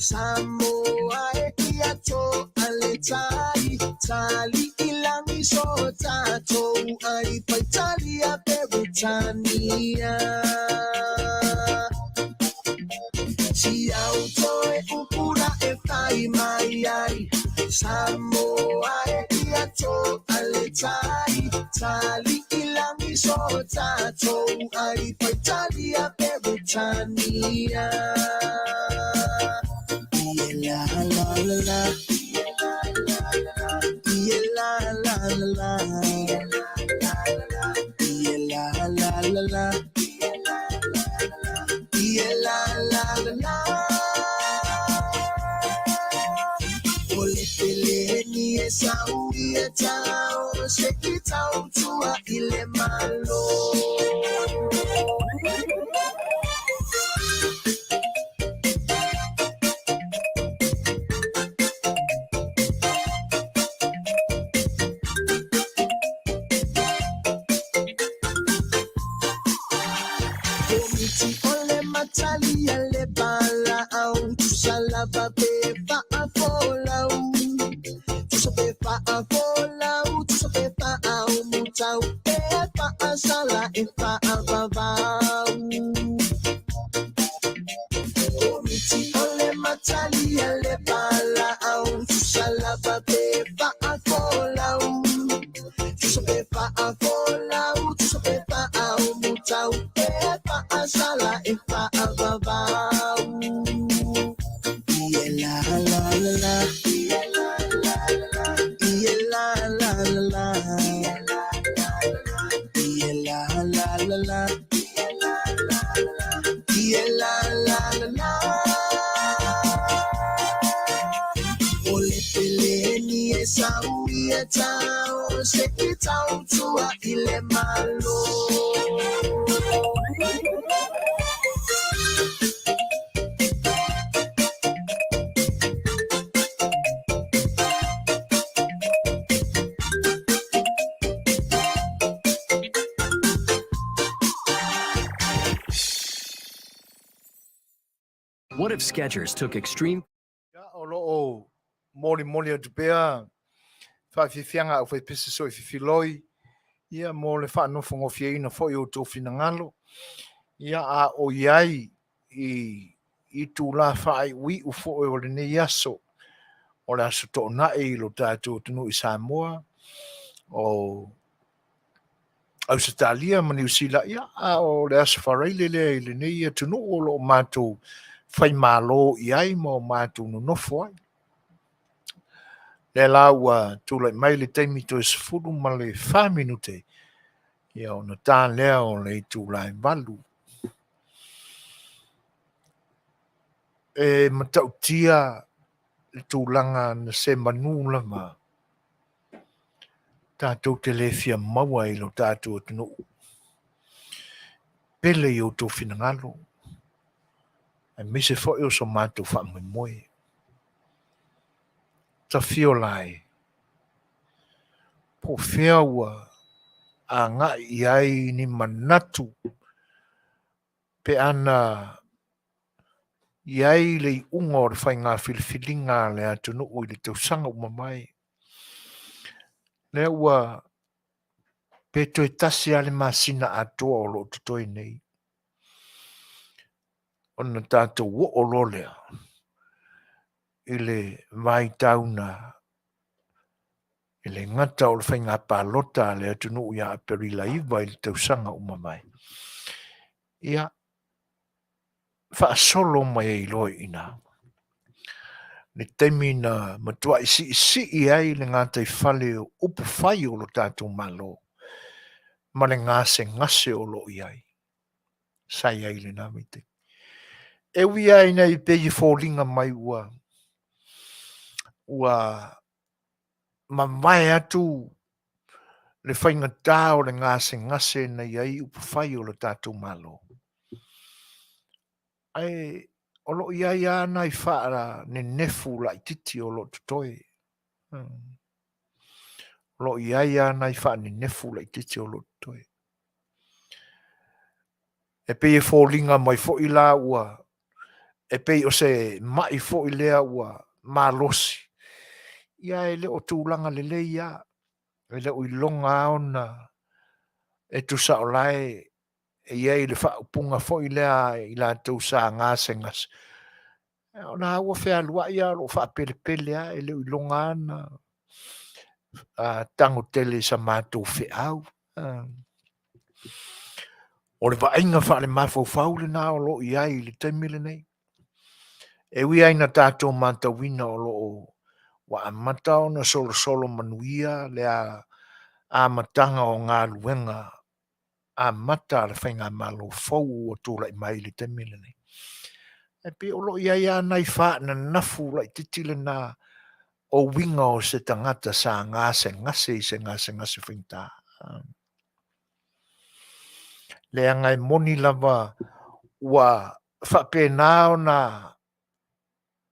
C: Samoa ekiato aletai tali ilangi so tato ai paitalia Britania si auto e upura e fai mai ai Samoa ekiato aletai tali ilangi so tato ai paitalia Britania la la la la la la la la Ole peleni esa uieta o sekita utua ile malo Talia le bala au tu salava pepa afola tu so pepa afola tu so pepa au mutau pepa asala e pa avavau Komiti ole matalia le bala au tu salava pepa afola tu so pepa afola tu so pepa au mutau pepa asala e pa
F: What if Skechers took extreme?
A: Ya o moli o te pea, whaiwhiwhianga au whaipisa so i whiwhiloi, ia mo le whanofo ngofia ina fwoi o tō whinangalo, ia a o iai i tū la whai ui u fwoi o le nei aso, o le aso tō nae i lo tātou tunu i Samoa, o au sa talia mani usila, ia a o le aso whareile lea i le nei a tunu o lo mātou whai mālo i ai mo mātou no nofo ai. Le laua tūlai mai le teimi to is furu ma le 5 minute. Ia o na tā lea o le tūlai valu. E matautia le tūlanga na se manula ma. Tātou te le fia maua i lo tātou atunu. Pele i o tō whinangalo. E mise fo o so mātou wha moe. Ta fio lai. Po whiaua a ngā i ai ni manatu. Pe ana Iai le unga o le whainga whiliwhilinga le atunu ui le tausanga umamai. Le ua peto e tasi ale masina atoa o lo tutoi nei. Ona tātou wo o lolea. Ile mai tauna. Ile ngata o le whainga pālota le atunu ui a perilaiva i le tausanga umamai. Ia, whaasolo mai e loi ina. Le temi na matua isi ai le ngata i whale o upu whai o lo tātou malo. Ma le ngase o lo iai. Sai ai le namite. E ui ai nei peji fōlinga mai ua. Ua mamai atu le whainga tā o le ngase nei ai upu whai o lo tātou malo. Ai, o lo iai ana i whaara ne nefu la i titi o lo tutoi. Lo iai ana i whaara ne nefu la i titi o lo tutoi. E pe e fōlinga mai fo i la ua. E pe o se mai fo i lea ua malosi. Ia e le o tūlanga le le ia. E le o i longa aona. E tu sa o lai. E iei le wha upunga fo i lea i la tau sa ngase ngase. O na ua whea lua ia lo wha pele pele a. E le o i longa ana. Tango tele sa mātou wheau. O le vainga wha le mawhau le nā o lo iai le taimile nei. E ui aina tātou mātawina o lo o wa amata o na solo manuia le a matanga o ngā luenga a mata le whainga malo fau o tōla i mai le taimile nei. E pe o lo iai anai wha na nafu lai titile nā o winga o se tangata sa ngase ngase whainta. Le angai moni lava wa whapena o na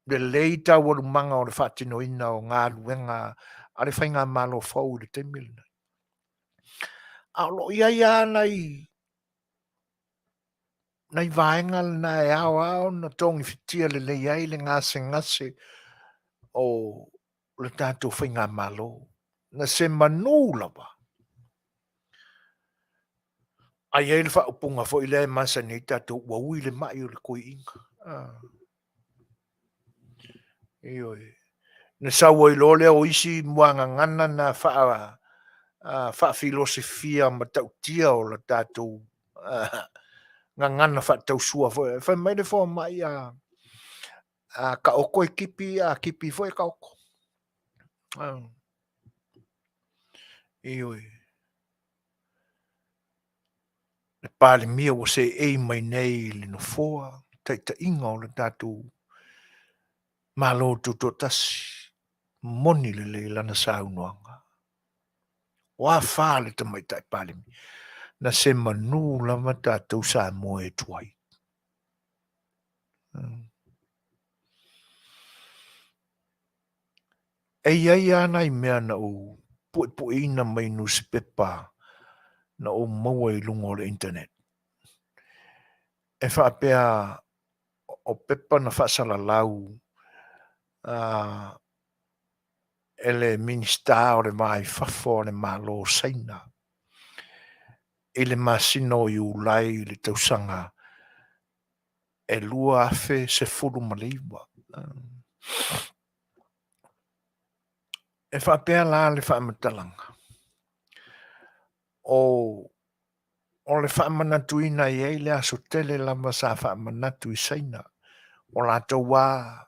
A: le leita o manga o le whatino ina o ngā luenga a le whainga malo fau le taimile. A lo ia nei vaenga na e ao na tongi fitia le iai le ngase o le tātou whainga malo. Na se manu lava. Ai e le whaupunga fo i le masa ni tātou ua le mai o le koi inga. Ioi. Na sawa i lole o isi muanga ngana na wha filosofia ma tautia o la tātou ngana wha tausua fo. Whai mai le fo mai ka oko e kipi fo e ka oko. Ioi. Le pāle mia o se ei mai nei le no foa. Ta inga o la tātou malo tutotasi. Moni le lana saunoanga. Wa whāle ta mai tai pāle mia. Na se manu lama tātou sa moe tuai. Ei ana i mea na o pue ina mai newspaper na o maua i lunga o le internet. E whaapea o pepa na whaasala lau ele Minisita o le mai fafo o le malo saina. Ele masino i ulai le tausanga e lua afe se furu maliwa. E whaapea la le whaametalanga. O le whaamanatu ina i eile aso tele lama sa whaamanatu i saina. O la taua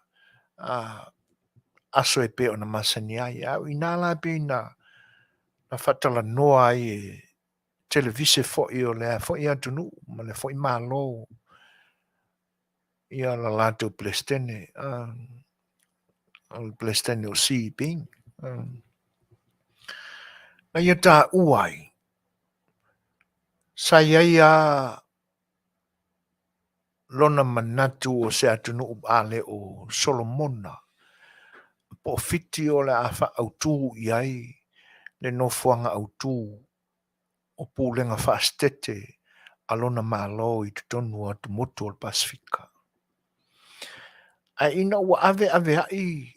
A: aso e pe o na masani ai. Au ina la pe ina na Faatalanoaga ai e televise fo i o lea fo i atunu. Ma le fo i malo. Ia la lato plestene. Plestene o si ping. Na ia tā uai. Sa ia lona manatu o se atunu ale o Solomona. Po fiti o le afa autu iai le nofuanga autu o pūlenga whaastete alona malo i te tonu atu motu o Pasifika. A ina ua ave ai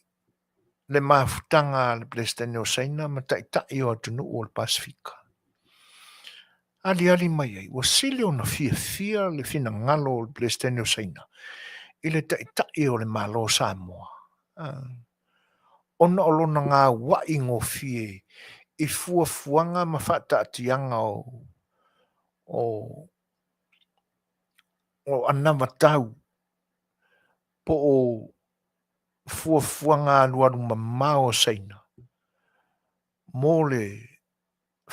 A: le mafutanga le Palestine o saina ma tai o atunu o le Pasifika. Ali mai ai, ua sili o na fia le fina ngalo o le Palestine o saina. I le tai o le malo Samoa. Ona o lona ngā wai ngō fie I fuafuanga ma whaataatianga o anama tau po o fuafuanga aluaru mamao saina. Mō le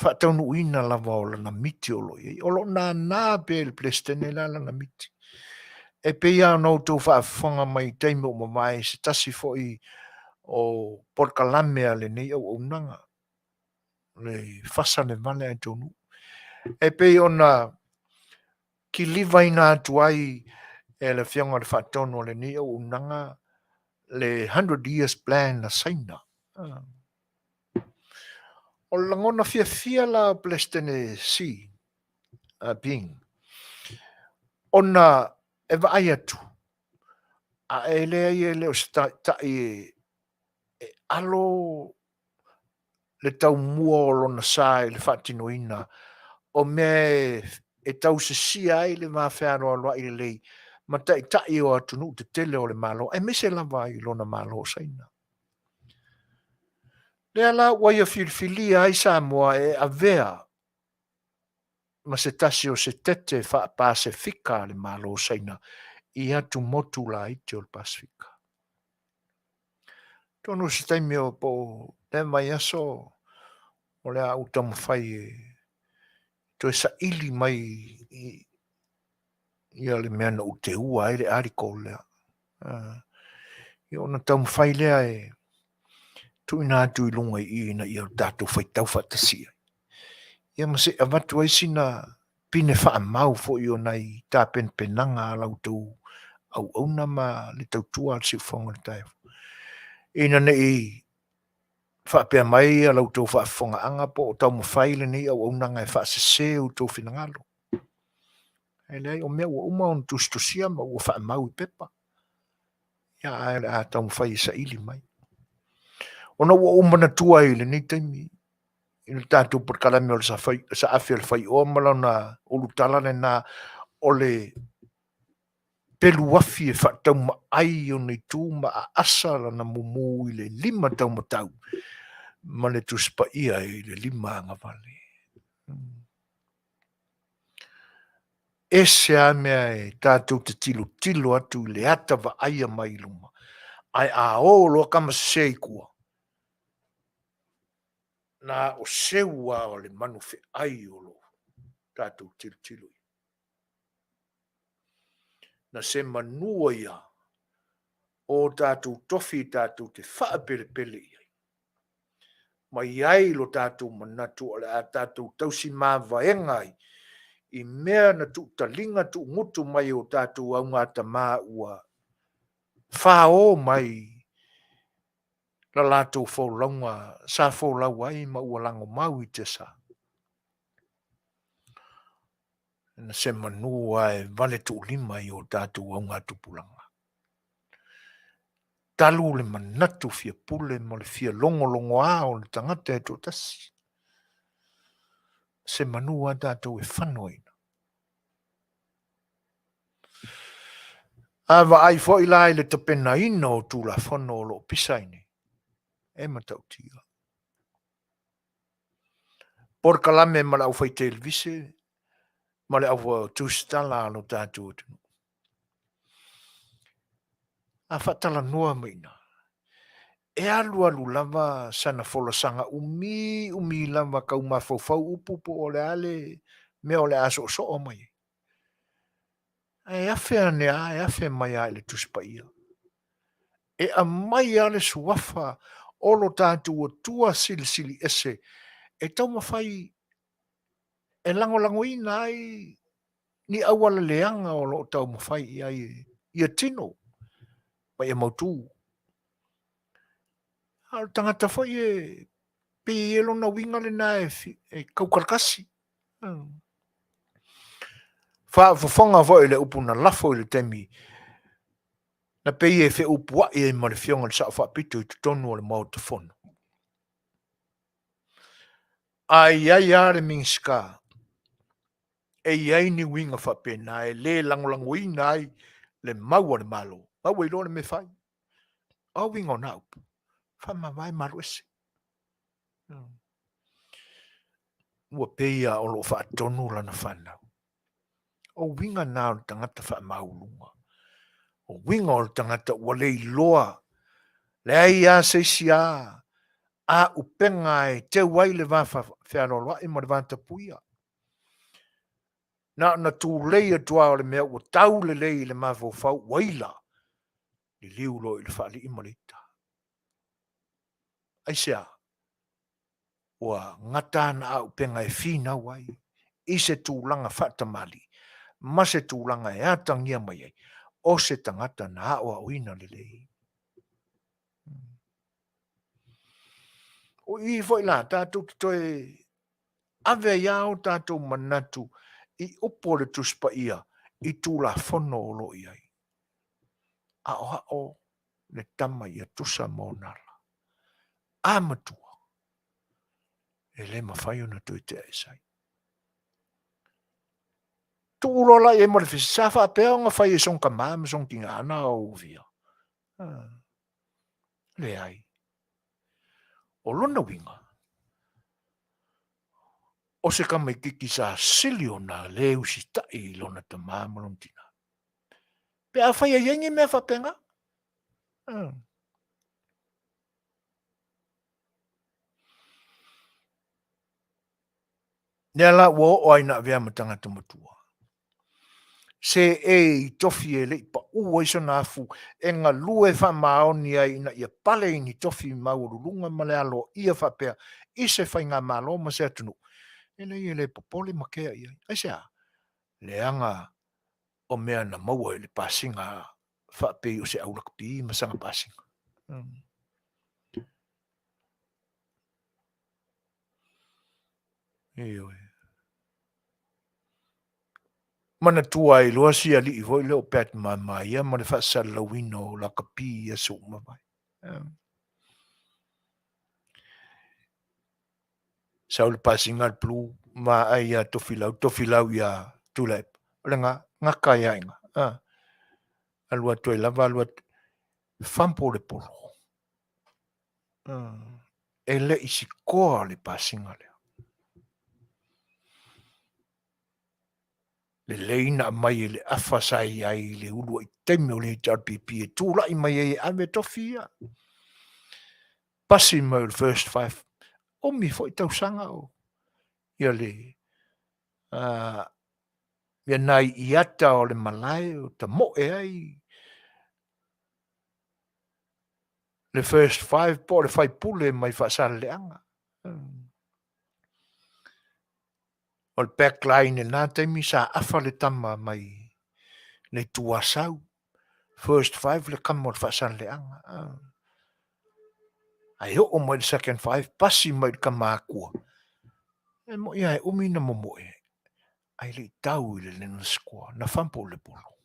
A: whaataunu ina lava o lana miti o loi. O lo nā pe le Palestine la lana miti. E pe ia no tau whaafuanga mai teime o mamai se tasi foi o porkalamea le nei au unanga. Le fasa le vale ai tonu. E pe ona ki liva ina atu ai e le whianga le whaatono le nei au unanga le 100 years plan na saina. O langona fia la Palestine si ping. Ona e vai atu. A e le o tai e alo le tau mua o lona sae le whaatinoina o me e tau se sia ai le mawhero aloa I le lei ma tai o atunu te tele o le malo e me se lava I lona malo saina. Le ala wai a filfilia ai Samoa e avea ma se tasi o se tete wha Pasifika le malo saina I atu motu la iti o le Pasifika. Tonu se taimi o po le mai aso o le a utamu whai to sa ili mai ia le mea na ute ua e le ariko lea. I ona tamu whai lea e tu ina atu I lunga I ina I o tātou whai tau whatasia. Ia ma se avatu ai sina pine wha mau fo I o nei tā penanga a lau tau au auna ma le tau tua al si whonga le taifo. Ina nei whapea mai a lau tau whaafonga anga po o tau mawhaile nei au aunanga e whaasese o tau whinangalo. E lei o mea ua uma on tustosia ma ua wha mau I pepa. Ia a tau mawhai sa ili mai. Ona ua uma na tua ile nei taimi. Ina tātou por kalame o sa A Le Fai'oa malau na ulutalane na o le pelu wafi e whaatau ma ai o nei tū ma a asa la na mumu I le 5 tau matau. Ma le tuspa ia I le 5 anga vale. Ese a mea e tātou te tilo atu I le ata wa aia mai luma. Ai a o loa kama sei kua. Na o seua o le manu fe ai o lo. Tātou tilo. Na se manua ia o tātou tofi tātou te whaapele ia. Mai ai lo tātou manatu o le a tātou tausi māwaengai I mea na tu talinga tu ngutu mai o tātou au ngata mā ua whao mai la lātou whaulaunga sa whaulau ai ma ua lango mau I te sa. Na se manua e vale tu lima I o tātou au ngatu pulanga. Talu le manatu fia pule mo le fia longo a o le tangata e tō tasi. Se manua tātou e whanoina. Awa ai fo I lai le tapena ina o tūla whano o lo pisaini. E matau tia. Por kalame ma le au whai televise, ma le au tūstala alo tātou atunu. A Faatalanoaga maina. E alu lava sana folosanga umi lava kau mafau upu o le ale me o le aso o mai. E afe anea, e afe mai a le tuspaia. E a mai a le suafa o lo tātou o tua sili ese. E tau mawhai e lango ina ai ni awala leanga o lo tau mawhai ai ia tino. Mai e mautu. Al tangata foi e pe elo na winga le na e kaukarkasi. Fofoga foi le upuna lafo le temi. Na pei e fe upua e mo le fionga sa fa pitu tu tonu le mo te fono. Ai le minska. E ni winga fa pena e le langolango ina ai le maua le malo. Au e le me fai. Au winga o nau. Fa mawai maruese. Ua peia o lo fa tonu lana whanau. O winga nā o tangata wha maulunga. O winga o tangata ua le iloa. Le ai a seisia. A upenga e te wai le wafa whearoloa e mo le wanta puia. Na tū leia tua o le mea ua tau le lei le mawho whau waila. Li liu lo i le whaali i malita. Aisea. Ua ngata na a upenga e whina wai. I se tūlanga whatamali. Ma se tūlanga e atangia mai ai. O se tangata na a oa uina le lei. O i foi la tātou ki toi ave iau tātou manatu i upo le tuspa ia i tūla whono o lo iai. A oha o le tama ia tusa monala. A matua. E le mawhai ona tui te aisai. Tūrola e mo le fisafa pēo ngā whai e sonka māma sonki ngā ana o uvia. Le ai. O lona winga. O se kama i kiki sa sili o nā leu si tai lona ta māmalontina. Pe a whai a yengi mea whapenga? Nea la wo o aina vea matanga tamatua. Se e tofi e le pa ua iso nā fu e ngā lue wha maoni ai ina ia pale ni tofi maurulunga male alo ia whapea i se whai ngā malo ma se atunu. E le popole makea ia. Aisea, le anga o mea na maua i le pasinga whapei o se aulakapi ma sanga pasinga. Eoi. Mana tua i loa si ali i voi leo pet mai ia ma le whasa lawino la kapi ia so mawai. Sau le pasinga al plu ma ai a tofilau ia tulep. Nga kai ainga. Alua toi lava alua whampo le polo. E le isi koa le pasinga leo. Le leina mai le afasai ai le ulu i teme o le HRPP e tūla i mai e ame tofia. Pasi mai le first five. O mi fo i tau sanga o. Ia le. Ia nai i ata o le malai o ta moe ai. Le first five po le fai pule mai whaasara le anga. O le backline e nā teimi sa afa le tama mai le tuasau. First five le kama o le whaasara le anga. Ai o mai le second five pasi mai le kama akua. E mo ia e umina mo moe. Ai le tau i le lena skoa. Na whampo le polo.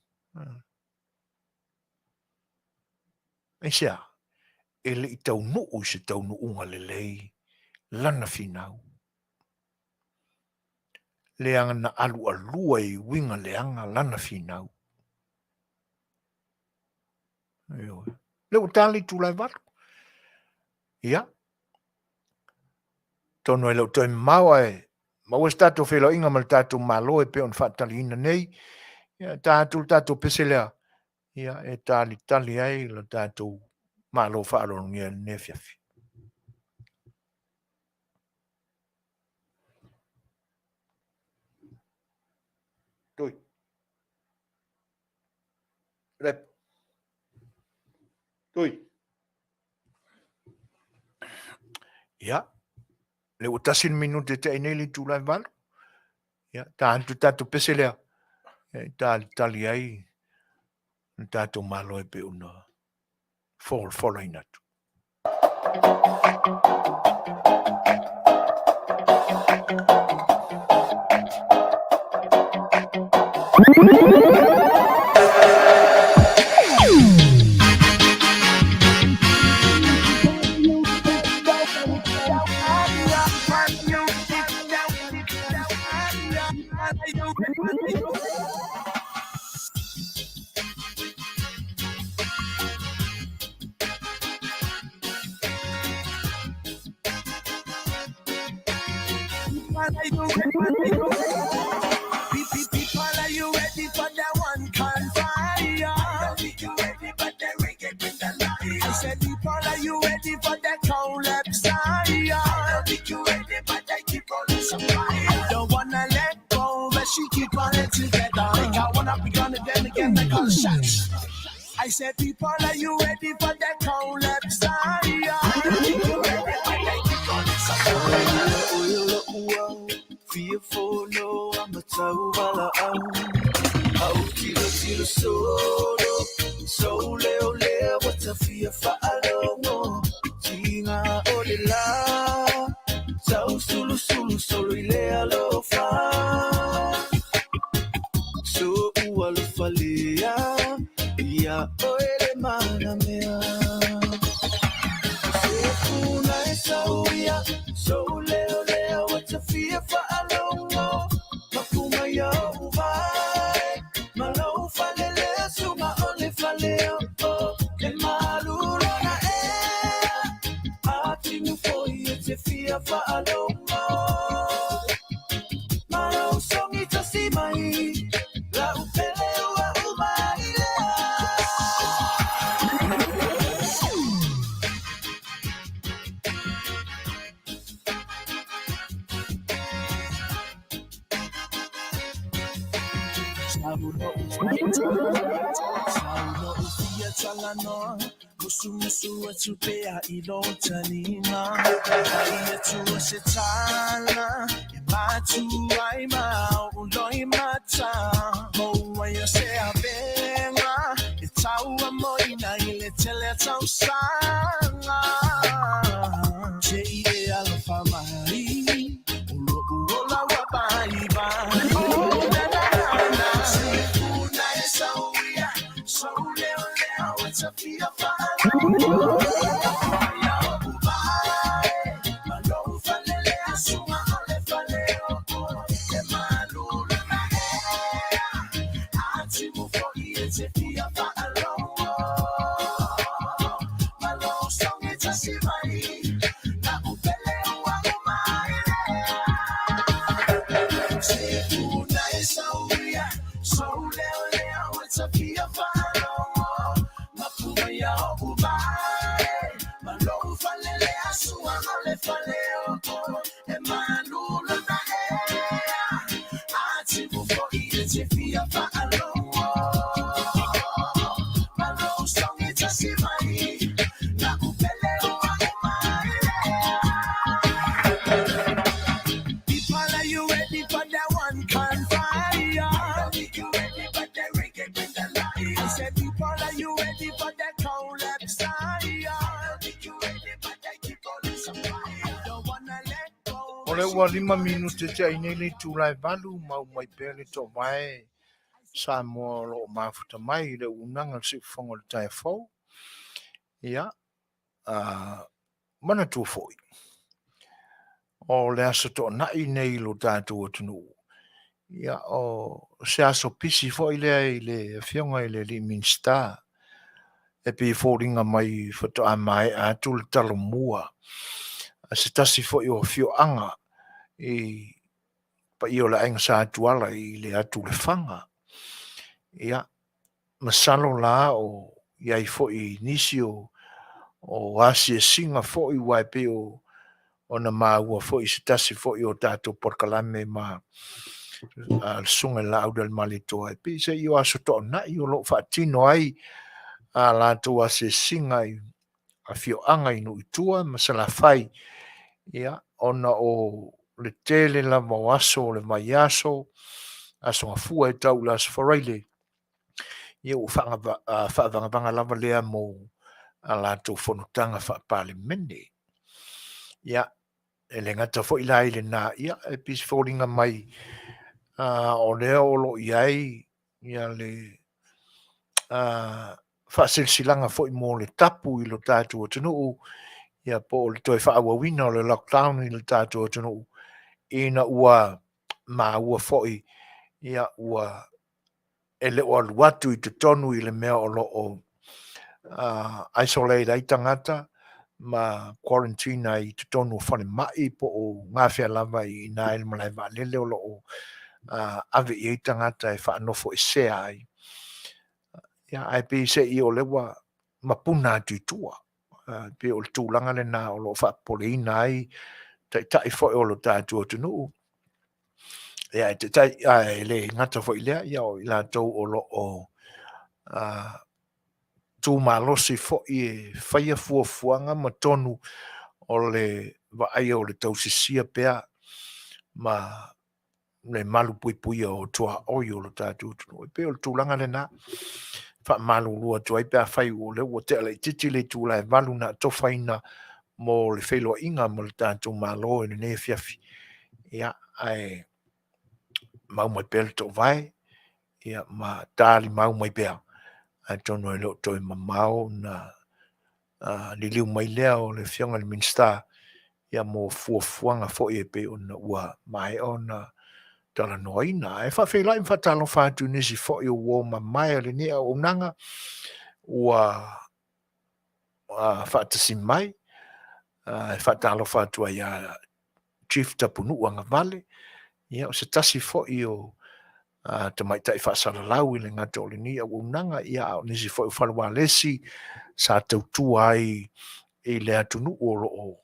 A: Ai sea. E le i tau nuu se tau nuunga le lei. Lana finau. Leanga na alu alua i winga leanga lana finau. Leu tali tūlai waru. Ia. Tono e leu toi maua e. Maua e stato whelo inga mal tato malo e pe on whatali ina nei. Ia tato peselea. Ia e tali ai lo tato malo whaalo ngia nefiafi. Toi. Rep. Toi. Ia. Le utasin minute te eneli tūlai walu. Ia. Tato peselea. Tali ai. Tato malo e pe una. Follow inatu.
C: People, are you ready for that one called fire? I think you ready for the reggae with the light. I said, people, are you ready for the collapse? I think you ready, but I keep on some fire. Don't wanna let go, but she keep on it together. Like I wanna be gone again, I call shots. I said, people, are you ready for the collapse? I think you ready, but I keep on it some fire. Fearful, no, I'm a tauvala how tiro so leo, what's a fear for alone? Tinga olila, tau sulu, so lea lo fa. So ualufalia, ya oele mana mea. Sefuna esauia, so leo, what's a fear for alone? Mafuma ya uvai, malo falele, suma ole faleo, ke malula na ati mufoi ete fear for alone. Malo songi tasimai, la upelewa umaile. Sauno ufia talanoa, musu atupea ilotanina. Aia tua setala, matu ai uloi mata. Moa yo se avenga, taua moina ile tele tau sanga. Che alfa mai, ulola wabaiba. So leo, it's a fear for
A: Ole ua 5 minute te aine le tūlai valu mau mai pēle tō mai sa mo lo mafuta mai le unanga si whango le tai fau. Ia, mana tū foi. O le aso tō nai nei lo tātou atunu. Ia, o se aso pisi foi le Afioga le Minisita. E pi fōringa mai whato a mai a tūle talo mua. Se tasi foi o Afioga. Pa i o la inga sa atuala i le atu le whanga. Ia, masalo la o iai fo i nisi o asi e singa fo i waipe o na maua fo i se tasi fo i o tato porkalame ma sunga la au del malitoa. Pi se i o aso to na i o lo whaatino ai a la tu asi e singa i Afioga i no itua masala fai. Ia, ona o le tele la mawaso le maiaso aso ngafua e tau las foraile ia u whaavanga lava lea mo a la tau whanutanga whaapalemene ia e le ngata fo ilai le nā ia e pisi fōringa mai o lea olo iai ia le whaasilsilanga fo i mo le tapu i lo tātua tunu ia po le toi whaawawina o le lockdown i lo tātua tunu ina ua ma ua foi ia ua ele o alu atu I te tonu I le mea o lo o isolate ai tangata ma quarantine ai te tonu o whane mai po o ngā whea lava I nā ele malai wa lele o lo o ave I tangata e whaanofo e sea ai. Ia ai pe se I o lewa mapuna atu I tua. Pe o le tūlanga le nā o lo whaapoleina ai tai fo o lo tātu o tunu. Ia te tai le ngata fo I lea ia o I la tau o lo o tū malosi fo I whaia fuafuanga ma tonu o le vaai o le tausisia pea ma le malu pui pui o tua oi o lo tātu tunu. Pe o le tūlanga le nā fa malu lua tuai pea whai o le o te ale titi le tūla e malu na tofaina mo le whailua inga mo le tātu malo e ne fiafi. Ia ai mau mai pēr to vai, ia ma tāli mau mai pēr. Ai tono e lo toi mamau na li liu mai lea o le fionga le Minisita, ia mo fuafuanga fo e pe o na ua mai o na Faatalanoaga. E whawhila I whatalo whātu nisi fo I o wō ma mai o le nea o nanga ua whaatasi mai, e whatalo whātu ai a Chief Tapunu anga vale, ia o se tasi fo I o te mai tai whaasalalau I le ngata o le ni au nanga ia o nisi fo I whalua lesi sa tautua ai I le atunu o lo o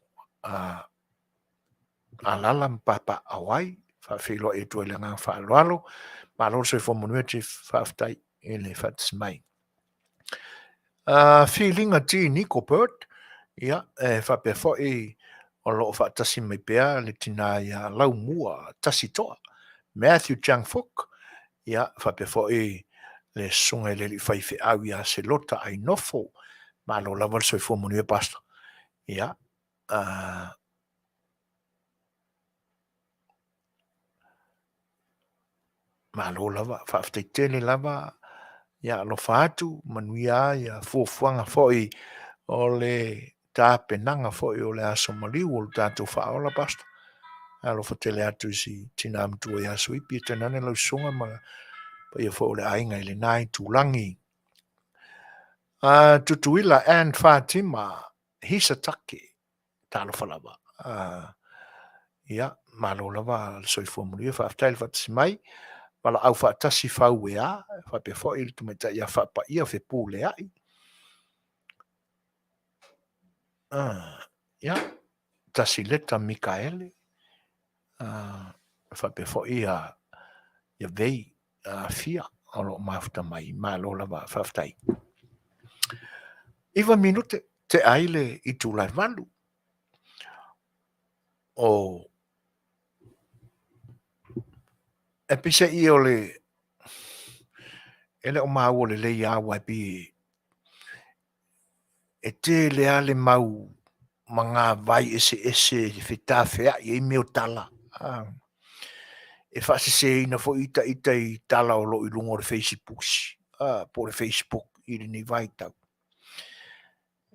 A: alala mpapa awai whawhilo e tua le ngā whaaloalo ma lo se fo monue te whaftai I le whatasmai. Feelinga ti Nico Bird, ia whape fo I o lo whaatasi mai pēr le tina ia lau mua tasi toa. Matthew Chang Fook, ia whape fo I le sunga le li whaife au ia se lota ai nofo ma lo lawal soi fo monue pasta. Ia, ma lo lava, whaftai tele lava, ia lo whaatu, manuia, ia fuafuanga fo I o le tāpenanga fo I o le aso maliu o le tātou whaola pasta. Alo whatele atu si tina amtua ia sui pia tenane lau sunga ma pa ia fo le ainga I le nai tūlangi. Tutuila and Fatima Hisatake talo whalawa. Ia, malo lava soifua mulia whaaftail whatasimai, wala au whaatasi whauea, whape fo I tu meta ia whapa ia whe pūle ai. Ia, tasi leta Mikaele, whape fo ia vei fia, alo mafuta mai, malo lava whaaftai. Iwa minute te aile I tūlai walu. O epise I o le ele o mau o le lei awa pi e te le ale mau manga vai ese fetafea I meo tala. E whasi se ina fo ita I tala o lo I lungo le Facebook. Po le Facebook I le ni vai tau.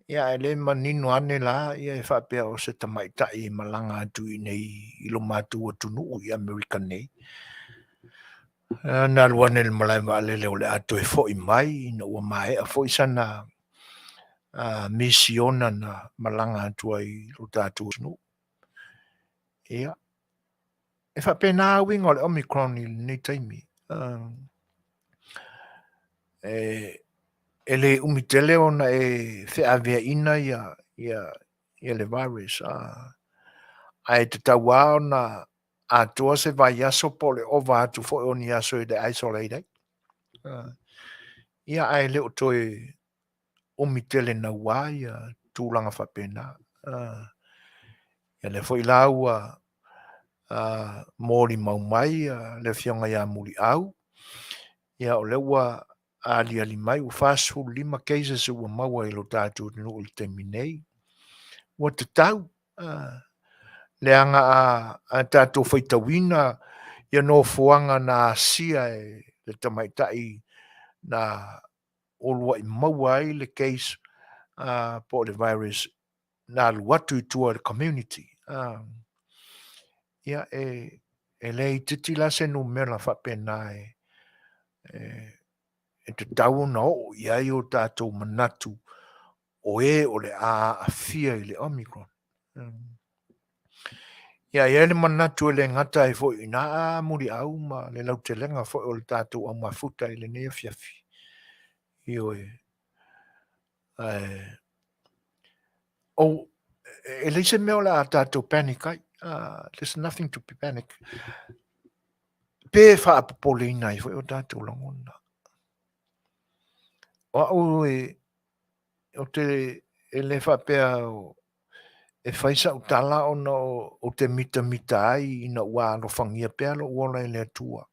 A: Ia ele manino ane la ia e whapea o se tamaitai malanga atu I nei I lo matu o tunu I American nei. Na luane le malai wale leo le atu e fo I mai na ua mai a fo I sana misiona na malanga atu ai lo tatu tunu. Ia. E whapea nā winga o le Omicron I nei taimi. Ele umitele ona e wheawea ina ia le virus. Ai te taua ona atua se vai aso po le ova atu fo oni aso I le isolate. Ia ai leo toe umitele na wai tūlanga whapena. Ia le fo I laua mōri mau mai le fionga ia muri au. Ia o leua ali mai u fasu 5 cases ua maua I lo tātou tunu I te minei. Ua te tau. Le anga a tātou whaitawina ia no fuanga na sia le tamaitai na olua I maua ai le case po le virus na luatu I tua le community. Ia e le titi la se numera fa pena e te tau na o iai o tātou manatu o le a afia i le Omicron. Ia le manatu e le ngata e fo ina muri au ma le lau te lenga fo o le tātou au mafuta i le nea fiafi. Io e le se meo la tātou panic ai. There's nothing to be panic. Pe fa apopole ina i fo o tātou langona. O te le fa pea e faisa utala o te mita ai ina ua lo fangia pea lo uola e le atua.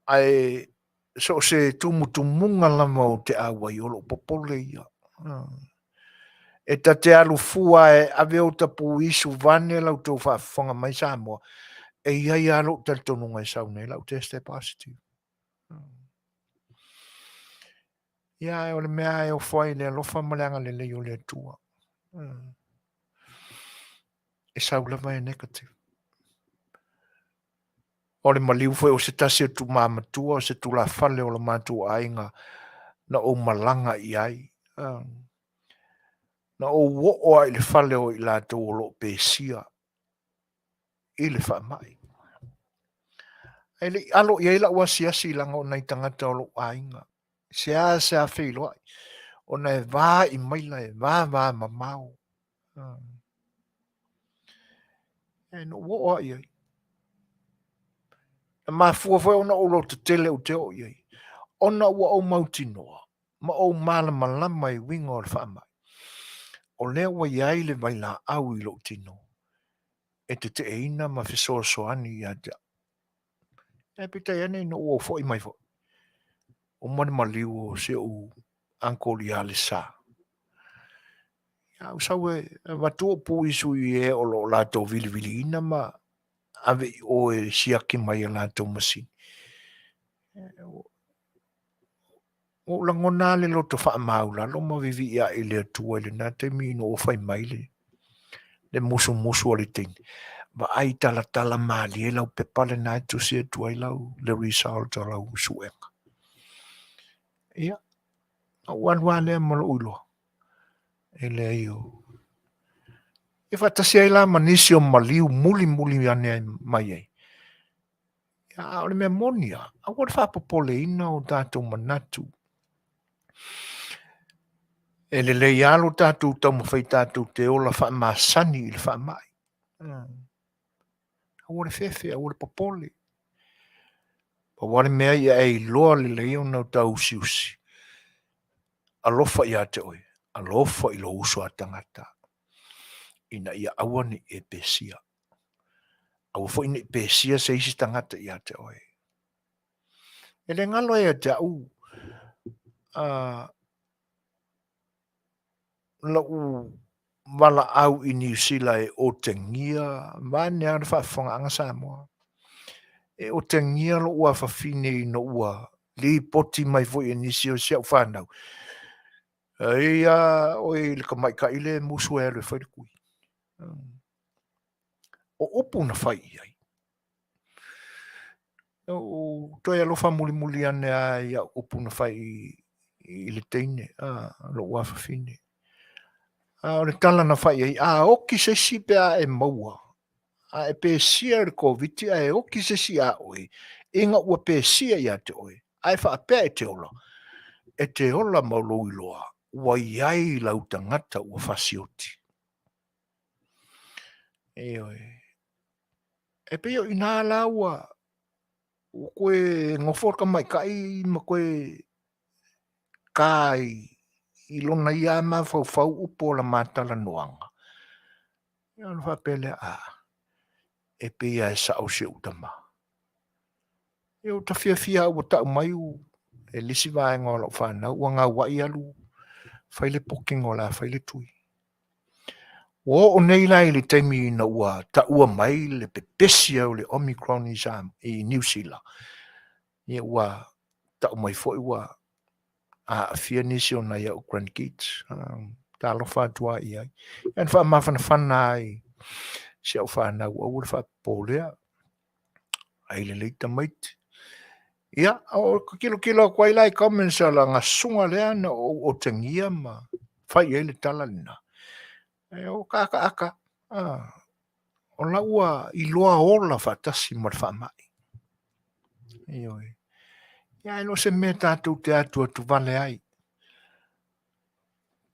A: Ai so se tumutumunga lama o te awa i olo popole ia. E ta te alu fua e ave o tapu isu vane lau tau whaafonga mai Samoa. E iai alo tal tonunga i saune lau teste positive. Ia e ole mea e o fwai le alofa maleanga le leo le atua. E saulava e negative. O le maliu foi o se tasi o tu mamatua, o se tu la fale o le matua ainga na o malanga i ai. Na o wo ai le fale o i la tau o lo pesia. I le wha mai. E le alo i eila ua siasi langa o nei tangata o lo ainga. Se a whilo ai. O nei vā i maila e vā mamau. E no wo ai ai. Ma fua foi ona o lo te tele o te o iei. Ona ua o mauti noa. Ma o malama lama i winga o le whaamai. O lea ua iai le vai la au i lo tino. E te eina ma fisoa soani i aja. E pita iane no ua foi mai foi. O mani maliu o se u ankoli ale sa. Ya usau e watu pu isu i e o lo lato vili ina ma ave o e siaki mai la to masi. O la ngona le lo to fa maula lo mo vivi ia ile tu ile na te mi no fai mai le musu o le tin. Ba ai tala mali e lau pe pale na tu se tu ai lau le result o lau suenga. Ia. Wan e mo lo ulo. Ele io. E fatasi ai la manisi o maliu muli ane mai ai. Ya ole me monia. A what fa popole ina o dato manatu. E le ialo tātou tau whai tātou te ola wha masani i le wha mai. Awore whewhe, awore popole. Pa ware mea ia e loa le leo nau tau siusi. Alofa ia te oe. Alofa i lo uso a tangata. Ina ia awane e pesia. Awa fo ina e pesia se isi tangata ia te oe. E le ngalo e te au. Lau wala au i New Zealand e o te ngia, mane ana whaafonga anga Samoa. E o te ngia lo ua whawhine i no ua, li poti mai voi e nisi o siau whanau. Ia, oi le ka mai ka ile musu e le whairikui. O opu na whai iai. O toi alofa muli ane a ia opu na whai i le teine, lo ua whawhine. O le tala na whai ai, oki se si pea e maua. E pe sia le COVID, e oki se si a oi. Inga ua pe sia ia te oi. Ai wha pea e te ola. E te ola maulou iloa. Ua iai lau tangata ua whasioti. E oi. E pe o ina la ua. O koe ngoforka mai kai ma koe kai i lona ia ma fau upo la Faatalanoaga. Ia le whapele e pe ia e sa o se utama. E o ta fia ua tau mai u e lisi vaenga o lau whanau ua ngā wai alu whaile poking o la whaile tui. O nei lai le teimi na ua ta ua mai le pepesia o le Omicron i New Zealand. Ia ua tau mai fo ua a fia nisi o na ia o grandkids. Ta alofa atua i ai. Ian wha mawhana whana ai. se o whanau au le whapolea, ai le leita maiti. Ia, o kilo kwai lai comments ala ngā sunga lea na o tangia ma whai ele tala lina. E o kaka aka, o la ua I loa ola whatasi ma le whamai. Ioi. Ia ino se mea tātou te atua tu vale ai.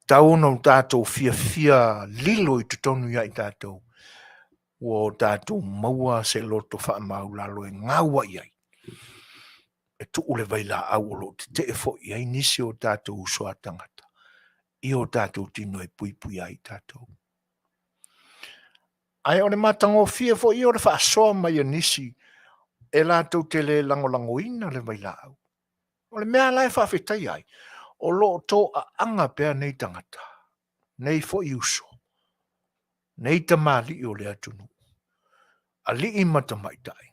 A: Tauna o tātou fia lilo I tutonu ia I tātou. O tātou maua se loto whamau lalo e ngaua iai. E tu ule vai la au lo te e fo iai nisi o tātou usua tangata. I o tātou tino e pui ai tātou. Ai o le matango fia fo I o le whaasoa mai a nisi e lātou te le langolango ina le vai la au. O le mea lai whawhetai ai. O lo tō a anga pēr nei tangata. Nei fo I uso. Nei tamali o le atunu. A li I matamaitai.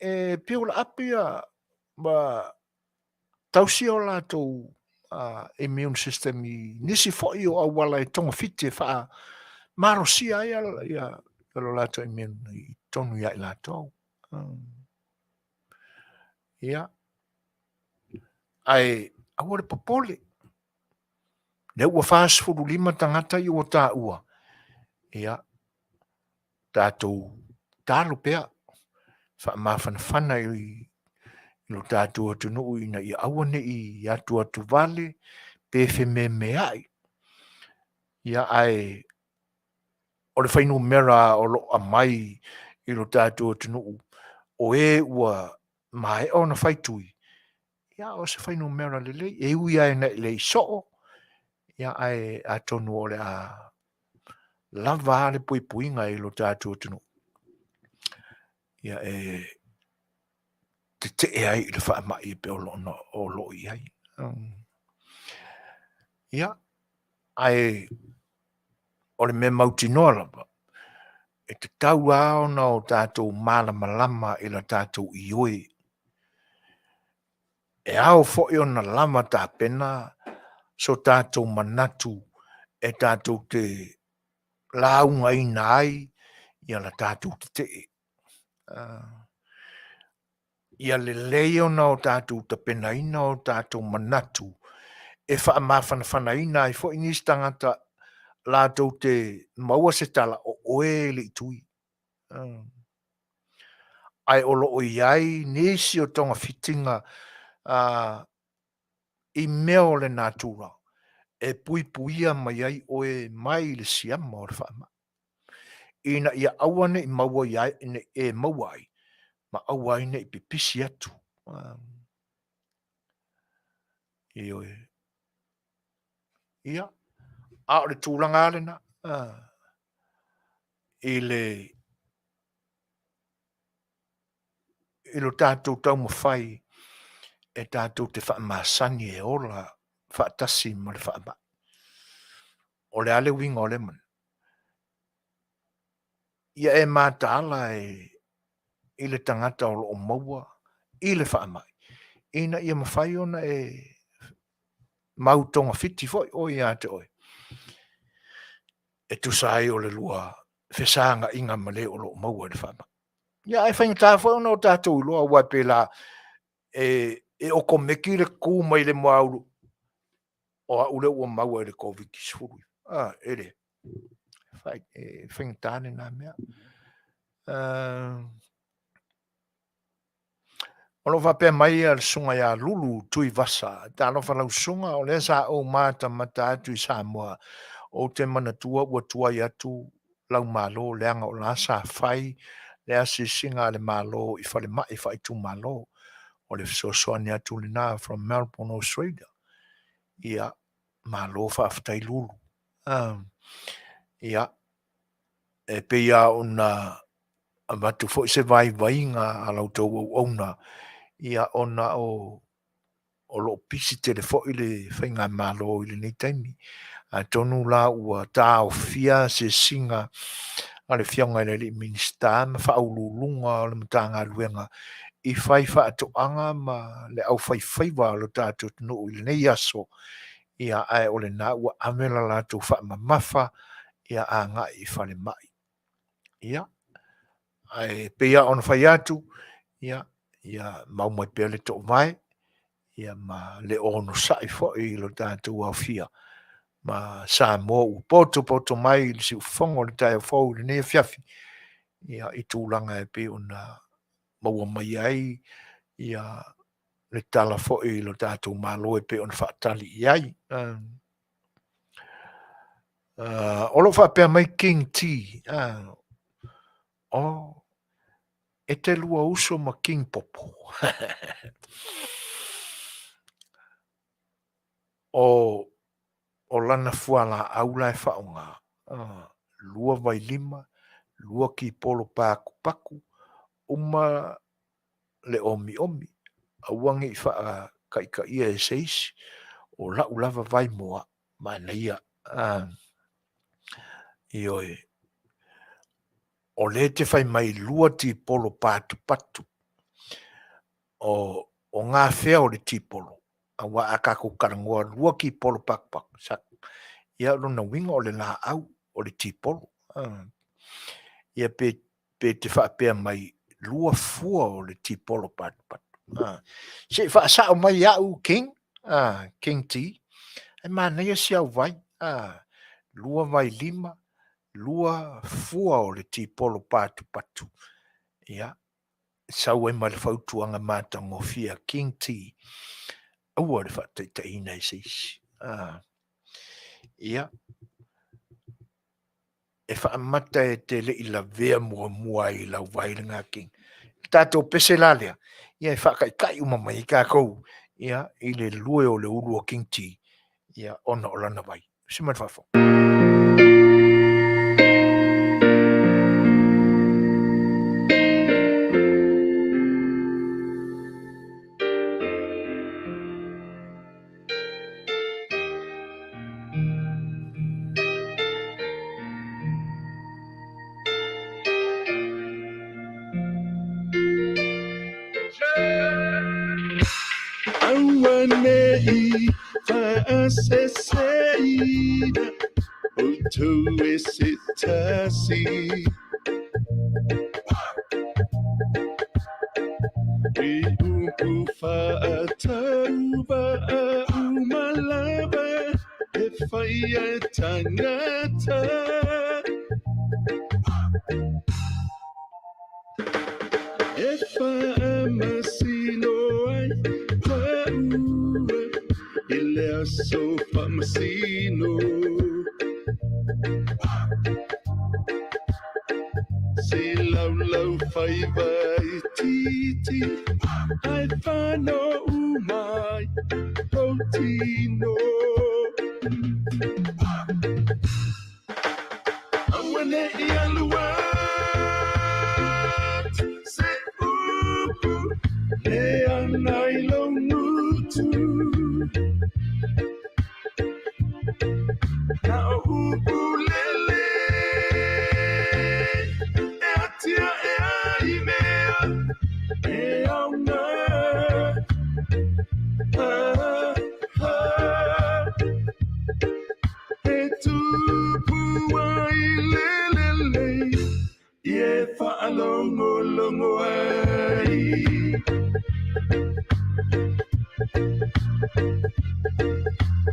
A: E piola apia ba tausi o lātou immune system I nisi fo I o awala e tonga fiti e wha marosia ia lo lātou immune I tonu ia I lātou. Ia. Ai awale popole. Ne ua fast food lima tangata I o tā ua. Ia. Tātou tālu pea. Wha mawhanawhana I lo tātou atunu ina I awane I atua tu vale. Pefe me ai. Ia ai. O le whainu mera o lo amai I lo tātou atunu. O e ua mai o na whaitui. Ia o se whainu mera lele. E ui ai na le soo. Ia ai atonu o le a lava le puinga I lo tātou atunu. Ia e te ai le whaamai pe o lo I ai. Ia, ai o le me mautinoa lava. E te tau ao na o tātou malama I la tātou Ioi. E ao fo'i o na lama tā pena so tātou manatu e tātou te launga I nai ia la tātou te. Ia le leo na o tātou ta pena ina o tātou manatu e wha mawhanawhana ina I fo'i nis tangata lātou te maua se tala o oe li tui. Ai olo o iai nisi o tonga fitinga I meo le nātura. E puia mai ai oe mai le siama o le whaama. Ina ia awane I maua iai e maua ai. Ma aua ina I pipisi atu. Ioe. Ia. A o le tūlanga alena. I lo tātou tau mawhai e tātou te whaamasani e ola whaatasi ma le whaama. O le ale winga o le man. Ia e mātala I le tangata o lo maua I le whaama. Ina ia mawhai ona e mautonga fiti foi o ia te oi. E tu sai o le lua whesanga inga male o lo maua le whaama. Ia e whainga tā foi ona o tātou loa wape la e o komeki le kū mai le mauru o a ule ua maua le COVID kisfuru. Ere. Whainga tāne nā mea. Ono whape mai al sunga ia lulu tui vasa. Tā no whalau sunga o le sa o mata mata atu I Samoa. O te manatua ua tua I atu lau malo leanga o la sa whai lea si singa le malo I whale mai whai tu malo. O le Suasua ni atu le nā from Melbourne, Australia. Ia malo whaafatai lulu. Ia e pe ia ona watu fo se vai vainga a lau tau au ona. Ia ona o lo pisi telefo I le whainga malo I le nei taimi. A tonu la ua tā o fia se singa a le fionga I le Minisita ma whaululunga o le matanga luenga I whai whaatoanga ma le au Faiva lo tātou tunu I le nei aso ia ai o le nā ua amela lātou whaamamafa ia a ngā I whale mai. ia ai pea ona fai atu ia mau mai pea le to vai ia ma le ono sai fo I lo tātou awhia ma sa mo u poto mai le si ufongo le tai fo le ne fiafi ia I tūlanga e pe ona maua mai ai ia le tala fo I lo tātou malo e pe ona whaatali I ai olo whaapea mai King T e te lua uso ma King Popo o lana fuala aula e whaonga lua vai lima lua ki polo paku uma le omi auangi I wha ka ia e seisi o la ulava vai moa mana ia Ioe o le te whai mai lua ti polo patu o ngā whea o le ti polo a wa akako karangoa lua ki polo paku sak ia rona winga o le la au o le ti polo ia pe te whaapea mai lua fua o le ti polo patu se wha o mai au King T e mana ia si au vai lua vai lima lua fua o le ti polo patu ia sau e ma le fautuanga mata ngofia King T au le whaataitai seisi ia e whaamata e te le I la vea mua I lau vailinga King tātou pese lalea ia e whakaikai umamai I kākou ia I le lue o le ulu o King T ia ona o lana vai siman whafo
B: Awanei fa'aseseina Oto e sitasi I upu fa'atauba umalava E whaia tangata E whaamasino ai Paua I lea so whaamasino Se lau Faiva I titi Ai whano umai Hotino Awane I aluat Se upu Le anai lo mutu Na upu lele E atia e aimea E auna E tupu ai lelele Ie whaalongo ai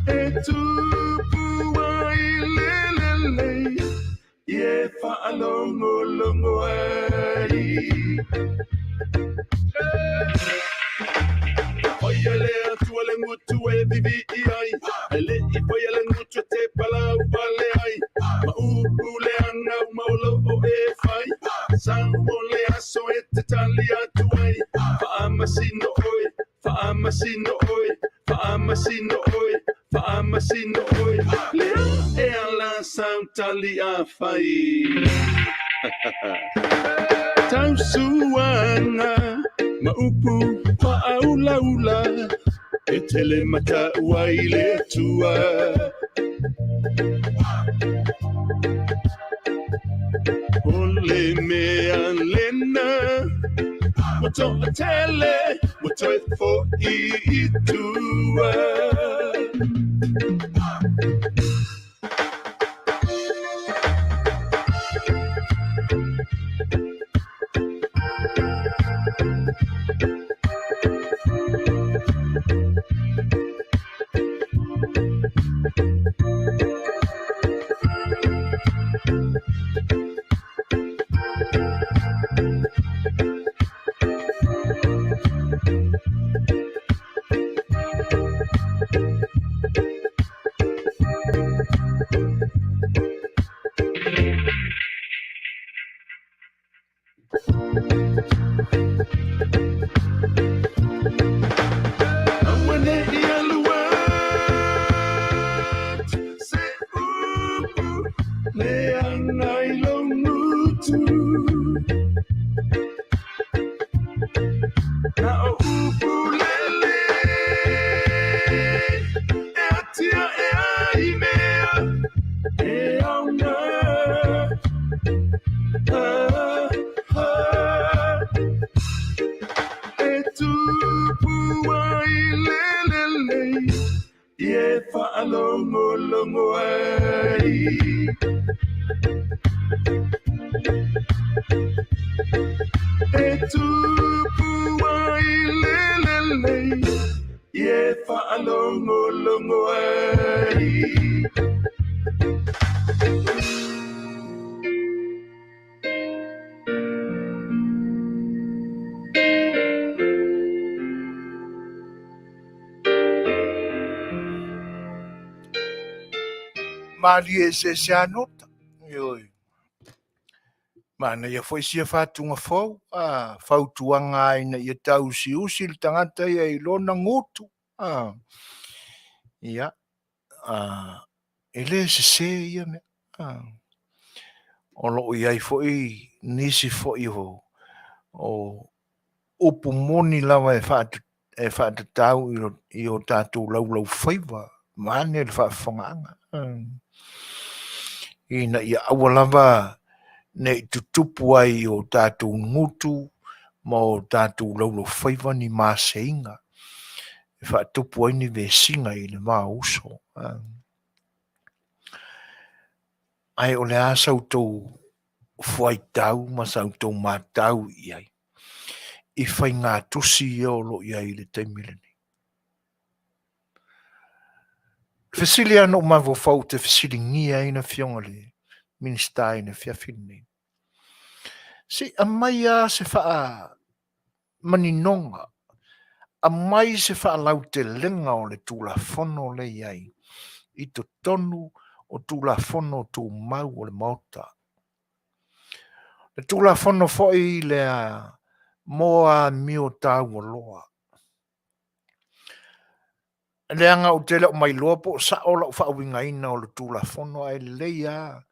B: E tupu ai lelele Ie whaalongo ai Oia lea tuale ngutu e vivi I ai Ele I poia le ngutu te palau vale ai Ma upu le ana maulo o e fai Sang o le aso e te tali atu ai Faamasino oi, faamasino oi Faamasino oi, faamasino oi Lea e ala sang tali a fai Tau suanga Maupu fa'aulaula E tele mata wai le tua Ole mea lena Wato a tele Wato e fo I tua le angai lo ngutu na o upulele e atia e aimea e auna e tupu ai lelele e whaalongo longo ai e tupu ai lelele e whaalongo longo ai
A: Mali e se anota. Ioi. Mana ia foi sia fatunga fau, fautuanga ina ia tau si usi le tangata ia i lona ngutu. Ia, ele se ia me. O lo ia i foi nisi foi o upu moni lava e fatu tau i o tatu lau Faiva. Mane le whaafonganga. Ina ia awalava ne tutupu ai o tātou ngutu, ma o tātou laulo Faiva ni māseinga. E whaatupu ai ni vesinga i le mā uso. Ai o le asau tau fuai tau, ma sau tau mātau i ai. I whai ngā tusi i o lo i ai le teimileni. Fesili ano mawo fau te fesili ngia ina fionga le Minisita ina fiafini. Si amaya se faa maninonga. Amai se faa lau te lenga o le tula fono le iai. I to tonu o tula fono tu mau o le mauta. Le tula fono foi le moa mio tau o loa. Le anga o tele o mai loa po sa o lau faa winga ina o le tula fono ai le ia.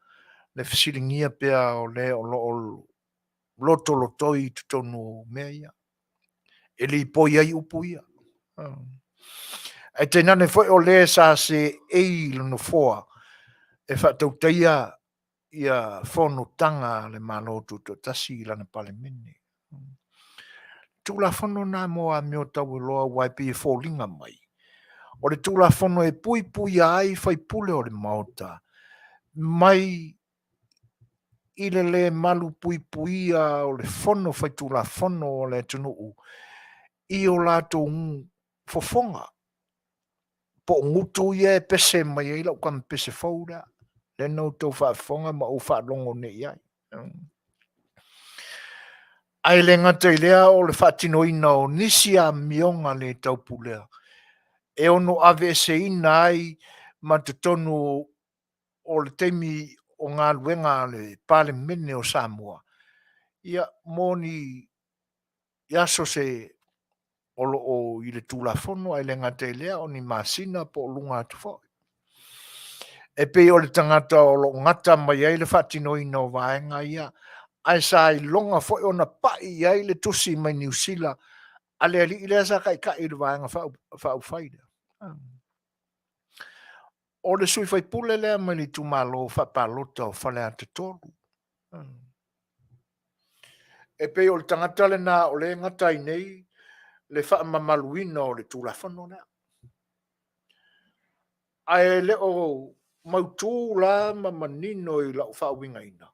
A: Le fisilingia pea o le o loto lotoi tu tonu mea ia. E li poi ai upu ia. E tenane foi o le sa se ei no foa. E whatau teia ia fono tanga le malotu to tasi lana pale mene. Tula fono na moa meo tau loa waipi e fōlinga mai. O le tula fono e pui pui ai fai pule o le maota. Mai ile le malu pui puia o le fono fai tula fono o le tunuu. I o lato fofonga. Po ngutu ia e pese mai e lau kam pese faura. Le no tau whaafonga ma o whaalongo ne iai. Ai le ngata i lea o le whaatino ina o nisi a mionga le tau pulea. E ono ave se ina ai ma te tonu o le teimi o ngā luenga le pale mene o Samoa. Ia moni iaso se olo o i le tula fono ai le ngata i lea o ni masina po lunga atu fo. E pe o le tangata o lo ngata mai ai le whaatino ina o vaenga ia. Ai sa i longa fo o na pai ai le tusi mai New Zealand. Ale ali i lea sa kai kai le vaenga whau whaida. O le sui fai pule lea mai li tu malo whapalota o whale ate tolu. E pe o le tangata le na o le ngata i nei le wha mamaluina o le tula whano nea. Ai le o mautu la mamanino i lau whawinga ina.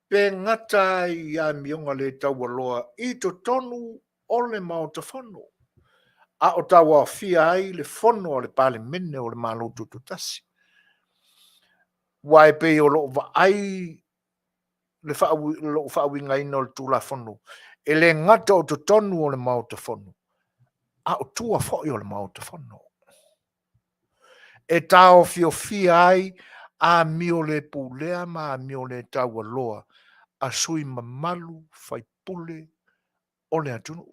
A: Pe ngata i a mionga le tau aloa i to tonu o le maota whano. A o tawa fia ai le whono o le pale mene o le malotu tutasi. Wai pe o lo va ai le whawinga ina o le tula whono. E le ngata o to tonu o le maota whono. A o tua whoi o le maota whono. E tau fia ai a mio le pulea ma a mio le tawa loa. A sui mamalu fai pule o le atunu.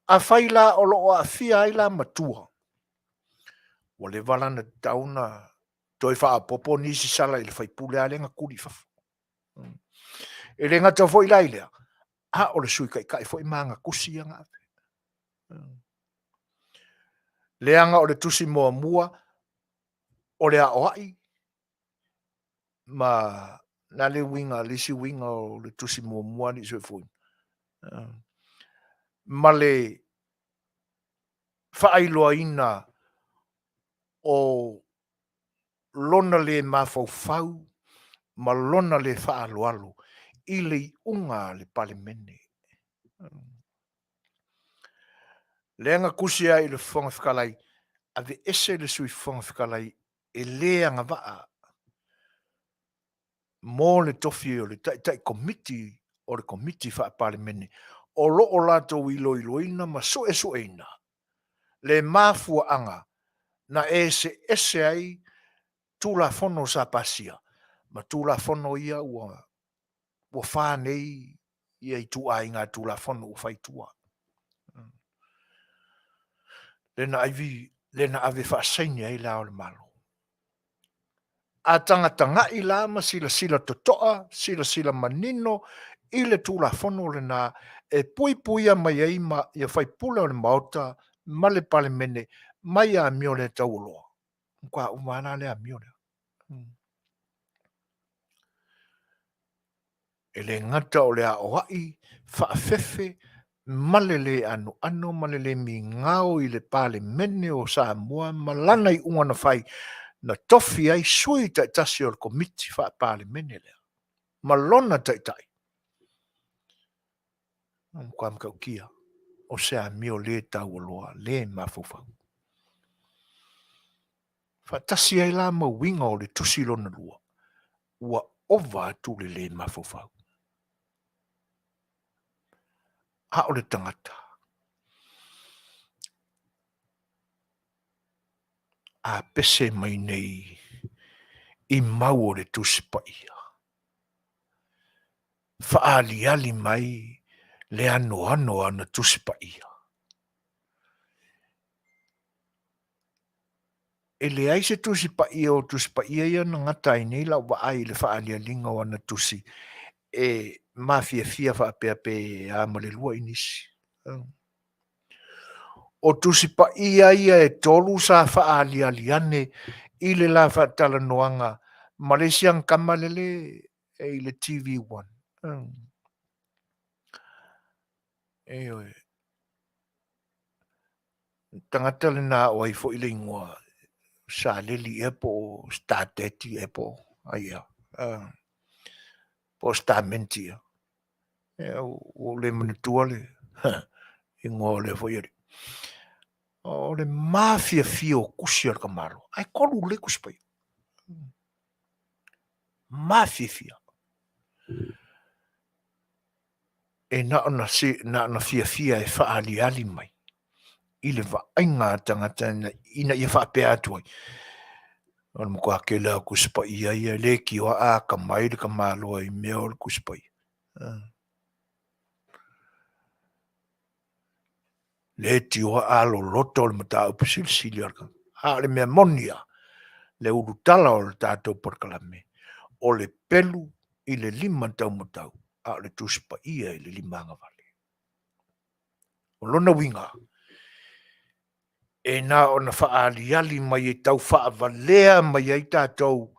A: A whaila o lo a fia ai la matua. O le valana tauna toi whaapopo nisi sala i le whaipule a lenga kuri whafu. E le ngata fo i lailea, o le sui kai fo i maanga kusi anga ape. Leanga o le tusi moa mua, o le Aoauli, ma na le winga, lisi winga o le tusi moa mua ni sui fui. Ma le whaailoa ina o lona le mawhauwhau, ma lona le whaaloalo, i le unga le palemene. Leanga kusia i le whonga whikalai, a ve ese le sui whonga whikalai, e leanga waa, mō le tofi o le tai komiti, o le komiti wha palemene, o loo lato i loiloina, ma so ina, le mafua anga, na ese ai, tula fono sa pasia, ma tula fono ia ua whanei, ia i tua inga tula fono u whaitua. Lena ave whaasaini ai lao le malo. A tanga i la ma sila totoa, sila manino, i le tula fono le na, e puia mai ai ma, ia whaipula o le maota, ma le palemene, mai a mio le tauloa. Kwa umana le a mio le. E le ngata o le Aoauli, whaafefe, malele ano malele mi ngao i le palemene o Samoa, malana i unga na whai, na tofi ai sui tasi o le komiti wha palemene lea. Malona tai. Kwa mkau kia, o sea mio le tau loa, le mafufau. Wha tasi ai la ma winga o le tusi lona lua, ua ova atu le mafufau. A o le tangata. A pese mai nei i mau o le tusi pa ia. Whaali mai le ano ana tusi pa ia. E le ai se tusi pa ia o tusi pa ia na ngata i nei la wa ai le whaali linga o ana tusi. E mafia whaapeape a malelua inisi. O tusi pa ia e tolu sa whaali ane i le la Faatalanoaga Malaysian kamalele e i le TV1. Eoi. Tangata le na o ai fo i le ingoa sa leli e po stateti e po aia. Po stamentia. O le manutua le ingoa le fo i eri. O le mafia fio kusi al kamaro. Ai kolu le kuspai. Mafia fia. E na ona fia e whaali mai. I le vainga tangata ina ia whaapea atu ai. Ona mko ake lea kuspa ia le ki o a ka mai le ka maloa i mea o le kuspa ia. Le ti o a lo loto le mata upu sili arka. A le mea monia le urutala o le tātou porkalame. O le pelu i le 5 tau matau. A le tuspa ia i le 5 vale. O lona winga. E na ona whaali mai e tau whaavalea mai ai tātou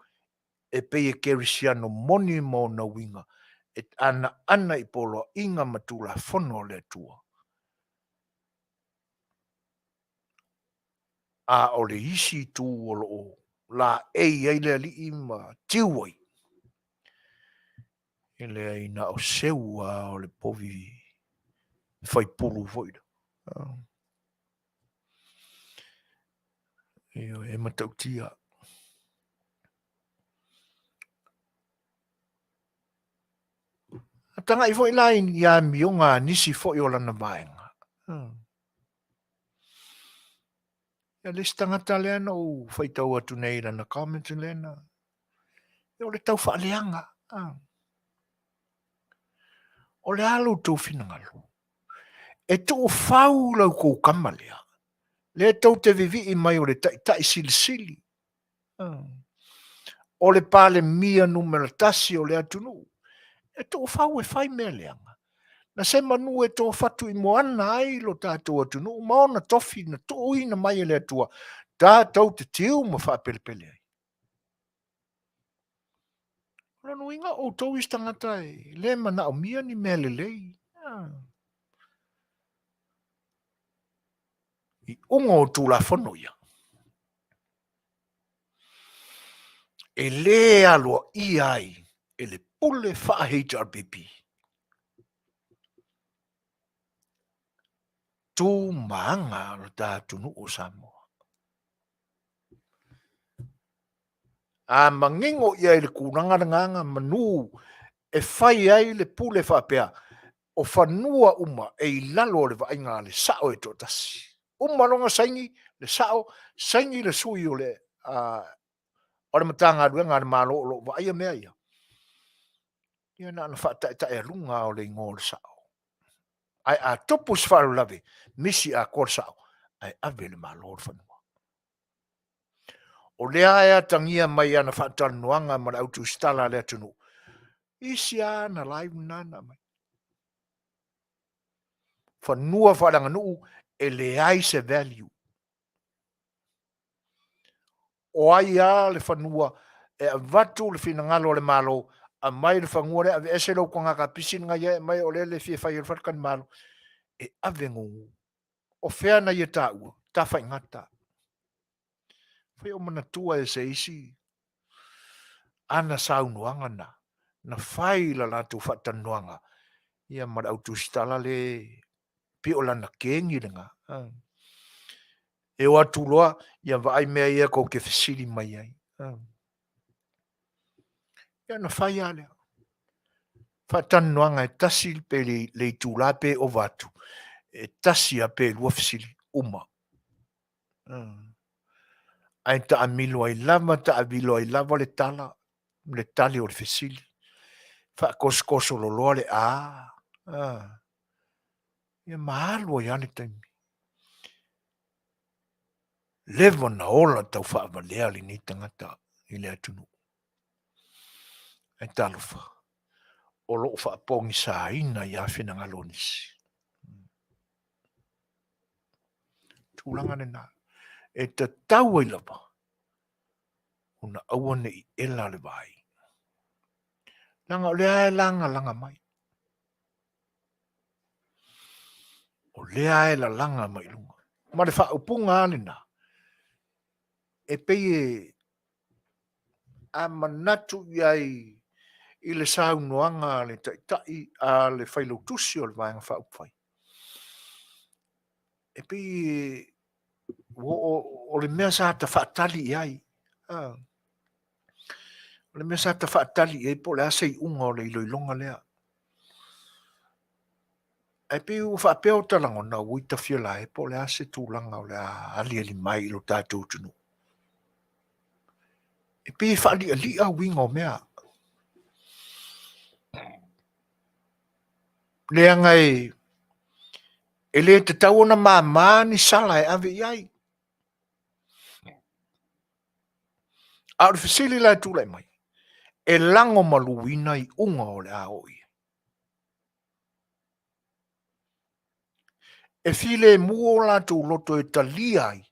A: e pei e kerisiano moni mo na winga. E ana i polo inga matula fono le tua. A o le isi tu o lo la ei le ali ima tiwai. E le ai na o seua o le povi fai pulu voida. E matautia. Tanga i foi lai ia mionga nisi foi o lana vaenga. Ia les tangata leana o whaitau atu nei rana comment leana. Ia o le tau whaaleanga. O le alo tau whinangalo. E tō whau lau kou kamalea. Le tau te vivi i mai o le tai sili. o le pale mia numera tasi o le atunu, e tō whau e whai mea leanga. Na se manu e tō whatu I moana ai lo tātou atunu, maona tofi na tō ina mai e le atua, tātou te tiu ma whapelepele ai. Rano inga o tō istangata e, le mana o mia ni mea lelei. I unga o tū la whano ia. E le aloa I ai, e le pule wha HRBP. Tū maanga o tātunu o Samoa. A mangingo ia I le kūranga manu, e whai ai le pule whapea, o whanua uma e I lalo le vainga le sao e tō tasi. Uma longa saingi, le sao, saingi le sui o le, o le matanga aduenga le malo o lo vaia mea ia. Ia na whata e runga o le ingo le sao. Ai a topu sfaru lave, misi a kor sao, ai ave le malo o whanua. O lea ea tangia mai ana Faatalanoaga ma le autu stala le atunu. Isi ana live nana mai. Whanua wharanga nuu e le ai se value. O ai a le whanua e a vatu le finangalo le malo a mai le whangua le ave ese lau konga ka pisin ngai e mai o le fie whai il whatkan malo e ave ngungu. O whea na ia tā ua, tā whai ngata. Whai o mana tua e se isi ana saunuanga na whai la latu Faatanoaga ia mara autu stala le pi o lana kengi renga. E o atu loa ia vai mea ia ko ke fesiri mai ai. Ia na whai alea. Faatanoaga e tasi pe le tūla pe o vatu. E tasi a pe lua fesiri uma. Ai ta amilo ai lava, ta avilo ai lava le tala, le tali o le fesili. Fa koskoso lo loa le ia mahalo ai ane taimi. Lewa na ola tau wha avalea li ni tangata I le atunu. Ai talofa. O loo wha apongi sa ina I awhina ngalonisi. Tūlanga ne nā. E te tau ai lapa. Una awane I ela le vai. Langa o lea e langa mai. O lea e la langa mai lunga. Ma le wha upunga ane nā. E pei a manatu iai I le saunoanga le tai a le whailautusi o le vaenga whaupwhai. E pi o le mea sa ta whaatali iai. O le mea sa ta whaatali iai po le asei unga o le iloilonga lea. E pi u whaapeo talango na uita whiola e po le ase tūlanga o le ali mai lo tātou tunu. E pi whaali a winga o mea. Leanga e le te tauona māmā ni sala e ave iai. A o le fesili lai tūlai mai. E lango maluina I unga o le Aoauli. E file mua o la tū loto e talia ai.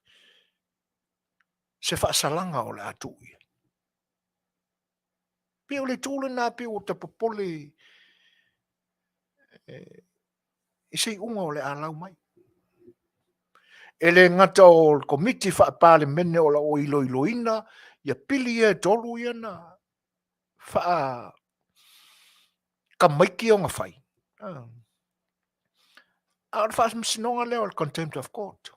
A: Se whaasalanga o le atui. Pe o le tūle nā pe o te popole I sei unga o le alau mai. E le ngata o le komiti whaapale mene o la o iloiloina, ia pili e tolu iana wha ka maiki o ngā whai. A le whaas msinonga leo le contempt of court.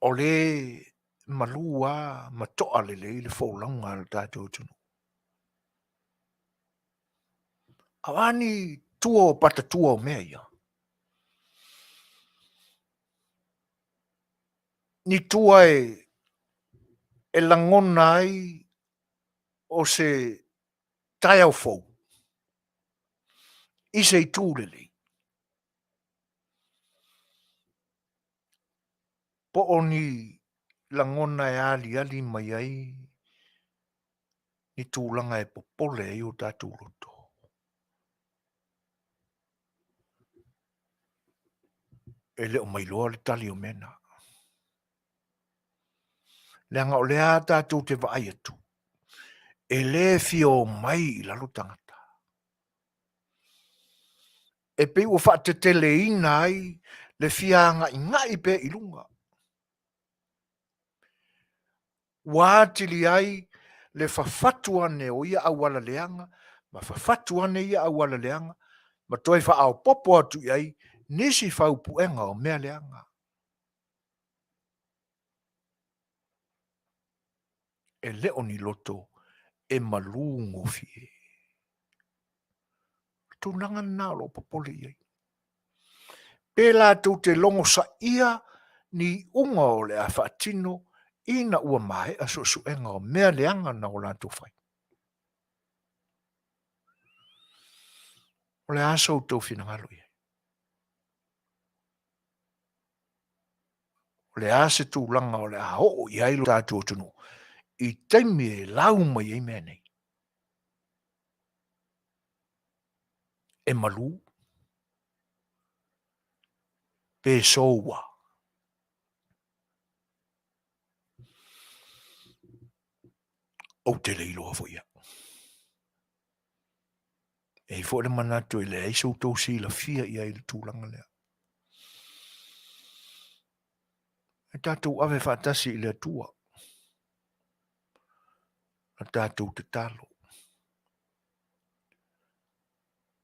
A: O le malua matoa le whaulanga le tātou tunu. Awani tua o pata tua o mea ia. Ni tua e langona ai o se tai au fau. I se I tūlele. Po o ni langona e ali mai ai ni tūlanga e popole e o tātou roto. E leo mai loa le tali o mena. Le anga o lea tātou te vaai atu. E le fio mai I lalo tangata. E pe ua whaate tele ina ai le fianga I ngai pe I lunga. Wātili ai le whawhatuane o ia awala leanga, ma whawhatuane ia awala leanga, ma toi wha au popo atu iai, nisi whaupuenga o mea leanga. E leo ni loto e malungo fie. Tūnanga nā lo popole iai. Pēlā tū te longo sa ia ni unga o le a whaatino ina ua mai a susuenga o mea leanga na o lātou whai. O le aso o tau whinangalo iai. O le ase tūlanga o le a ho iai lo tātou tunu. I taimi e lau mai ei mea nei. E malu. Pe soua. O te leilo a foia. E fo le manatu e le eiso tau si la fia ia I le tūlanga lea. E tātou ave whaatasi I le atua. A tātou te talo.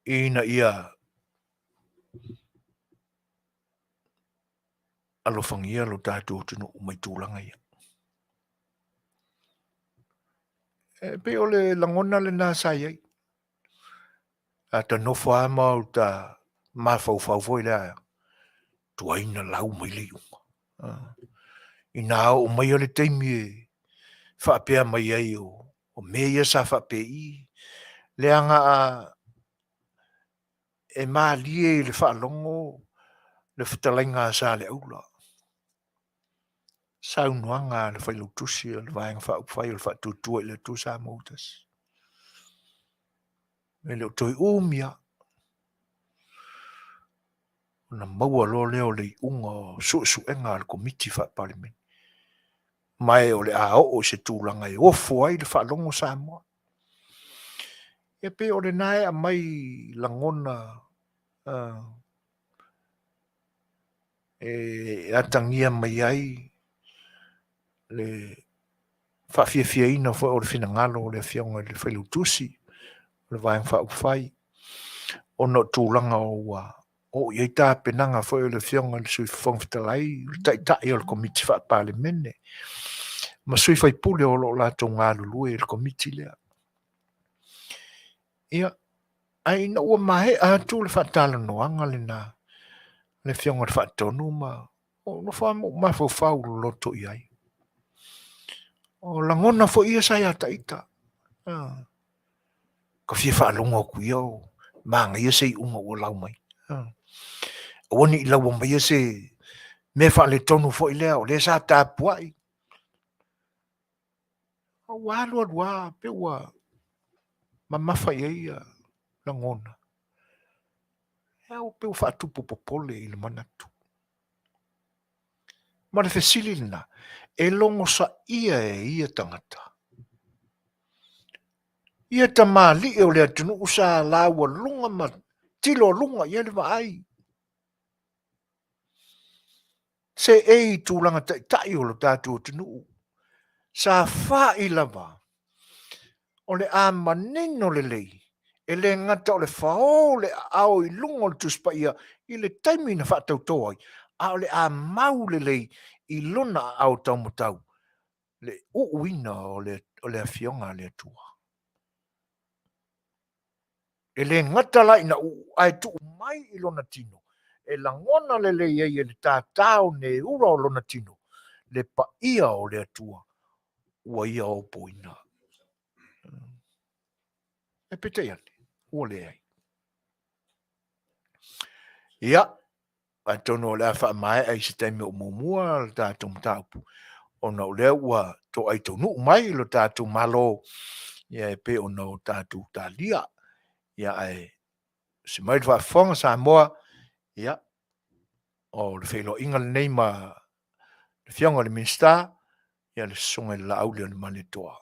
A: Ina ia alofangia lo tātou tunu mai tūlanga ia. E pe o le langona le nā sai ai. A ta nofo ama o ta mawhau foi lea. Tua ina lau mai le iunga. Ina o mai o le teimi e whaapea mai ai o mea sa whaapea I. Le anga a e maa lie le whaalongo le Fetalaiga sa le aula. Saunoanga le whailutusi le vaenga whaupwhai le whaatutua I le tusa mautas. E leo toi umia. Na maua lo leo le unga susuenga le komiti whaaparimen. Mai o le a o se tūlanga e ofo ai le whaalongo sa moa. E pe o le nae a mai langona e atangia mai ai le whaafiafiaina fo o le finangalo o le fionga le whailutusi le vaenga whaupwhai. O no tūlanga o iei tā penanga fo o le fionga le sui whongwhitalai le taitai o le komiti whaapalemene. Ma sui whaipule o lo lātou ngā lulue le komiti lea. Ia, ai na ua mahe atu le Faatalanoaga lena le fionga le faatonu ma o no famo ma fo fau loto iai. O langona fo ia sai ata ita. Ka fie whaalonga ku ia o maanga ia sei unga o lau mai. O ni lau mai ia se me whaale tonu fo i lea o le sa tāpuai. O wālua rua pe ua ma mawha ia langona. E o pe whaatupu popole I le manatu. Ma le fesilina, e longo sa ia e ia tangata. Ia ta mali e o le atunu usa laua lunga ma tilo lunga ia le vaai. Se ei tūlanga tai o lo tātou atunu. Sa wha I lava. O le a manino le lei. E le ngata o le whao le ao I lunga o le tuspa ia I le taimi na whaatau toai. A o le a mau le lei I lona au tau matau. Le uuina o le afioga le atua. E le ngata lai na ai tu mai I lona tino. E langona le le ia le tātau ne ura o lona tino. Le pa ia o le atua. Ua ia o poina. E pete ane. Ua le ai. Ia. Ai tono le afa mai ai se taimi o mumua le tātou mataupu. ona o lea ua to ai tonu mai lo tātou malo ia e pe ona o tātou talia ia ai se mai le whaafonga sa moa ia o le whailoinga nei ma le fionga le Minisita ia le songa le Aouli o le Manitoa.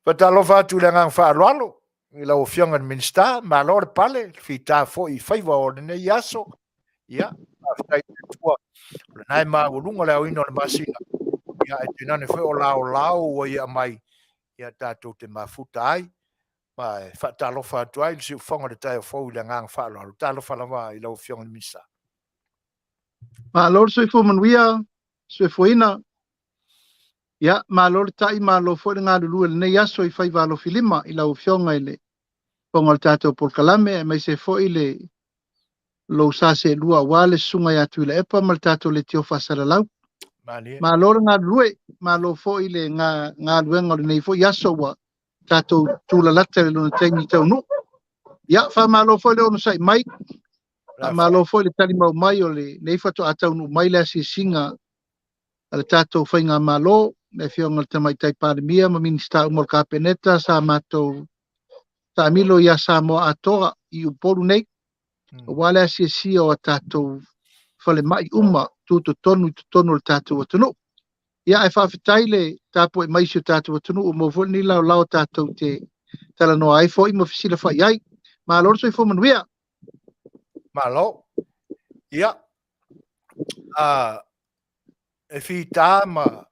A: Fatalofa atu le ngang whaaloalo i lau fionga le Minisita ma lo le pale le fita fo i Faiva o le nei aso ia aftai tua le nai ma ulunga le awino le masina ia e tinane fwe o lao o ia mai ia tātou te mafuta ai ma e whaatalofa atu ai le si ufonga le tai o fo i le ngang whaaloalo talofa lava i lau fionga le Minisita.
G: Ma lor soi fo manuia, soi foina. Ya, ma lor tai ma lo fo ngā lulu le nei aso i Faiva lo filima i lau fionga i le ponga le tātou por kalame, e mai se fo i le lo sa se lua wale sunga ya tu le epa ma le tātou le tio fasara lau. Ma lor ngā lue, ma lo fo i le ngā luenga le nei fo i aso wa tātou tūla lata le luna teimi tau nu. Ya, fa ma lo fo i le ono sai mai, ma lo fo le tali mau mai o le nei fato atau nu mai le si singa le tatou whainga malo le fionga le tamai tai parimia ma Minisita umol kapeneta sa matou sa milo ia sa mo atoa i uporu nei wale si o tatou whale mai uma tu tonu le tatou atunu ia e whawhitai le tapo e maisio tatou atunu o mo ni lau tatou te talanoa ai fo i mo fisila whai ai ma lor soi fo manuia
A: Malo. Ia. E fita ma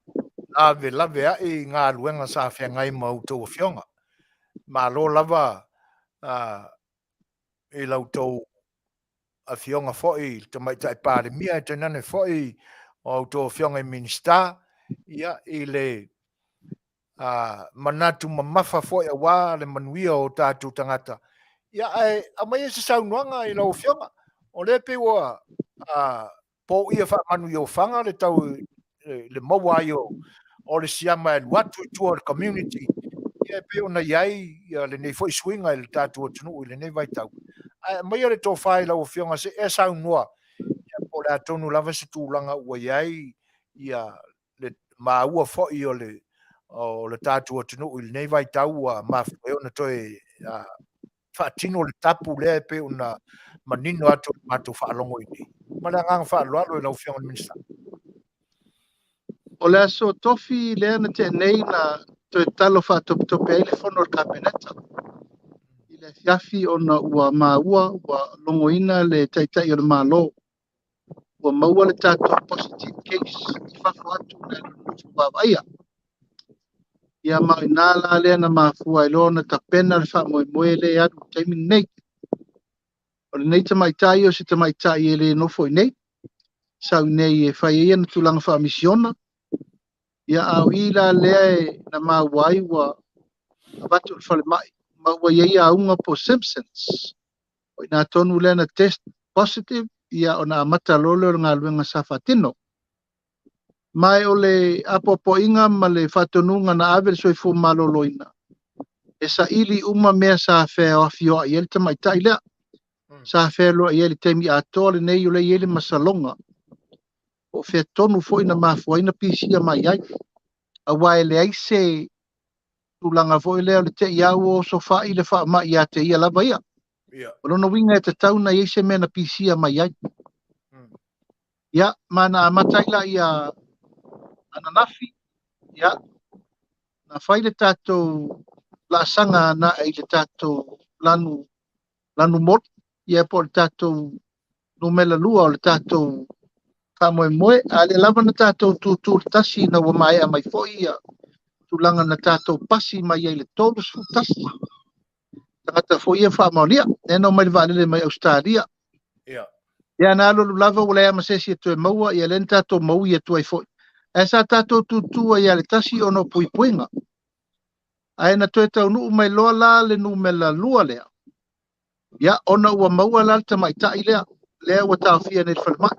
A: ave lave ai ngā luenga sa whengai mau tau fionga. Malo lava e lau tau a fionga foi te mai tai pare mia te nane foi o tau fionga i Minisita. Ia i le manatu mamafa foi a wā le manuia o tātou tangata. Ia a mai e se saunuanga i lau fionga. O le pe wa po ia fa manu yo fanga le tau le maua yo o le siama le watu tu o community ia pe ona yai ia le nei foi swinga le tatu tunu le nei vai tau mai le to fai la o fionga se e sa noa ia po la tonu lava se tu langa o yai ia le ma ua fo i o le tatu tunu le nei vai tau ma foi ona toe fatino le tapu le pe ona manino atu matu whaalongo i nei. Mana ngang whaaloalo i lau fionga le Minisita.
G: O le aso tofi lea na te nei na toe talo whaatope ai le fono le kapeneta. I le fiafi o na ua maua, ua longoina le taitai o le malo. Ua maua le tātou positive case i whafo atu na lufu wawaia. Ia mai nāla lea na mafua i lona tapena le whamoe le atu taimi nei. O le nei tamaitai o se tamaitai e le nofo i nei. Sau nei e whai ia na tulanga wha misiona. Ia au ila lea na mawai wa abatu le whale mai. Maua ia aunga po Simpsons. O ina tonu lea na test positive. Ia o na amata lolo ngā luenga sa whatino. Mai o le apopo inga ma le whatonunga na avel soifu maloloina. E sa ili uma mea sa whea o Afioga i ele tamaitai lea. Sa whelo i ele teimi atoa le nei o le ele masalonga. O whea tonu fo ina mafua ina pisia mai ai. A wae le aise tulanga fo leo le te iau o sofa i le wha ma i a te ia lava ia. O lono winga e te tauna i eise mena pisia mai ai. Ia, mana amataila i a ananafi. Ia, na whai le tātou la sanga na e le tātou lanu mot. Ia po le tātou numela lua o le tātou kamoe moe. A le lava na tātou tūtū tasi na wa mai a mai fo ia. Tulanga na tātou pasi mai ai le tōrus futasi. Tangata fo ia wha maulia. Neno mai le vālele mai Australia. Ia nā lolu lava o lea masesi e tue maua. Ia len tātou mau ia tuai fo. E sa tātou tūtua ia le tasi ono pui puinga. Ai na tue tau nuu mai loa la le nuu me la lua lea. Ia ona ua maua la ta mai tai lea. Lea ua tau fia nei whalmai.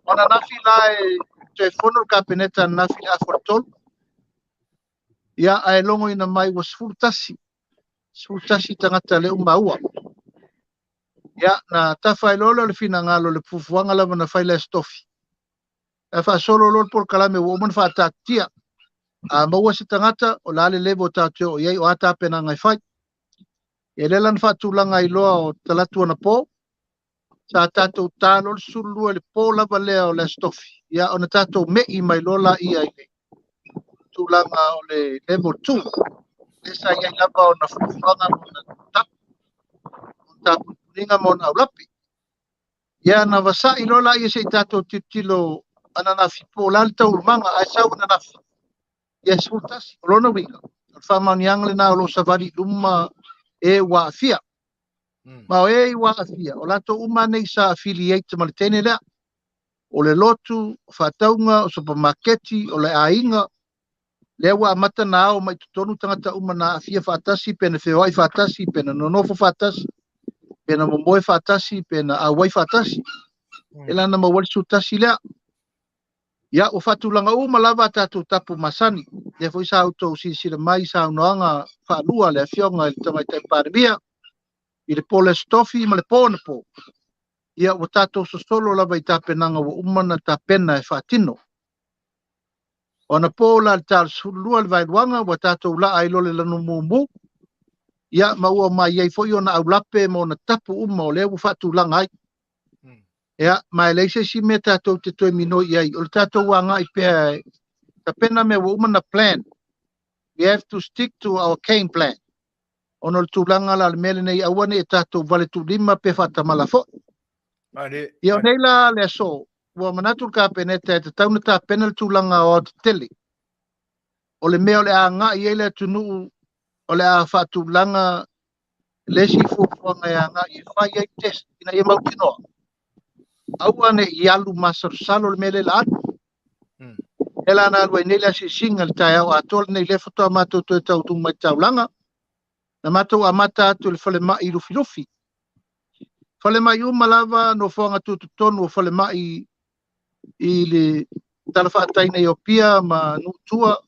G: Ona nafi la e tue fono kapeneta nafi a fortolu. Ia ai longo ina mai was fultasi. Fultasi tangata leo maua. Ia na tawhai lolo le fina ngalo le pufuanga lava na whaile stofi. e fa solo lo por kalame wo man fa tatia a maua se tangata o lale levo tatio o iei o ata pena ngai fai e lelan fa tulanga i loa o talatu na po sa tatou talo le sulu le po lava lea o le stofi ia ona tatou me i mai lola ia i le tulanga o le level 2 e sa ia lava o na fufuanga mo na tapu ninga mo na ulapi ia na vasa i lola ia se tatou titilo ana na fipo lal tau manga a sa una na ia sultas lona winga fa maniang le na lo savari luma e wa afia ma e wa afia o lato uma nei sa affiliate ma le tene lea o le lotu fataunga o supermarketi o le ainga le wa mata na o mai tonu tangata uma na afia fatasi pena faiva fatasi pena nonofo fatasi pena momoe fatasi pena awai fatasi ela na mawali sutasi lea ia o fatulanga uma lava tatu tapu masani le foi sa auto sila mai sa noanga fa lua le Afioga le tamai tai paribia i le pole stofi ma le pona po ia o tatu solo lava i tapenanga o umana tapena e fatino ona po la tal lua le vailuanga o tatu la ai lole lanu mumu ia maua mai ai foi ona aulape mo na tapu uma o le o fatulanga ai ia mai leise si me tatu te toi mino ia o tatu wanga i pe tapena me o umana plan. We have to stick to our cane plan. Ono tulanga la mele nei awane e tatou vale tu lima pe fatamala fo. Ia nei la le so, wa manatu ka peneta e tauna ta penal tulanga o te tele. O le mea o le anga i ele tunu o le a fatulanga lesi fufuanga e anga i fai ai test ina ia mautinoa. Awane i alu masar salo le mele la atu. Ela na alwa nei la si singal tai au atol nei le foto amato to tau tu mai taulanga. Na matou amata atu le fale mai lufi. Fale mai malava no fonga tu tonu o fale mai i le talafa tai nei opia ma nutua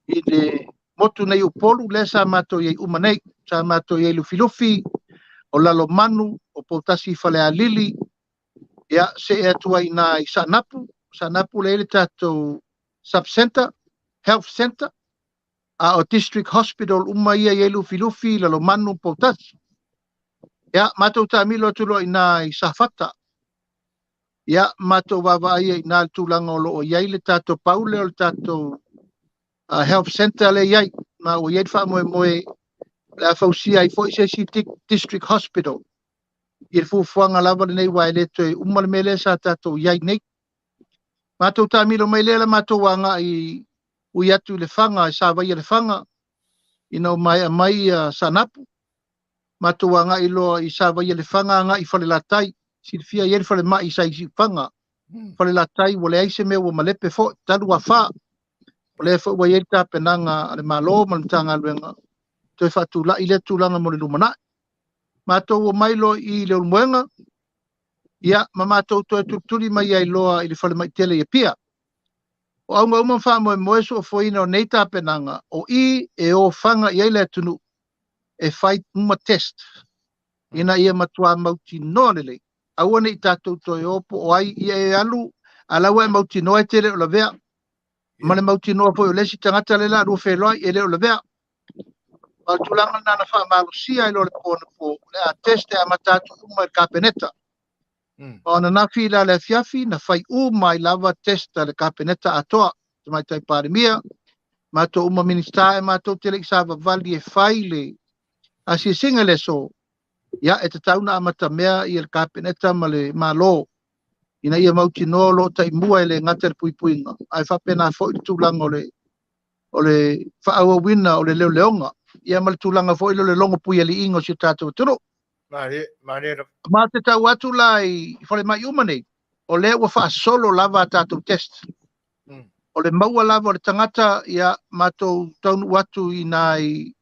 G: i le motu nei upolu le sa matou i umanei sa matou i lufi o lalo manu o potasi fale alili ya se atua ina i sanapu le tatou subcenter health center o district hospital ia i lufi lalo manu potasi ya matou tamilo tulo ina i safata ya matou vava ia ina tulanga o lo ia le tatou paule o tatou health center le ia ma o ia fa moe la fausia i foi se district hospital i fuanga lava nei wa le toi umal mele sa tatou ia nei matou tamilo mai le matou wanga i uiatu le fanga sa vai le fanga ina mai sanapu matuanga i loa i sa vai le fanga nga i fale latai silfia i fale mai sa i fanga fale latai wole ai se me o malepe fo talu afa wole fo wa yeta penanga le malo mantanga luenga to fatu la ile tulanga mo le lumana matou o mailo i le muenga ia mamatou to tutuli mai ai loa i le fale mai tele e pia o au uma fa mo so fo ina nei ta penanga o i e o fanga i le tunu e fai uma test ina ia matua mauti nolele awane i tatou to opo o ai ia e alu alawa mauti no e tere o la vea mane mauti no po le si tangata le la ru fe loi e le o la vea ma tulanga na fa malusia i lo le po le a test a matatu uma kapeneta ona na fila le fiafi na fai mai lava test le kapeneta atoa mai tai parimia ma to uma Minisita ma to tele sa vali e faile asi singa le so ya e te tauna amata mea i el kapeneta male malo ina ia mauti no lo tai mua ele ngater puipuinga ai fa pena fo i tulanga o le fa awa wina o le leonga ia mal tulanga fo i le longo pui ali ingo si tatou turo ma te tau atu lai fole mai umane o le wa fa solo lava tatou test o le maua lava o le tangata ia matou taunu watu inai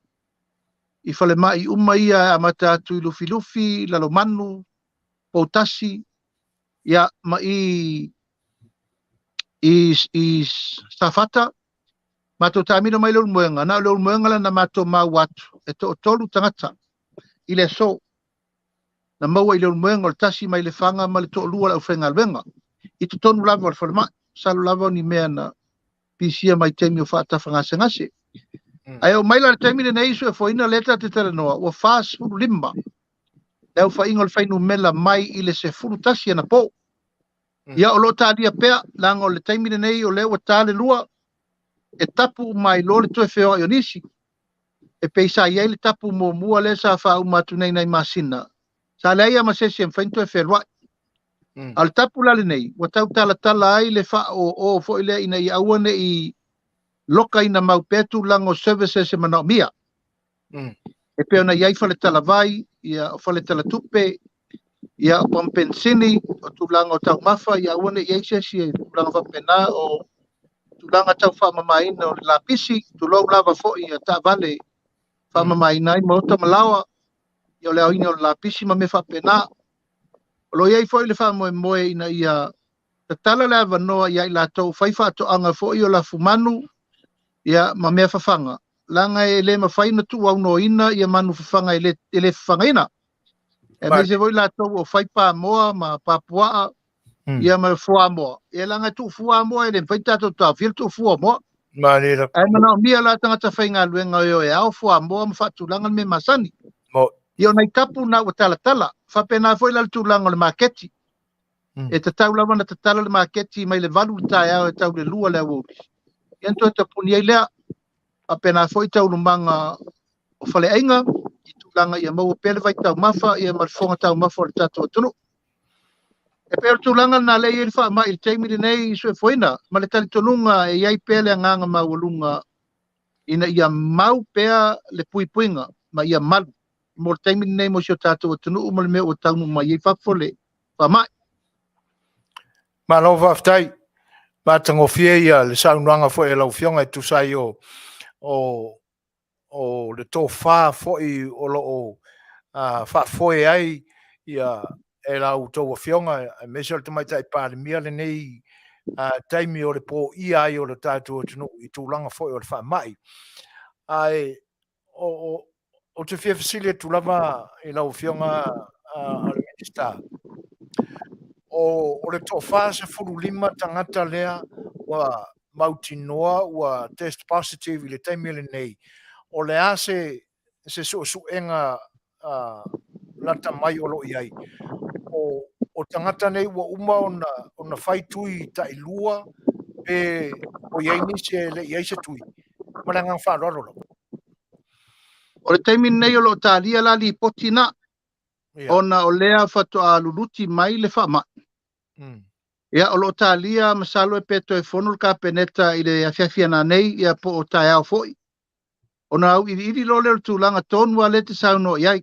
G: i fale mai uma ia amata atu i lufi lalo manu potasi ia ma i safata matou tamino mai leu muenga na leu muenga na matou mau atu e to tolu tangata i le so na maua i leu muenga o tasi mai le fanga ma le to lua la ufenga alwenga i to tonu lava o le fale mai salulava ni mea na pisia mai temi o whaatawhangase. Ai o maila le temi nei isu e foina leta te terenoa, ua fast food lima. Leo whainga le whainu mela mai i le se furu tasi ana po. Ia o lo tādia pea, langa o le temi nei o leo tāle lua, e tapu mai lo le toe wheo o nisi. E peisa iai le tapu mo mua le sa wha umatu nei nei masina. Sa leia ma sesi em whainto e whelua. Al tapu lale nei, wa tau tala ai le wha o fo ile ina i awane i loka ina mau petu lango services e mana mia. E peo na iai whale tala vai, ia o whale tala tupe, ia o pampensini, o tūlanga o tau mafa, ia awane iai sesi e tūlanga whapena o tūlanga tau whamamaina o la pisi, tūlau lava fo i a ta vale whamamaina i maota malawa, ia o leo ina o la pisi ma me whapena. Lo iai fo i le whamoe ina ia ta tala le avanoa ia i la tau whaifa ato anga fo i o la fumanu, ia ma mea whawhanga. Langa e le mawhaina tu au no ina, ia manu whawhanga e le whawhanga ina. E me se voi la tau o whaipa moa ma papua, ia ma fua moa. E langa tu fua moa e le whaitato tau fil tu fua moa.
A: Manera.
G: E mana mia la tangata whainga luenga e au fua moa ma whatu langa me masani. Ia nei tapu na o tala. Whapena foi la tu langa le maketi. E te tau lava na te tala le maketi mai le valu tai au e tau le lua le Aoauli. Ia nto te puni ai lea. Whapena foi tau lumanga o whale ainga. I tu langa ia mau pele vai tau mafa. Ia marifonga tau mafa o le tatu atunu. E pere tu langa na le i wha mai il teimiri nei i sue foina. Ma le tali tonunga e iai pele a nganga mau alunga. Ina ia mau pea le puipuinga. Ma ia malu. Mo le teimiri nei mo sio tatu atunu. Uma le mea o tau ma iai whapole. Wha mai.
A: Ma lo whaftai. Ma tangofie ia le saunuanga fo e lau fionga e tusai o le tō wha fo i o lo o wha foe ai ia e lau tō wa fionga e mesel te mai tai pāre mia le nei taimi o le pō ia ai o le tātua tunu i tūlanga fo i o le wha mai. Ai o te fia fasile tūlama i lau fionga a le Minisita. O le tō wha se furu lima tangata lea wa mautinoa wa test positive i le taimi le nei. O le ase se suenga lata mai o lo iai. O tangata nei wa uma ona whai tui ta ilua e o iai ni se le iai se tui. Maranga wharororo.
G: O le taimi nei o lo tālia la li potina. Ona o lea whatu a luluti mai le whama. Ia o lo tālia masalo e peto e whonul ka peneta i le awhiawhiana nei ia po o tai au foi. Ona au iri lo leo tūlanga tōnua le te sauno iai.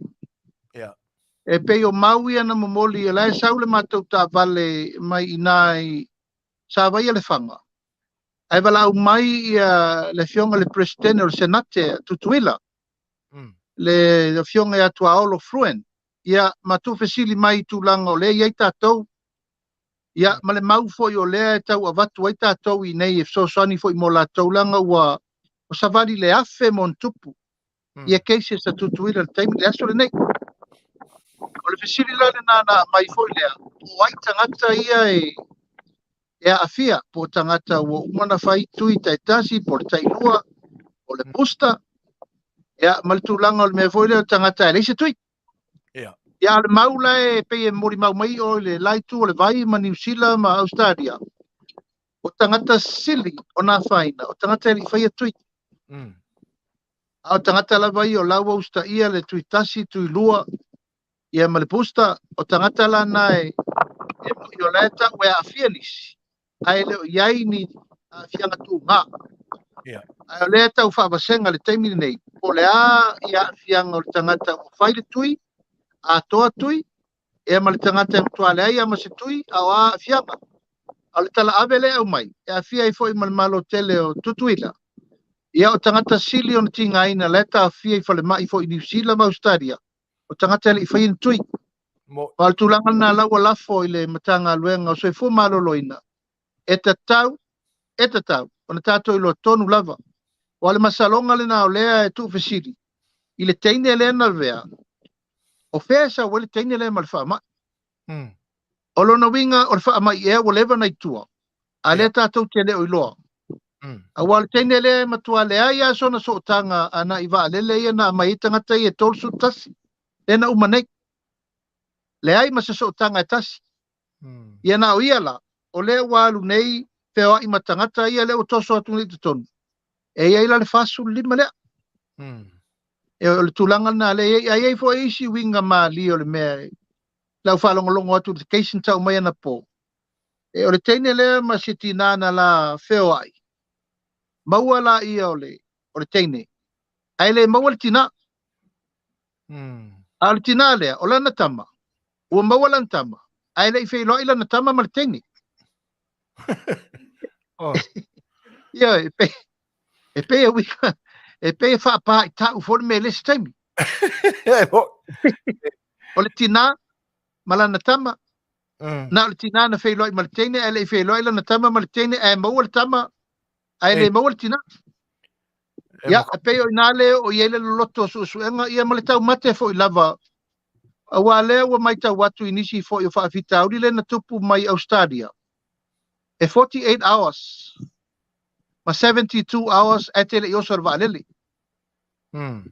G: E pei o maui ana momoli e lai sau le mātou tā vale mai inai sa vai le whanga. Ai wala au mai ia le fionga le presidente o le senate tutuila. Le fionga ia tua olo fruen. Ia matu fesili mai tūlanga o le iai tātou. Ia ma le mau foi o lea e tau a watu ai tātou i nei e fsosani foi mo la taulanga ua o savali le afe mon tupu. Ia keise sa tutuila le taimi le aso le nei. O le fesili lale na mai foi lea. O ai tangata ia e a afia po tangata ua umana fai tui taitasi po le tailua o le pusta. Ia ma le tūlanga o le mea foi lea tangata e leise tui. Ia le maula e pei e mori mau mai o le laitu o le vai ma New Zealand ma Australia. O tangata sili o nā whaina, o tangata e li whaia tui. O tangata la vai o lau austa ia le tui tasi, tui lua, ia ma le pusta, o tangata la nae e mo i o leta o e a fianisi. Ai leo iai ni a fianga tū ngā. Ai o leta u whaabasenga le teimini nei. O le a ia fianga o le tangata o whaile tui, a toa tui, e ma le tangata e mtuale ai ama se tui, au a fianga. A le tala avele au mai, e a fia i foi malo tele o tutuila. Ia o tangata sili o na tinga aina, leta a fia i fale mai foi New Zealand ma Australia. O tangata ele i fai in tui. Pa al tulanga na laua lafo i le matanga luenga, o soi fu malo loina. E tatau, o na tato i lo tonu lava. O ale masalonga le na o lea e tu fesili. I le teine le na vea. O fesa wale teine le mal fama. O lona winga o le fama i ea walewa nei tua. A le tātou te le o iloa. A wale teine le matua le aia sona so tanga ana iwa lele ia na mai tangata i e tolsu tasi. E na umanei. Le ai masa so tanga e tasi. Ia na o ia la. O le walu nei feo i matangata ia le o toso atu ni tonu. E ia ila le fasu lima lea. E o le tulanga na le ai fo isi winga ma li o le mea. Lau whalongolongo atu le keisen tau mai ana po. E o le teine le ma siti nana la feo ai. Maua la ia o le teine. Ai le maua le tina. A le tina lea, o lana tama. Ua maua lana tama. Ai le i whailo i lana tama ma le teine. Ia, e pe e wika. E pe e whaapa i tau fori me lesi taimi. O le tina, ma lana tama. Na o le tina na whailo i ma le teine. Ai le i whailo i lana tama ma le teine. Ai maua le tama. Ai le maua le tina. Ia, e pe o inale o iele loto susuenga. Ia ma le tau mate fo i lava. Awa lea ua mai tau watu inisi fo i o whaafita auri le na tupu mai Australia. E 48 hours. Ma 72 hours e tele i oso rwa alele.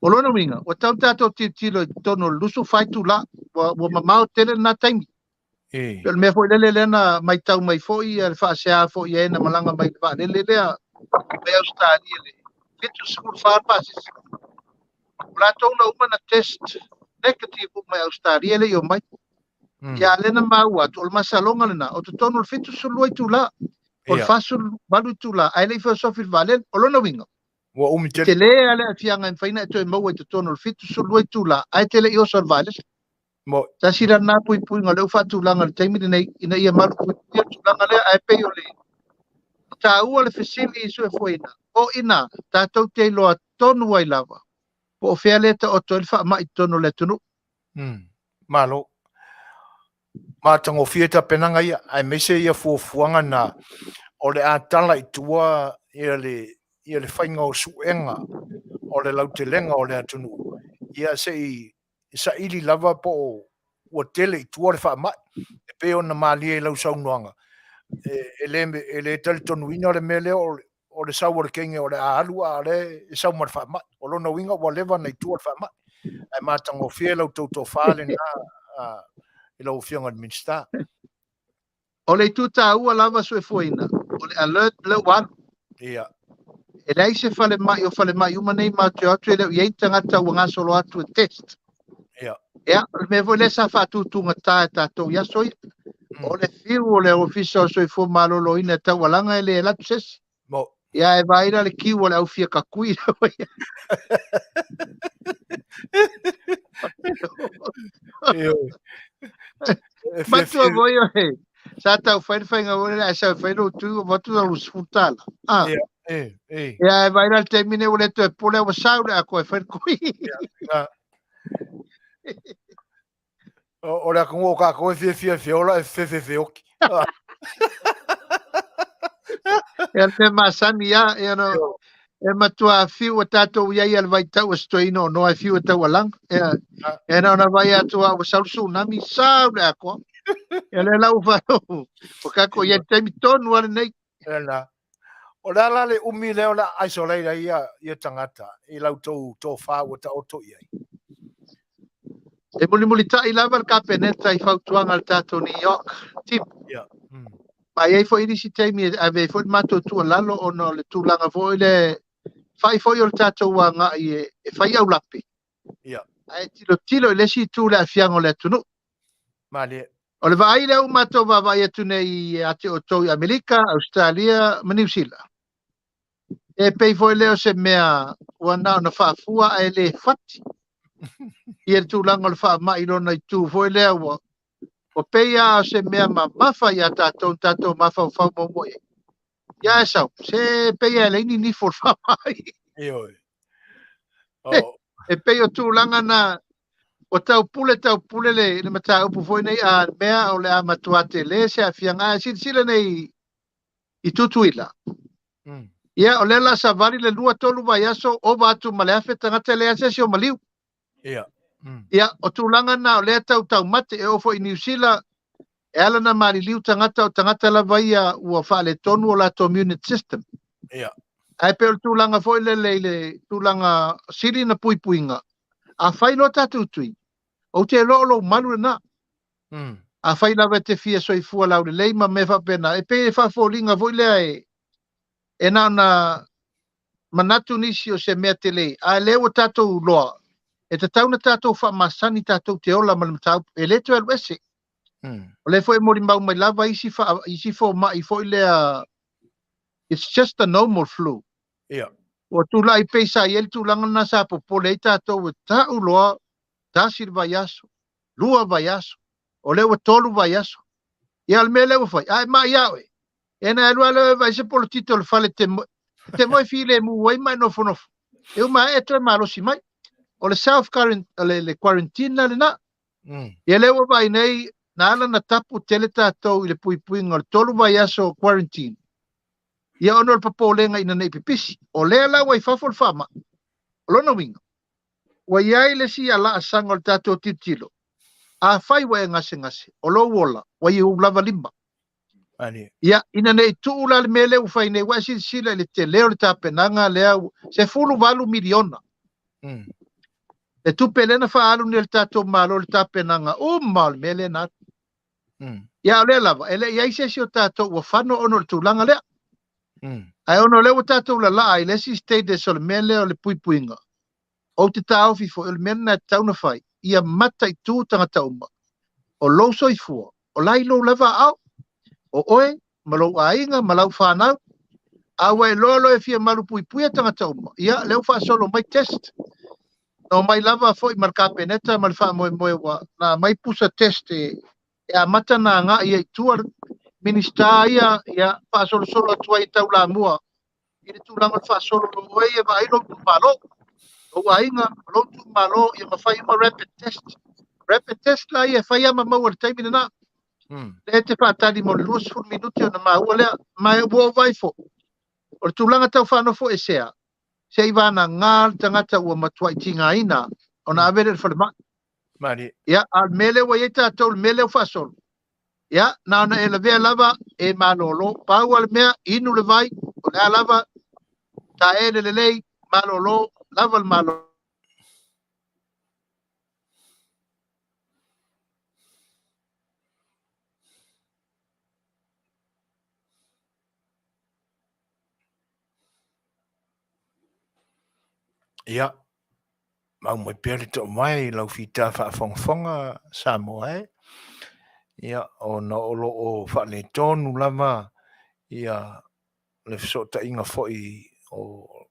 G: O lona winga, o tau tato tilo tono lusu faitu la, wa mamao tele na taimi. Pero me fo i lele lena mai tau mai fo i al whaasea fo i ena malanga mai rwa alele lea mai Australia le. Fitu school pharmacist. Ulato una umana test negative mai Australia le yo mai. Ya lena mau atu o masalonga lena o tono fitu sulu i tula. O fasul balu tula ai le fa sofil valen o lona winga.
A: Wa umite
G: Te le ale afianga en faina to mau i tono fitu sulu i tula ai te le i o valen.
A: mo
G: Ta sira na pui ngale fa tulanga le taimi nei ina ia malu pui tulanga le ai pe o le. Ta ua le fesili isu e foina. O ina ta tau te loa tonu wai lava. Po fea leta o to fa mai tono le tunu.
A: malo ma tango fieta penanga ia ai mese ia fuanga na o le atala i tua ia le whainga o suenga o le lautelenga o le atunu ia sa ili lava po o tele i tua le whaamai e pe ona malia i lau saunoanga e le tali tonu ina o le mele o le sau o le kenge o le aalua a le sau ma le whaamai o lona winga o lewa na i tua le whaamai ai ma tango fia lau tauto whaale na i lau whionga Minisita.
G: O le tuta ua lava su e foina. O le alert le wan.
A: Ia.
G: E lei se fale mai uma nei ma te atu e leo iei tangata ua ngā solo atu e test.
A: Ia.
G: Ia, me vo le sa whatu tunga tā e tātou ia soi. O le fiu o le ofisa o soi fo malolo ina e tau alanga e le latu sesi.
A: Mo.
G: Ia e vaira le kiu o le au fia kakui. Matua voi o he. Sa tau whainga o le asa whaino tu o watu na lusfutala.
A: Ia.
G: Ia e vaira le temine o le to e pole o saure a koe whaikui.
A: O le akongo ka koe fia ola e fe oki.
G: Ia te masani ia e no e matua fiu o tātou iai al vai tau estoino no e fiu o tau alang. E na vai atua o sausu nami saure a koe. E le lau whao. O kako ia teimi tonu ane nei.
A: Ela. O la la le umi leo la isoleira ia tangata. I lau tō whao ta oto iai.
G: E muli tai lava ka peneta I fautuanga al tato New York. Tim.
A: Ia.
G: Ma iei fo iri si teimi ave fo mato tua lalo o no le tūlanga fo le fai fo i o le tato wanga I e fai au lapi.
A: Ia.
G: Ai tilo I le si tū le afiango le tunu.
A: Mali.
G: O le vai le umato vai atu nei ate o tau I Amerika, Australia, ma New Zealand. E pei fo leo se mea wana na whaafua e le fati. I tūlanga le wha mai lona I tū fo leo o peia se mea ma mafa ia tātou mafa o whau momoe. Ia e sau, se peia e leini ni for wha mai.
A: Ioi.
G: E pei o tūlanga na o tau pule le mata upu foi nei a mea o le a matuate le se a fianga sila nei I tutuila. Ia o le la savari le lua tolu vai aso o watu maleafe tangata le ase si o maliu.
A: Ia.
G: Ia o tūlanga na o le tau mate e ofo I New Zealand e ala na maliliu tangata o tangata lava ia ua faaletonu o latou immune system.
A: Ia.
G: Ai pe o tūlanga foi le tūlanga siri na puipuinga. A whai lo tātou tui. O te lo malu na. A whai lawa te fia soifua lau le leima me whapena. E pe e whafolinga foi lea e na manatu nisi o se mea te lei. A leo tātou loa. E te tauna tātou whamasani tātou te ola malamatau. E le tu elu ese. O le foi mori mau mai lava isi fo mai foi lea. It's just a normal flu.
A: Ia.
G: O tula I peisa I el tulanga na sa popole tātou e tau loa, tāsir vai aso, lua vai aso, o lewa tolu vai aso. Ia al mea lewa fai, ai mai awe. E na elua lewa vai se polo tito le fale te moi file mu wai mai nofo nofo. E uma e toi malosi mai. O le le quarantine le na. Ia lewa vai nei, na ala na tapu tele tātou I le puipuinga, le tolu vai aso quarantine. Ia ono le papolenga ina nei pipisi. O lea la wai fafol fama. O lona winga. Wa iai le si ala asanga o le tātou titilo. A Faiva e ngase. O lo wola. Wa I lava lima. Ia ina nei tuula le mele u fai nei wa sila le te leo le tapenanga lea se fulu valu miliona. Le tupelena fa alu ni le tātou malo le tapenanga. Mal mele na. Ia o lea lava. Ele iai se si o tātou wa whano ono le tūlanga lea. Ai ono lewa tātou la ai lesi stay de sol mele o le puipuinga. O te tāo fifo il mena tauna fai. Ia mata I tū tangata uma. O lo soifua. O lai lo lava au. O oe, malau ainga, malau whanau. Awa e lolo e fia malu puipuia tangata uma. Ia leo wha solo mai test. No mai lava foi marka peneta mal fa moe wa. Na mai pusa test e a mata na nga ia tuar. Minisita ia fa solo atua I tau la mua. I tu langa fa solo o e vai lo tu malo. O ainga lo tu malo ia fai uma rapid test. Rapid test la ia fai ama mau time na. Le te fa tali mo lus fu minuti na ma ole mai wo vai fo. O tu langa tau fa no fo esea. Se iva na ngal tangata ua matua tinga ina. Ona avere fa ma.
A: Mari.
G: Ia al mele wa ita tol mele fa solo. Ia, na ele vea lava e malolo, pau al mea inu le vai, o le lava, ta ele le lei, malolo, lava al malo.
A: Ia. Mau mai pere to mai lau fita fa fonga Samoa. Ia o na olo o fa le tonu lama ia le sota inga foi o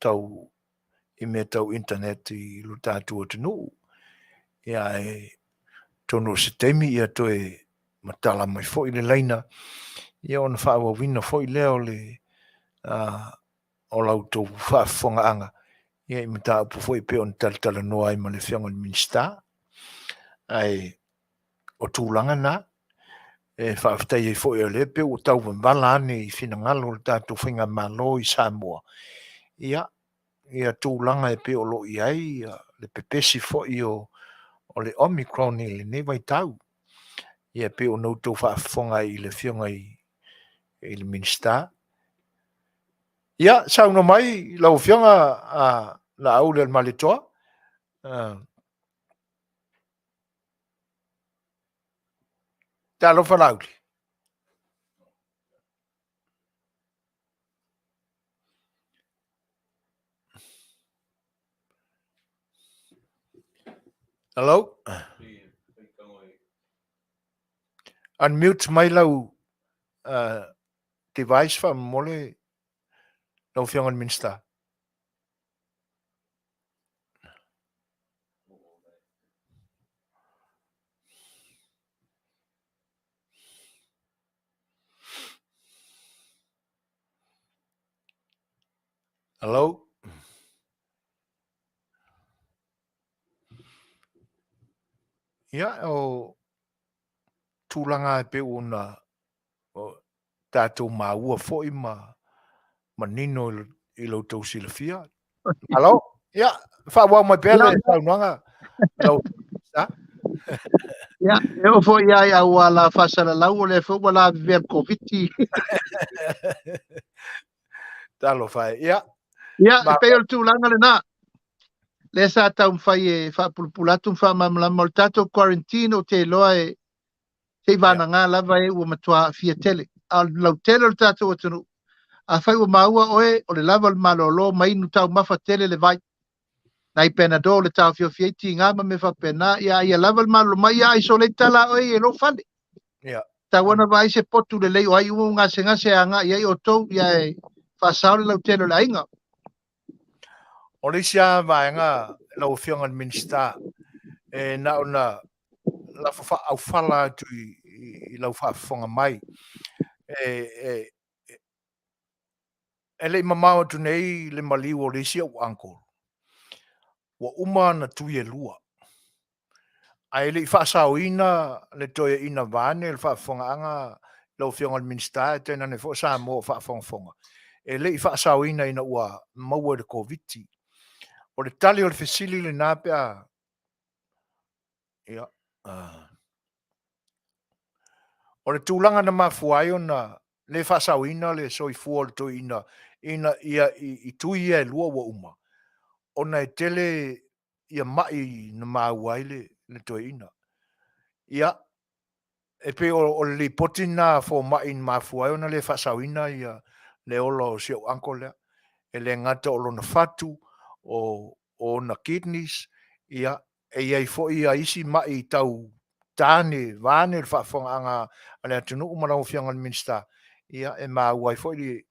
A: tau I me tau internet I lo tātua tunu. Ia e tono se temi ia toe matala mai foi le laina. Ia ona whaawawina foi leo le o lau tau whaafonga anga. Ia I mata upu foi pe on Faatalanoaga I ma le whianga ni Minisita. Ai o tūlanga na. E whaafitai e foi o le pe o tau wala ane I whinangalo le tātou whinga malo I Samoa. Ia tūlanga e pe o lo I ai, le pepesi foi o le Omicron I le ne vai tau. Ia pe o nou tau whaafonga I le whianga I le Minisita. Ia, sauna mai, lau whianga na Aouli al maletoa. Talofa Aouli. Hello? Unmute mai lau device fa mole lau whianga ni Minisita. Hello? Ia o tūlanga e pe o na tātou maua foi manino I lau tau silafia. Hello? Ia, whawa mai pēle taunuanga lau.
G: Ya, eu fo ia wala fasala lau le fo wala ver COVID.
A: Talo fai. Ia.
G: Ya,
A: Ma
G: pe o tu langa le na. Le sa tau fai fa pulpulatu fa mamla moltato quarantine o te loa e te vana ngā lava e ua matua fia tele. A lau tele o tato o tunu. A fai ua maua oe o le lava le malolo mai nu tau mafa tele le vai. Nai pena do le tau fio fieti ngā ma me fa pena. Ia lava le malolo mai ia iso le tala oe e lo fale.
A: ia.
G: Ta wana vai se potu le lei o ai ua ngase a ngā ia i o tau ia e fa sao le lau tele le ainga.
A: O le sia vaenga lau fionga Minisita e na ona la fa au fala tu I lau fa fonga mai e le mamao tu nei le maliu o le sia o uncle wa uma na tu ye lua ai le fa sauina le toia ina vane le fa fonga anga lau fionga Minisita te na ne fo sa mo fa fonga e le fa sauina ina ua maua de covid o le tali o le fesili le nā pea ia o le tūlanga na mafuai o na le whasauina le soifua o le tui ina ia I tui ia lua wa uma o na e tele ia mai na mauai le tui ina ia e pe o le poti na fo mai na mafuai o na le whasauina ia le olo si o anko lea e le ngata o lona fatu o na kidneys ia e iai fo ia isi mai tau tane vane le whaafonga anga ale atunu umarau fianga le Minisita ia e mauai fo e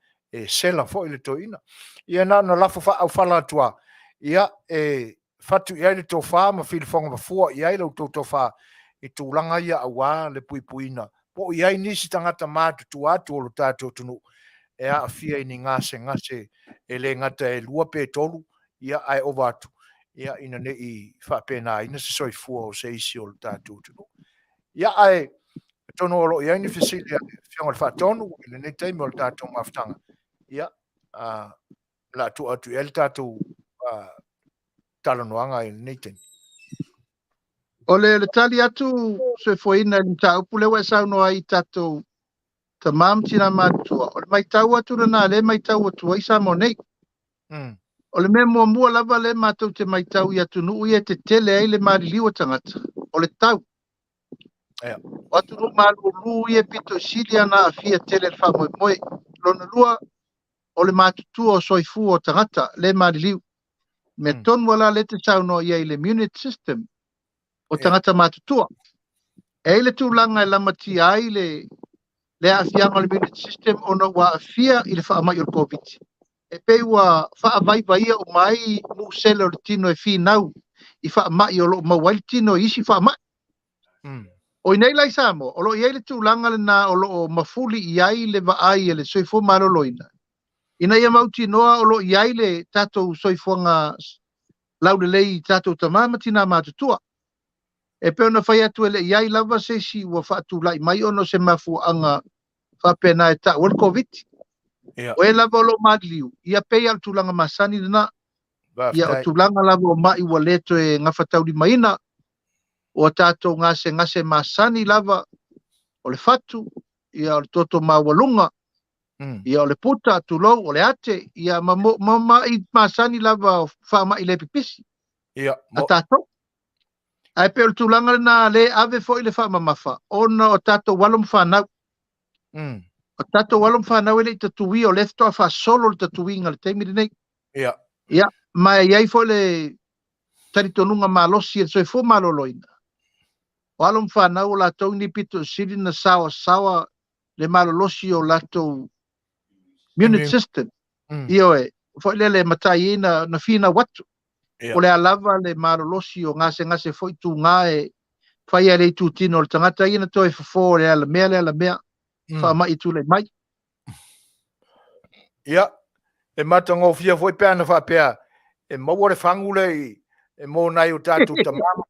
A: sela fo le toina ia na lafo au fala atua ia e fatu ia le tofa ma filfonga ma fua ia le tofa I tūlanga ia awa le puipuina po ia nisi tangata mātu tu atu o lo tātou tunu e a fia I ni ngase e le ngata e lua pe tolu ia ai ovatu ia ina ne I whapena ina se soifua o se isi o lo tātou tunu ia ai tono o lo ia ni fisilia fionga le whatonu ina ne teimi o lo tātou maftanga ia la tu atu e le tātou talanoanga I nei teimi
G: O le tali atu se foina ni ta upule wa sa no ai tato tamam tina matua. O le mai tau atu na le mai tau atu ai sa mo nei. O le memo mua lava le matou te mai tau I atu nu ia te tele ai le mari liwa tangata. O le tau. O atu nu malu lu ia pito silia na afia tele le wha moe. Lona lua o le matutu o soifu o tangata le mari liwa. Me ton wala le te sau no ia I le immune system. O tangata matutua. E le tūlanga e lamati ai le afianga le immune system ona wa afia I le whaamai o COVID. E pe ua whaavaiva ia o mai mu sele o le tino e whinau I whaamai o lo mawai tino isi whaamai. O inei lai samo, o lo iai le tūlanga le na o lo mafuli iai le vaai e le soifo maloloina. Ina ia mauti noa o lo iai le tatou soifonga laulelei tatou tamama tina matutua. E pe ona fai atu ele iai lava se si ua whaatu lai mai ono se mafu anga whapena e ta wal COVID. O e lava o lo madliu. Ia pei al tūlanga masani na. Ia o tūlanga lava o mai ua leto e ngawhatauri maina. O tātou ngase masani lava o le fatu. Ia o le toto mawalunga. Ia o le puta tulou o le ate. Ia mai masani lava o whaamai le pipisi. A tātou. Ai pe o tūlanga na le ave fo I le whaamamafa. Ona o tātou walum whanau. O tātou walum whanau ele I tatui o lefto a whasolo le tatui ngā le teimiri nei. Ia, mai iai fo le taritonunga malosi e soi fo maloloina. Walum whanau o lātou ni pito siri na sawa le malolosi o lātou immune system. Io e, fo le matai na whina watu. O le alava le malolosi o ngase foi tu ngā e whai ale I tūtino o le tangata ina toi fofo le ala mea wha mai tu le mai.
A: Ia, e matango fia foi pēr na whapea e maua le whangule e mō nai o tātou tamama.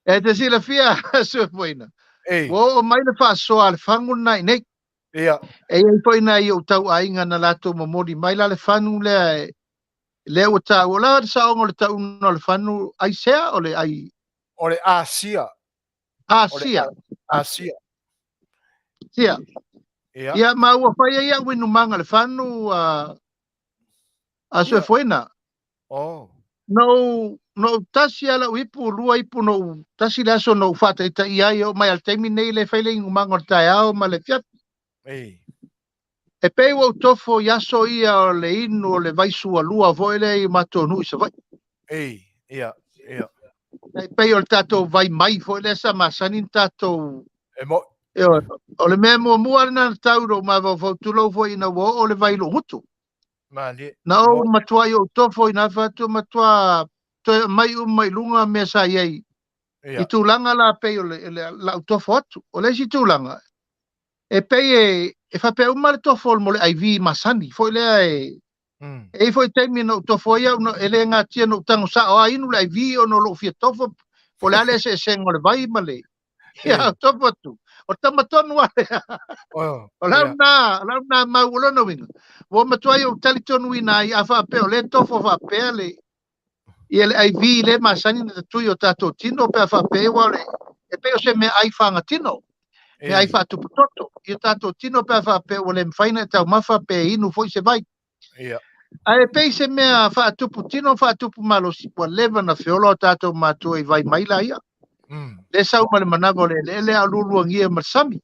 G: E te sila fia sua poina. O mai le whaasoa le whangu nei.
A: Ia.
G: E iei poina I o tau ainga na lātou mamori mai la le whanu le o tau o la sa o le tau no le whanu ai sea o le ai
A: O le Asia.
G: Asia.
A: Asia.
G: Sia.
A: Ia.
G: Ia maua whaia ia winu manga le whanu a Suasua.
A: Oh.
G: No tasi ala uipu lua ipu no tasi laso no fata ita ia yo mai al taimi nei le whaile ingu manga o tai ao ma le fiat.
A: Ei.
G: E pei wau tofo yaso ia o le inu o le vaisu a lua voile i matonu isa vai.
A: Ei. Ia. Ia.
G: E pei o le tato vai mai voile sa masanin tato.
A: E mo.
G: O le mea mua na tauro ma vau tulo vo ina wo o le vai lo hutu.
A: Mali.
G: Na o matua yo tofo ina fatu matua to mai lunga me sa yei. I tūlanga la pei o le la tofo atu. O le si tūlanga. E pei e fa pe umar tofo mo le IV masani. Foi le e foi temi no tofo ia no ele nga tia no tango sa o inu le IV o no lo fia tofo. O le ale se sengo le vai male. Ia tofo atu. O tamatonu ale. O launa maulo no winga. Wo matua yo talitonu ina i a fa pe o le tofo fa pe le. Ia le IV le masani na tu yo tato tino pe fa pe wa le. E pe o se me ai fanga tino. Me ai fa tu toto. Ia tato tino pe fa pe o le mfaina tau mafa pe inu foi se vai.
A: Ia.
G: Ai pe se me fa tu tino fa tu malo si po leva na feolo tato matu e vai mai la ia. Le sau male manavo le alulu ngia masami.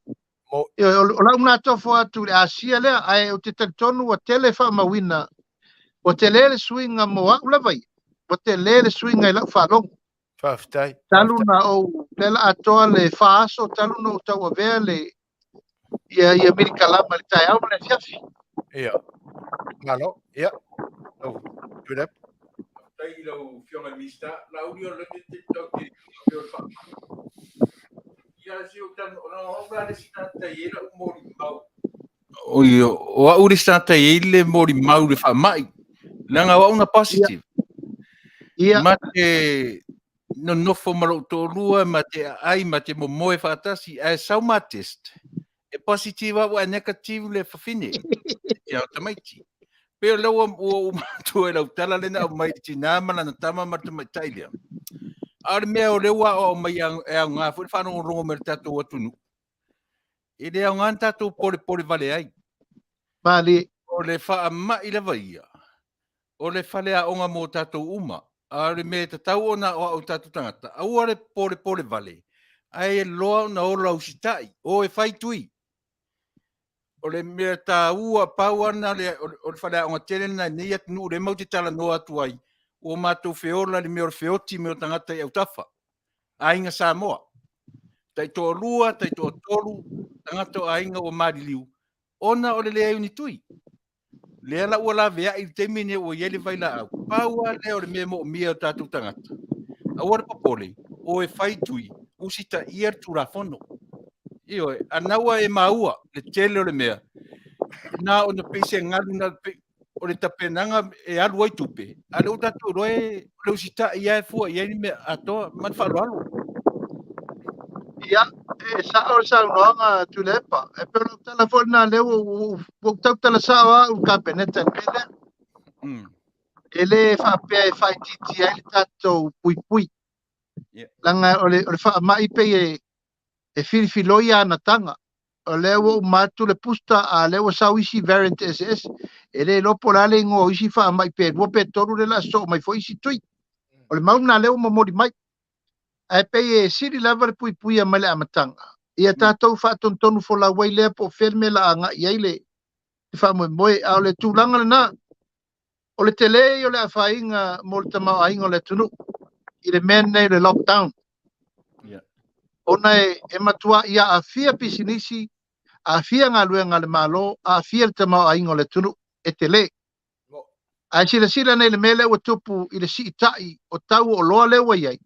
G: O la una tofo atu le asia le ai o te tonu o tele fa mawina. O te lele swinga mo a ula vai. O te lele swinga i lau whalong.
A: Whaftai.
G: Talu na o lela atoa le whaaso, talu na o tau a vea le ia mirikalama le tai au le fiafi.
A: Ia. Malo. Ia. Oh, good up.
E: Tai lau Fionga Minisita, lau rio le te tau te pio wha. Ia si o tanu, o ora le sina tai e lau mori mau. O a uri sina tai e le mori mau le wha mai. Nanga wa una positive.
G: Ia.
E: Ma te no nofo maro to rua, ma te ai, ma te momoe whaatasi, e sau ma test. E positive wa negative le whawhine. Ia o tamaiti. Pero lau o matu e lau tala lena o mai tina mana na tama matu mai tailia. Aore mea o leua o mai e au ngā furi whanau o rongo mera tatou atunu. E le au ngā tatou pore vale ai.
G: Mali.
E: O le wha mai lewa ia. O le whale a onga mō tatou uma. Aore mea te tau o na o au tatou tangata. Au are pore vale. Ai e loa na o lau sitai. O e whai tui. O le mea tā ua pau ana o le whale a onga tere na nei atunu le mau te tala noa atu ai. O mātou whiola le mea o whioti mea o tangata i au tafa. Ainga Samoa. Tai tō lua, tai tō toru, tangata o ainga o Mariliu. Ona o le lea uni tui. Lea la ua la vea i te mine o iele vai la au. Paua lea o le mea mo o mea o tātou tangata. Awara papole, o e whai tui, usita ia tura fono. Io, anaua e maua, le tele o le mea. Nā o na peise ngalu na o le tapenanga e alu ai tupe. Ale o tātou roe, le usita ia e fua, ia ni mea atoa, man wharoalo.
G: Ia, e sa unoanga tulepa. E pero telefona leo o tau tala sa o kapeneta pele. Ele fa pe fa titi ai tato pui. Langa o le fa mai pe e filoia na tanga. O leo matu le pusta a leo sa isi variant SS. Ele lo polale ngo isi fa mai pe wo pe toru le la so mai foi isi tui. O le mauna leo mo modi mai. Ai pe e siri lava pui a male amatanga. Ia tātou whaatontonu fo la wai lea po ferme la anga i eile. Te wha moe au le tūlanga na. O le tele o le awhainga mo le tamau ainga o le tunu. I le men nei le lockdown. Ona e matua ia a fia pisinisi, a fia ngā luenga le malo, a fia le tamau ainga o le tunu. E tele. Ai sila nei le mele o tupu i le si itai o tau o loa lewa iai.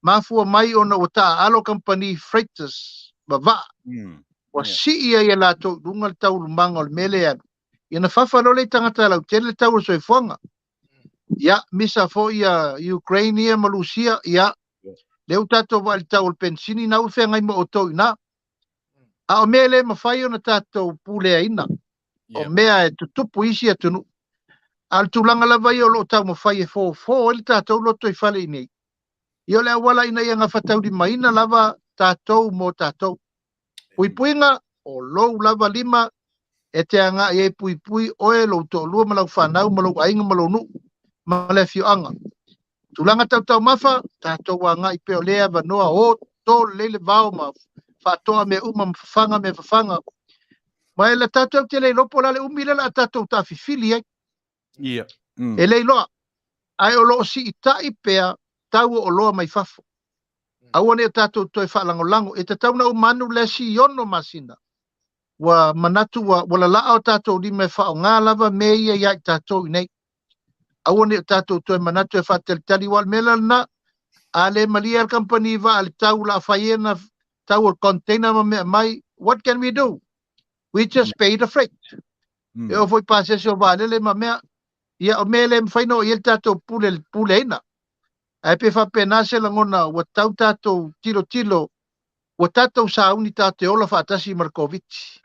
G: Mafua mai ona o ta alo company freighters bava o si ia la to dunga tau lumanga o mele anu ina fafalo le tangata lau tele tau so fonga ya misa fo ia Ukraine Malusia ya le utato val tau pensini na ufe ngai mo to ina a o mele mafai ona tato pule ina o mea e tutupu isi atunu al tulanga la vai o lo tau mafai fo il tato lo to i fale nei Io le wala ina ia ngafatau di maina lava tātou mo tātou. Puipuinga o lou lava lima e te anga e pui oe lo to lua malau whanau malau ainga malau nu ma le Afioga. Tulanga tau mafa tātou wanga i peo lea vanoa o to lele vao ma whatoa me uma mfanga me whanga. Ma e le tātou te lei lopo lale umile la tātou ta fifili ai.
E: Ia.
G: E lei loa. Ai o loo si i tai pea tau o loa mai fafo. Awane tātou toi whaalangolango. E te tauna o manu le si iono masina. Wa manatu wa wala laa o tātou di me whao ngā lava me ia iai tātou inei. Awane tātou toi manatu e whaatelitali wal mela na a le malia company va al tau la whaiena tau o container ma mea mai. What can we do? We just pay the freight. E o foi pasese o valele ma mea. Ia o mele mwhaino i el tātou pule ina. Ai pe whapenase langona wa tau tātou tilo wa tātou sauni tātou ola whaatasi Markovic.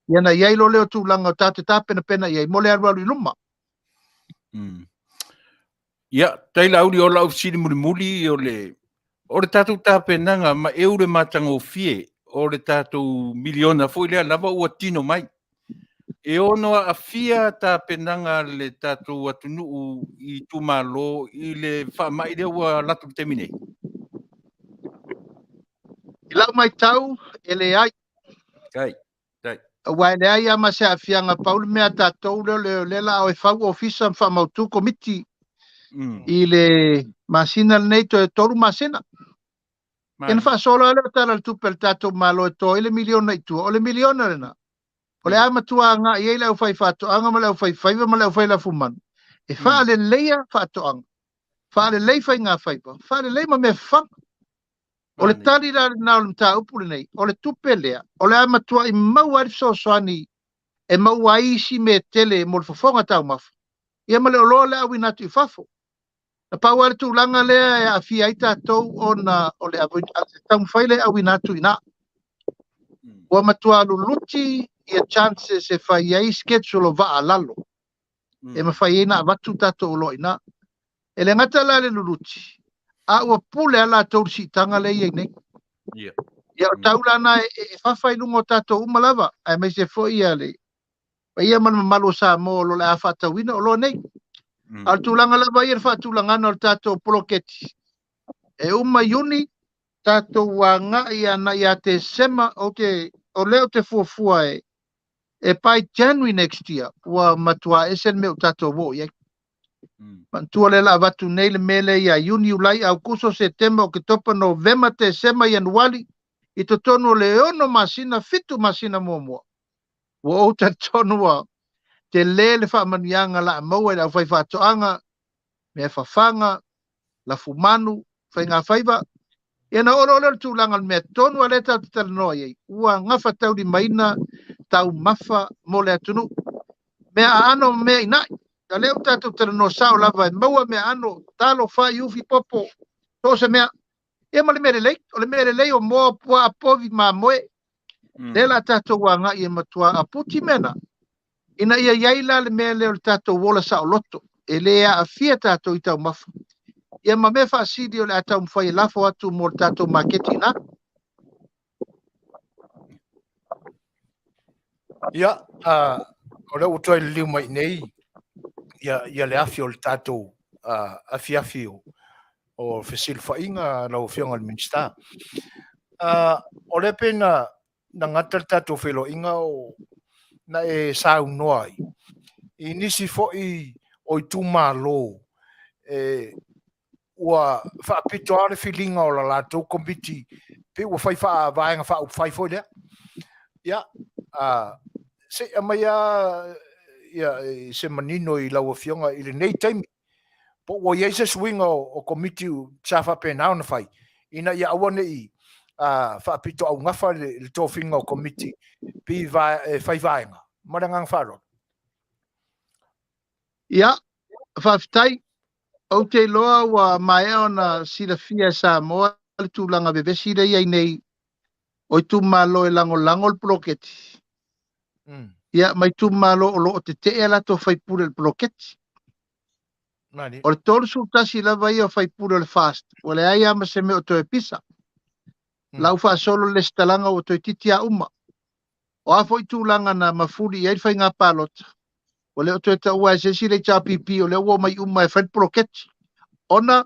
G: Iana iai lo leo tūlanga o tātou tāpena pena iai mole arwalu i luma.
E: Ia, taila auri o lau siri muli o le tātou tāpenanga ma eure matanga o fie o le tātou miliona fo ilea lava ua tino mai. E ono a fia tāpenanga le tātou atunuu i tūmalo i le whaamai lea ua latu temine.
G: I lau mai tau e le ai.
E: Kai.
G: Wai le ai ama se a fianga paulu mea tātou le la o e whau ofisa mwha mautu komiti i le masina nei to e toru masina. Kena wha solo ale o tala le tupel tātou malo e to i le miliona i tua o le miliona rena. O le ama tua anga i eile au fai whatoanga ma le au fai Faiva ma le au fai la fumanu. E wha le leia whatoanga. Wha le lei fai ngā Faiva. Wha le lei ma me whanga. O le tali la na o le mta upule nei. O le tupe lea. O le ama tua i mau arif soani e mau aisi me tele mo le fofonga tau mafu. Ia ma le o loa le awi natu i fafo. Na pau ale tūlanga lea e a fia i tātou o le tamu whaile awi natu ina. Ua matua luluti ia chances e whai ai schedule o vaa lalo. E ma whai ina watu tātou o lo ina. E le ngata la le luluti. A ua pule ala tau si tanga le iei nei. Ia o taulana e whawhai lungo tātou umalava. Ai mai se fo ia le. Pa ia man malo sa mo lo le a whatawina o lo nei. Al tūlanga lava ia whatūlanga no tātou poloketi. E yuni tātou wanga ia na ia te sema o leo te fuafua e pai January next year. Ua matua esen me o tātou wo ia. Mantua le la watu nei le mele ia yuni ulai au kuso September o ke topa November te sema Januari. I to tonu le ono masina fitu masina mua. Ua o ta tonua te le whaamanianga la maua au whai whatoanga me whawhanga la fumanu whai ngā Faiva. Ia na oro tūlanga me tonu ale tau te talanoa iei. Ua ngafa tau di maina tau mafa mo le atunu. Mea ano mea inai. Ka leo tātou talanoa sao lava e maua mea ano talo whai ufi popo. Tō se mea. Ia ma le mere lei. O le mere lei o moa pua apovi ma moe. Lela tātou wanga i matua aputi mena. Ina ia iaila le mea leo tātou wola sao loto. E lea a fia tātou i tau mafa. Ia ma me whaasidi o le atau mwhai lafo atu mo le tātou marketi na.
A: Ia, o le utoi le liu mai nei, ia le afi o le tātou afi o fesil whainga lau whionga le Minisita. O le pena na ngata le tātou whelo inga o na e sau noai. I nisi foi o i tūmalo ua whaapito are whilinga o la lātou komiti pe ua whai vaenga whai foi lea. Ia, se amaya se manino i lau whionga i le nei taimi. Po ua iei se swinga o komiti sa whapenao na whai. Ina ia awane i whaapito au ngafa le tōwhinga o komiti pi whai vaenga. Marangang wharo.
G: Ia, whaafitai. O te loa wa mai ona sila fia sa moa le tūlanga bebesi rei ai nei o i tūmalo e lango le ploketi. Ia, mai tūmalo o lo o te te ala to whaipure le ploketi.
A: Mani.
G: O le tolu su tasi lava ia fai pura le fast. O le ai ama se me o toe pisa. Lau fa solo le stalanga o toe titia uma. O a foi tūlanga na mafuri i fai ngā pālota. O le o toe ta ua se si le chapipi o le ua mai uma e fai proketi. Ona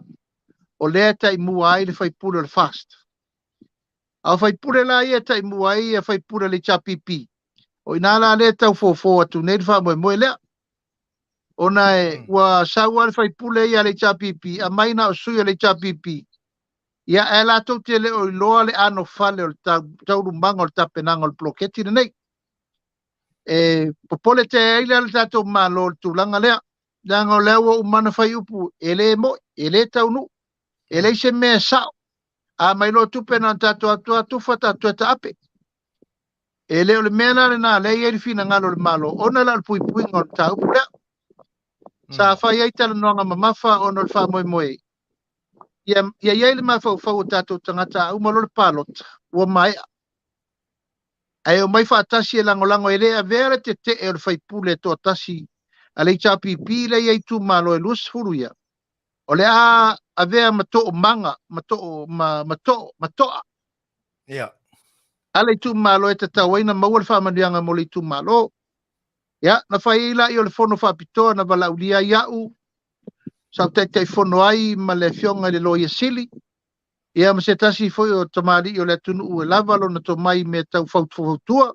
G: o le ta i mua ai le fai pura le fast. A fai pura la ia ta i mua ai e fai pura le chapipi. O ina la le tau fofo atu nei fa moe lea. Ona e ua saua le fai pula ia le chapipi, a maina o sui le chapipi. Ia e la tau te le o iloa le ano fale o le taurumanga o le tapenanga o le ploketi nei. E popole te eile le tatou malo le tūlanga lea. Nanga o lewa umana fai upu, ele mo, ele taunu, ele se mea sao. A mailo tupe na tatou atua tufa tatou ta ape. Ele o le mea le na le ieri fina ngalo le malo. Ona la le pui pui ngon ta upu lea. Sa fai ai tala noanga mamafa o no le wha moe moe. Ia iai le mawhau whau o tātou tangata au malo le pālota. Ua mai. Ai o mai whaatasi e lango e lea vera te e o le whaipule to atasi. A le chapipi le iai tu malo e lus furu ia. O le a vea mato manga, matoa.
A: Ia.
G: A le tu malo e te tawaina maua le whamanianga mo le tu malo. Ia, na whai ila i o le fono whapitoa na wala ulia iau. Sau te fono ai ma le fionga le loia sili. Ia ma se tasi foi o tamari i o le tunu ue lavalo na to mai me tau fautua.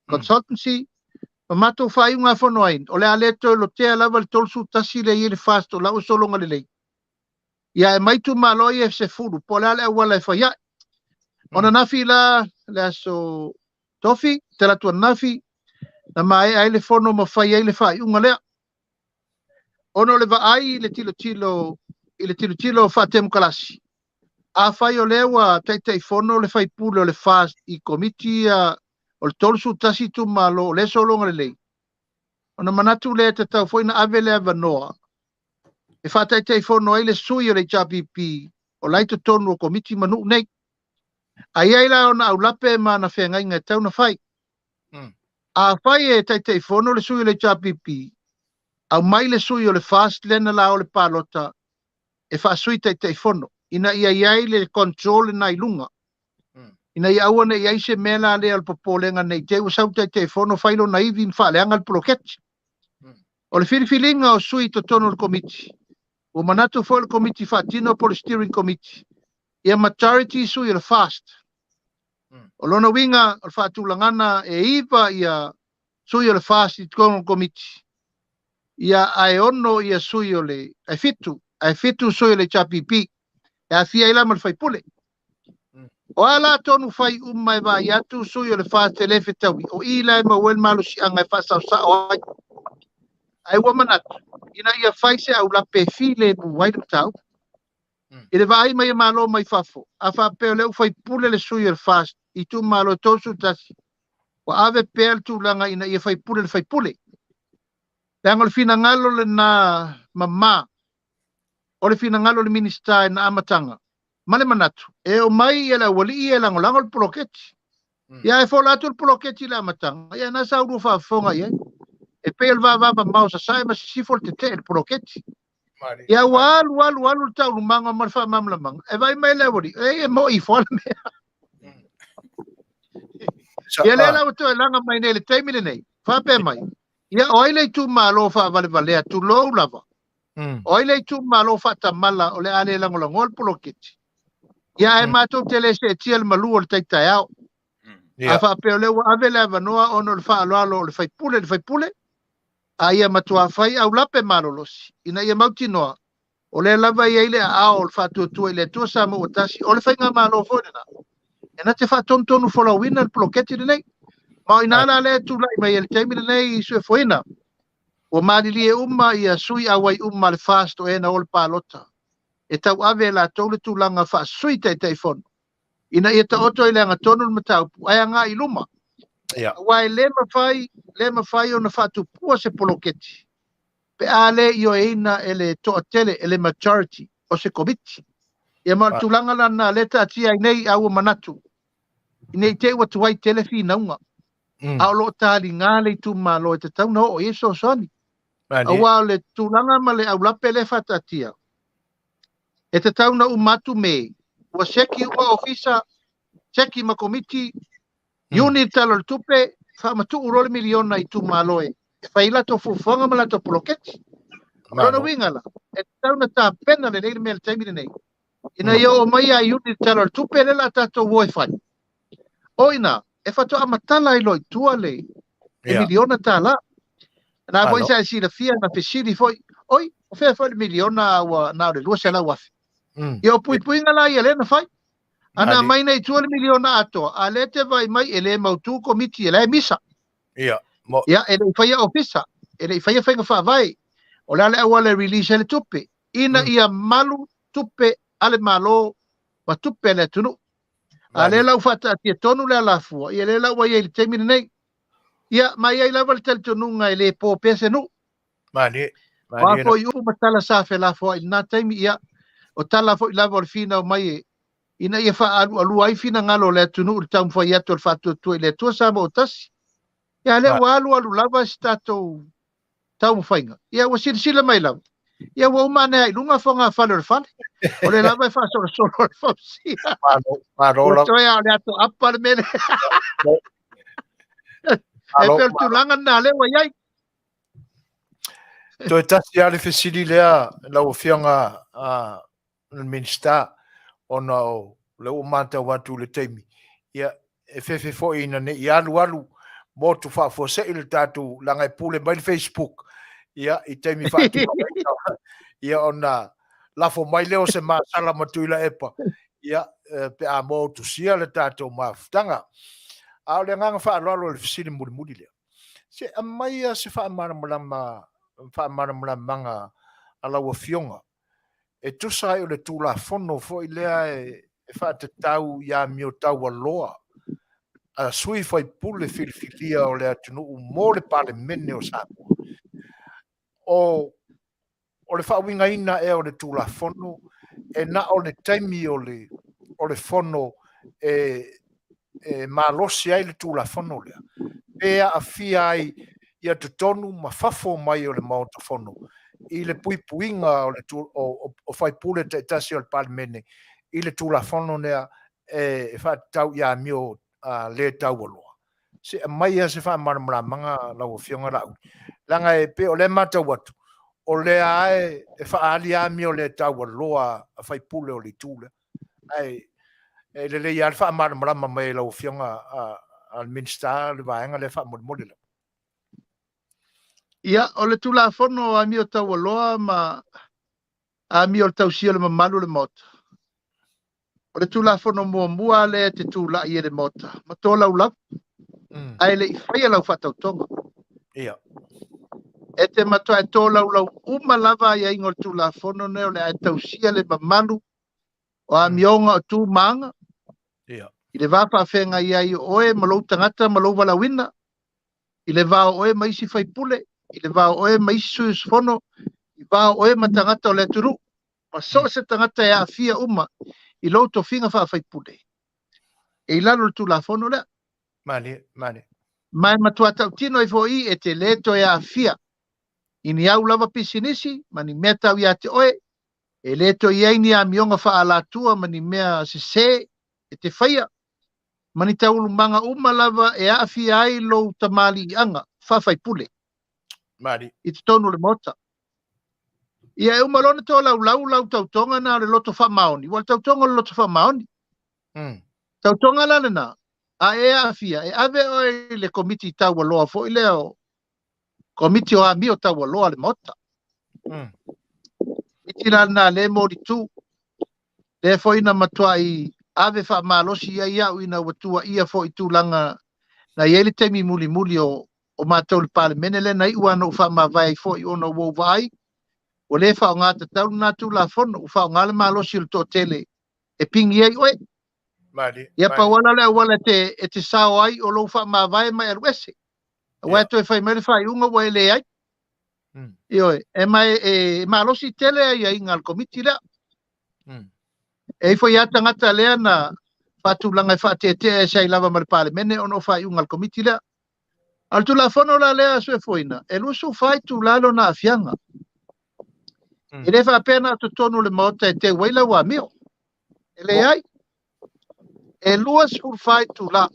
G: Consultancy. Ma mato whai unga fono ain. O le aleto lo tea lava le tolsu tasi le i le fasto lau solonga le lei. Ia e maitu maloi e se furu. Po le ale wala e whai ai. Ona nafi la le aso tofi, te la tua nafi. Na mai ai le fono ma fai ai le fai unga lea. Ono le vai le tilo fa temu kalasi. A fai o lewa tai fono le fai pulo le fast i komitia o le tolsu tasi tu malo le solonga le lei. Ona manatu le te tau foi na ave le avanoa. E fa tai fono ai le sui o le chapipi o laito tonu o komiti manu nei. Ai ai la ona au lape ma na whenga inga tau na fai. A fai e tai fono le sui o le chapipi. Au mai le sui o le fast lena la o le palota e fa sui tai fono. Ina ia iai le control na ilunga. Ina ia awane iai se mela le al popolenga nei te usau tai fono failo na ivin fa leanga al proketi. O le filifilinga o sui to tono le komiti. O manatu fo le komiti fa tino po le steering committee. Ia majority sui o le fast. O lona winga o le fa tulangana e iwa ia sui o le fast i tono le komiti. Ia ai ono ia sui o le ai fitu sui o le chapipi e a fia ila mal fai pule o ala tonu fai umai va ia tu sui o le fast le fetawi o ila e mawel malu si anga fa sa o ai wa manat ina ia fai se au la pe file bu wai tau ile vai mai malo mai fafo a fa pe le fai pule le sui o le fast i tu malo tosu tasi o ave pel tu langa ina ia fai pule Lango le fina ngalo le na mama. O le fina ngalo le Minisita na amatanga. Male manatu. E o mai ia la wali ia lango le poloketi. Ia e fola atu le poloketi le amatanga. Ia na sa uru whaafonga ia. E peel vava mau sa sai ma sifol te le poloketi. Ia walu le tau lumanga ma le wha mamlamanga. E vai mai le wali. E mo i fola mea. Ia le la wato e langa mai nei le teimile nei. Whape mai. Ia oile tu malo fa vale tu lo lava. Oile tu malo fa tamala ole ale lango lango poloketi. Ia e mato tele se tiel malu o tai ao. A fa pe ole ave le vanoa ono le fa alo le fai pule. A ia matua fai au lape malo losi. Ina ia mautinoa. Ole lava ia ile ao le fa tu ile tu sa mo tasi. Ole fai nga malo fo na. E na te fa tontonu fola wina le poloketi nei. Ma inala le tu lai mai el taimi nei su foina. O malili e umma ia sui awai umma le fast o ena ol palota. E tau ave la tole tu langa fa sui tai fono. Ina ia ta oto ile nga tonu le matau ai nga i luma. Wai le mafai o na fa tu pua se poloketi. Pe ale io eina ele to tele ele majority o se komiti. Ia ma tu langa la na leta tia nei au manatu. Ine te watu wai telefi naunga. Ao lo tali ngale tu malo te tau no o eso soni. Awa o le tūlanga ma le aulape le whatatia. E te tauna umatu me, ua seki ua ofisa, seki ma komiti, unit talo le tupe, whamatu urole miliona I tu maloe. E whaila to fufonga ma la to poloketi. Rona wingala, e te tauna tā pena le neile mele taimine nei. Ina ia o mai a unit talo le tupe le la tato woe whai. Oina, e whato amatala I loi tua le, e miliona tā la. Na voi sa si le fia na pesili foi. Oi, o fe foi miliona wa na le lua sala wafi. Ia pui ngala ia le na fai. Ana mai nei 2 miliona ato. A le te vai mai ele mautu komiti ele misa.
A: Ia.
G: Ia ele fai ofisa. Ele fai fa vai. O la le awale release le tupe. Ina ia malu tupe ale malo ma tupe le tunu. A le lau fata ti tonu le la fu. Ia le lau ia le temine nei. Ia mai ai lava le teletonunga I le po pese nu.
A: Mani.
G: Wa fo yu matala sa fe la fo na taimi ia o tala fo lava o fina o mai ina ia fa alu ai fina ngalo le tunu o tam fo ia to fa to le to sa mo tas. Ia le wa alu lava stato tam fainga. Ia wa sila mai lava. Ia wa mana ai lunga fo nga fa le fa. O le lava fa so fo si.
A: Mano.
G: To ia le to apa le mene. E per tu langa na le wa yai.
A: To tasi ale fesili lea la ofionga le Minisita ona o le o mata watu le teimi. Ia e fefe fo ina ne I alu mo tu fa fo se il tatu langa pule mai Facebook. Ia I teimi fa tu. Ia ona la fo mai leo se ma sala matuila epa. Ia pe a mo tu sia le tatu maftanga. A le nganga fa lo le fesili muli le. Se amai se fa mara manga ala wa fionga e tu sai o le tula fono fo ilea e fa te tau ya mio tau loa a sui foi pule filfilia o le atunu mo le pale mene o sa o le fa winga ina e o le tula fono e na o le taimi o le fono e malosi ai le tula fono le e a fia ai ia te tonu ma fafo mai o le maota fono. I le puipuinga o fai pule te tasi o le palimene. I le tula fono nea e fa tau ia mio le tau aloa. Se mai ia se fa maramara manga lau o fionga rau. Langa e pe o le mata watu. O le ae e fa ali a mio le tau aloa a fai pule o le tula. Ai e le ia fa maramara mai lau o fionga al Minisita le vaenga le fa mole la.
G: Ia, o le tula fono a mi o tau aloa ma a mi o tau sia le mamalu le mota. O le tula fono mua le te tula I le mota. Ma tō lau lau. Ai le I whaia lau whatau tonga.
A: Ia.
G: E te matoa e tō lau uma lava I ingo le tula fono neo le ai tau sia le mamalu o a mionga o tū maanga.
A: Ia.
G: I le wapa whenga I ai oe malou tangata malou walawina. I le vao oe maisi whai pule. I le vao oe maisi suis fono. I vao oe matangata o le turu. Ma so se tangata e a fia uma. I lo to finga wha whai pule. E I lalo le tula fono lea.
A: Mani.
G: Mai matua tau tino I fo I e te leto e a fia. I ni au lava pisinisi. Mani mea tau I a te oe. E leto I aini a mionga wha ala tua. Mani mea se e te whaia. Mani tau lumanga uma lava e a fia ai lo tamali I anga. Whawhai pule.
A: Mani.
G: I te tonu le mota. Ia e umalona tō lau tautonga na le loto wha maoni. Wal tautonga le loto wha maoni. Tautonga lana na. A e a fia. E ave o le komiti tau waloa fo I leo. Komiti o a mi o tau waloa le mota. Iti lana le mori tu. Le fo ina matua I ave wha malosi ia ina watua ia fo I tūlanga. Na iele temi muli o mātou le pale menele na I uana uwha mawai fo I ona wau vai. O le wha o ngāta tau nā tūla fono, uwha o ngāle malosi le tō tele. E pingi ai oe.
A: Mani.
G: Ia pa wala te sao ai o lo wha mawai mai aruese. Wai to e whai mere whai unga wa ele ai. Ioe, e mai e malosi tele ai ai ngal komiti lea. E fo ia tangata lea na whatulanga e wha te e sei lava mare pale mene ono whai unga komiti lea. Al tu la fono la lea sue foina. E lusu fai tu lalo na afianga. E le fa pena tu tonu le mota e te waila wa mio. E le ai. E lua su fai tu la.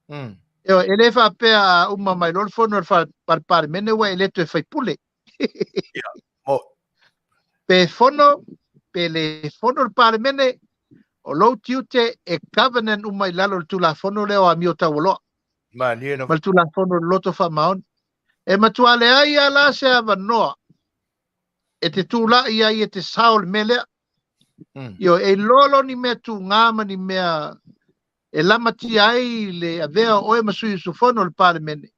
G: E le fa pea uma mai lor fono par par mene wa e le tu e fai pule. Pe fono, pe le fono il par mene, o lo tiute e covenant uma i lalo tu la fono leo a mio tawolo. Mal tu la fono loto fa maon. E matuale ai ala se avanoa. E te tu la ia i e te saol melea. Io e lolo ni mea tu ngama ni mea e lama ti ai le avea oe masui su fono il par mene.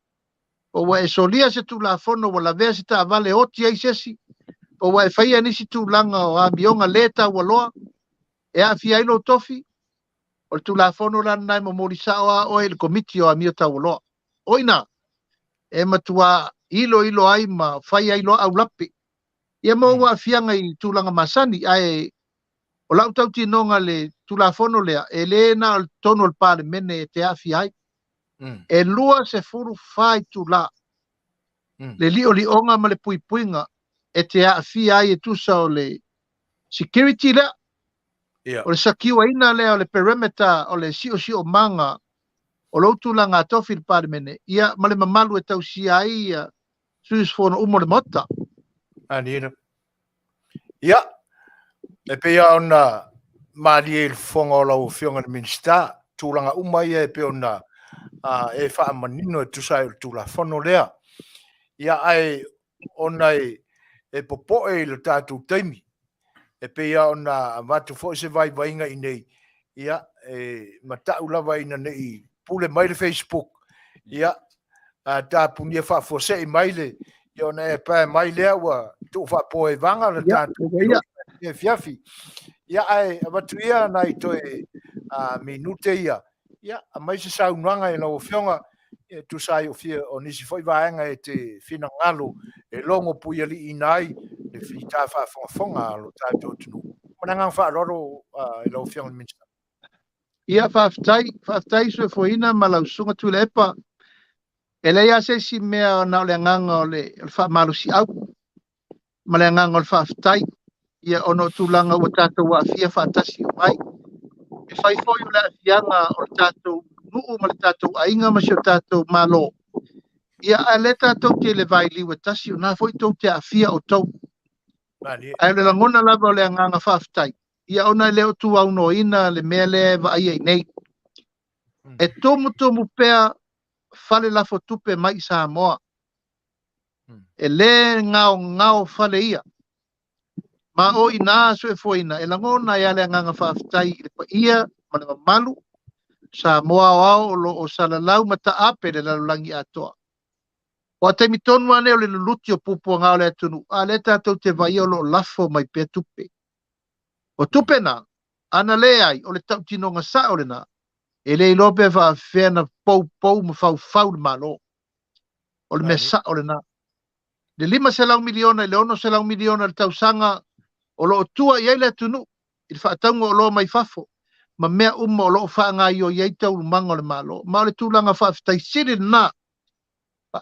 G: O wa e solia se tu la fono wa la vea se ta avale oti ai sesi. O wa e whaia nisi tu langa o a mionga leta wa loa. E a fia ilo tofi. O tu la fono la nai mo morisa o e le komiti o a mio ta wa loa. Oina. E matua ilo ai ma whaia ilo au lapi. Ia mo wa fianga i tu langa masani. Ai o lau tau tinonga le tu la fono lea. E le na o tono el pale mene te a fia ai. E lua se furu fai tu la. Le li o li onga ma le pui puinga. E te a fia ai e tusa o le security lea. O le sakiwa ina lea o le perimeter o le si o manga. O lo tu langa tofi il pale mene. Ia ma le mamalu e tau si ai suis fono umo le mota.
A: Anina. Ia. E pe ona mali e fonga o lau fionga ni Minisita. Tūlanga umai e pe ona e wha manino e tusai o tūla fono lea. Ia ai ona e popo e le tātou taimi. E pe ona matu fo se vai vainga i nei. Ia e matau lava ina nei pule mai le Facebook. Ia tā punia wha fose i mai le. Ia ona e pae mai lea wa tu wha poe vanga le tātou. E fiafi. Ia ai matu ia nai toe minute ia. Ia a mai se saunanga e lau fionga. Tu sai o fia o nisi foi vaenga e te fina ngalo e longo pui ali inai e fita fa fonga lo tātou tunu. Mananga wha roro e lau fionga Minisita.
G: Ia whaftai sue foina ma lau sunga tu le epa. E leia se si mea o nao le nganga o le wha malu si au. Ma le nganga o le whaftai. Ia ono tūlanga ua tātou wa fia whaatasi o mai. E whai foi o le afianga o le tātou nuu ma le tātou ainga ma si o tātou malo. Ia a le tātou te le vai liwa tasi o nā foi tau te afia o tau. Ai le langona lava o le anganga whaftai. Ia ona leo tu au no ina le mea le va ai nei. E tomu pea fale la fotupe mai sa moa. E le ngao fale ia. Ma o ina so e foina. E langona ia le anganga whaftai le pa ia ma le malu. Sa moa o o salalau mata ape le lalulangi atoa. O te mitonu ane o le luluti o pupu ngao le atunu. A le tātou te vai o lo lafo mai pia tupe. O tupe na, ana le ai, o le tau tinonga sa o le na, e le ilope wha whena pou ma fau le malo. O le mea sa o le na. Le 5 selau miliona, le 1 selau miliona le tau sanga, o lo tua iai le atunu, i le whaataunga o lo mai fafo, ma mea o lo whaanga i o iai tau lumanga o le malo. Ma o le tūlanga whaafitai siri na,